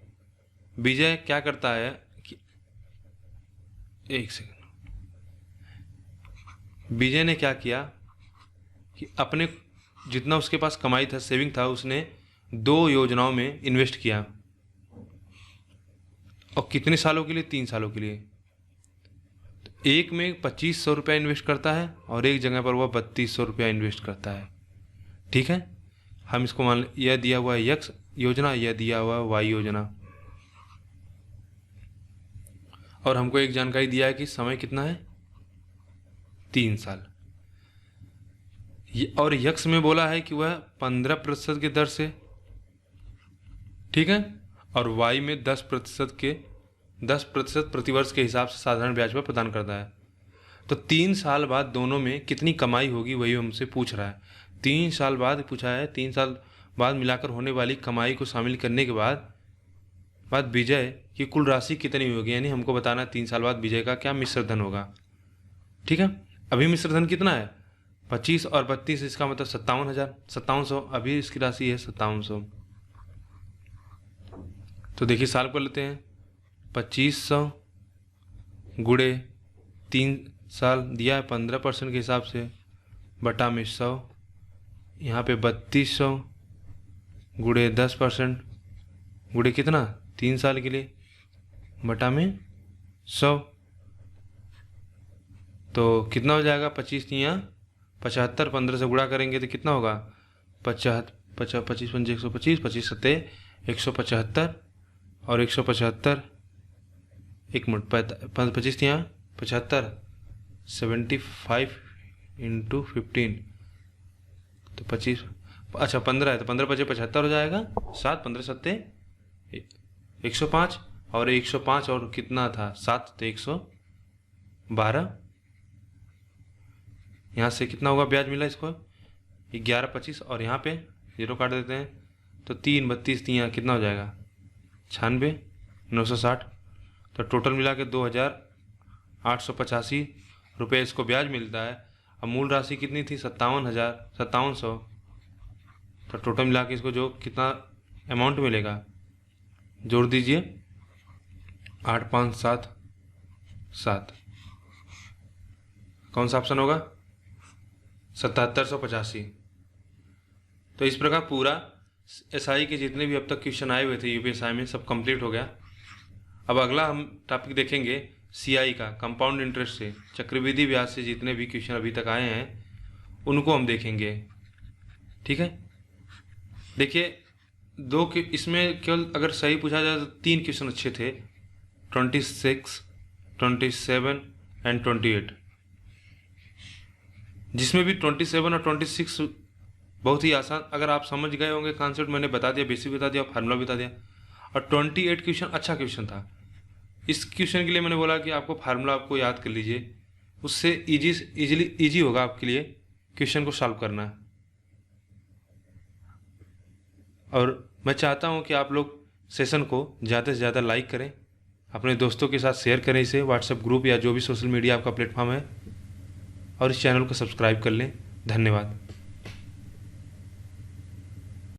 विजय क्या करता है कि, एक सेकंड, विजय ने क्या किया कि अपने जितना उसके पास कमाई था, सेविंग था, उसने 2 योजनाओं में इन्वेस्ट किया, और कितने सालों के लिए, 3 सालों के लिए। तो एक में 2,500 रुपया इन्वेस्ट करता है और एक जगह पर वह 3,200 रुपया इन्वेस्ट करता है। ठीक है, हम इसको मान, यह दिया हुआ है यक्स योजना, यह दिया हुआ है वाई योजना, और हमको एक जानकारी दिया है कि समय कितना है, 3 साल। और यक्स में बोला है कि वह 15% की दर से, ठीक है, और वाई में 10% प्रतिवर्ष के हिसाब से साधारण ब्याज पर प्रदान करता है। तो 3 साल बाद दोनों में कितनी कमाई होगी वही हमसे पूछ रहा है। 3 साल बाद पूछा है, 3 साल बाद मिलाकर होने वाली कमाई को शामिल करने के बाद विजय की कुल राशि कितनी होगी, यानी हमको बताना 3 साल बाद विजय का क्या मिश्र धन होगा। ठीक है, अभी मिश्र धन कितना है, 25 और 32, इसका मतलब 57,000, अभी इसकी राशि है 5700। तो देखिए सॉल्व कर लेते हैं, 2,500 गुणे 3 साल दिया है 15% के हिसाब से, बटा में 100 यहाँ पे 3200 गुणे 10% गुणे कितना 3 साल के लिए बटा में 100, तो कितना हो जाएगा 25 तियाँ 75, 15 से गुणा करेंगे तो कितना होगा 25 पंजे 125, 25 सत्ते 175 और 175 एक मिनट 25 तियाँ 75 75 इंटू 15 तो 25, अच्छा 15 है तो 15 पचे 75 हो जाएगा 7, 15 सत्ते 105 और 105 और कितना था 7 तो 112। यहाँ से कितना होगा ब्याज मिला इसको 11, 25 और यहाँ पे 0 काट देते हैं तो 3, 32 यहाँ कितना हो जाएगा 96, 960, तो टोटल मिला के 2885 रुपये इसको ब्याज मिलता है। अब मूल राशि कितनी थी 57,000 तो टोटल मिला के इसको जो कितना अमाउंट मिलेगा जोड़ दीजिए 8577, कौन सा ऑप्शन होगा 7785। तो इस प्रकार पूरा एसआई के जितने भी अब तक क्वेश्चन आए हुए थे यूपीएसआई में सब कंप्लीट हो गया। अब अगला हम टॉपिक देखेंगे सीआई का, कंपाउंड इंटरेस्ट से चक्रवृद्धि ब्याज से जितने भी क्वेश्चन अभी तक आए हैं उनको हम देखेंगे। ठीक है, देखिए दो के इसमें केवल अगर सही पूछा जाए तो 3 क्वेश्चन अच्छे थे 26, 27 एंड 28, जिसमें भी 27 और 26 बहुत ही आसान, अगर आप समझ गए होंगे कॉन्सेप्ट मैंने बता दिया, बेसिक बता दिया, फार्मूला बता दिया। और 28 क्वेश्चन अच्छा क्वेश्चन था। इस क्वेश्चन के लिए मैंने बोला कि आपको फार्मूला आपको याद कर लीजिए, उससे इजी होगा आपके लिए क्वेश्चन को सॉल्व करना। और मैं चाहता हूं कि आप लोग सेशन को ज़्यादा से ज़्यादा लाइक करें, अपने दोस्तों के साथ शेयर करें इसे, व्हाट्सएप ग्रुप या जो भी सोशल मीडिया आपका प्लेटफॉर्म है, और इस चैनल को सब्सक्राइब कर लें। धन्यवाद।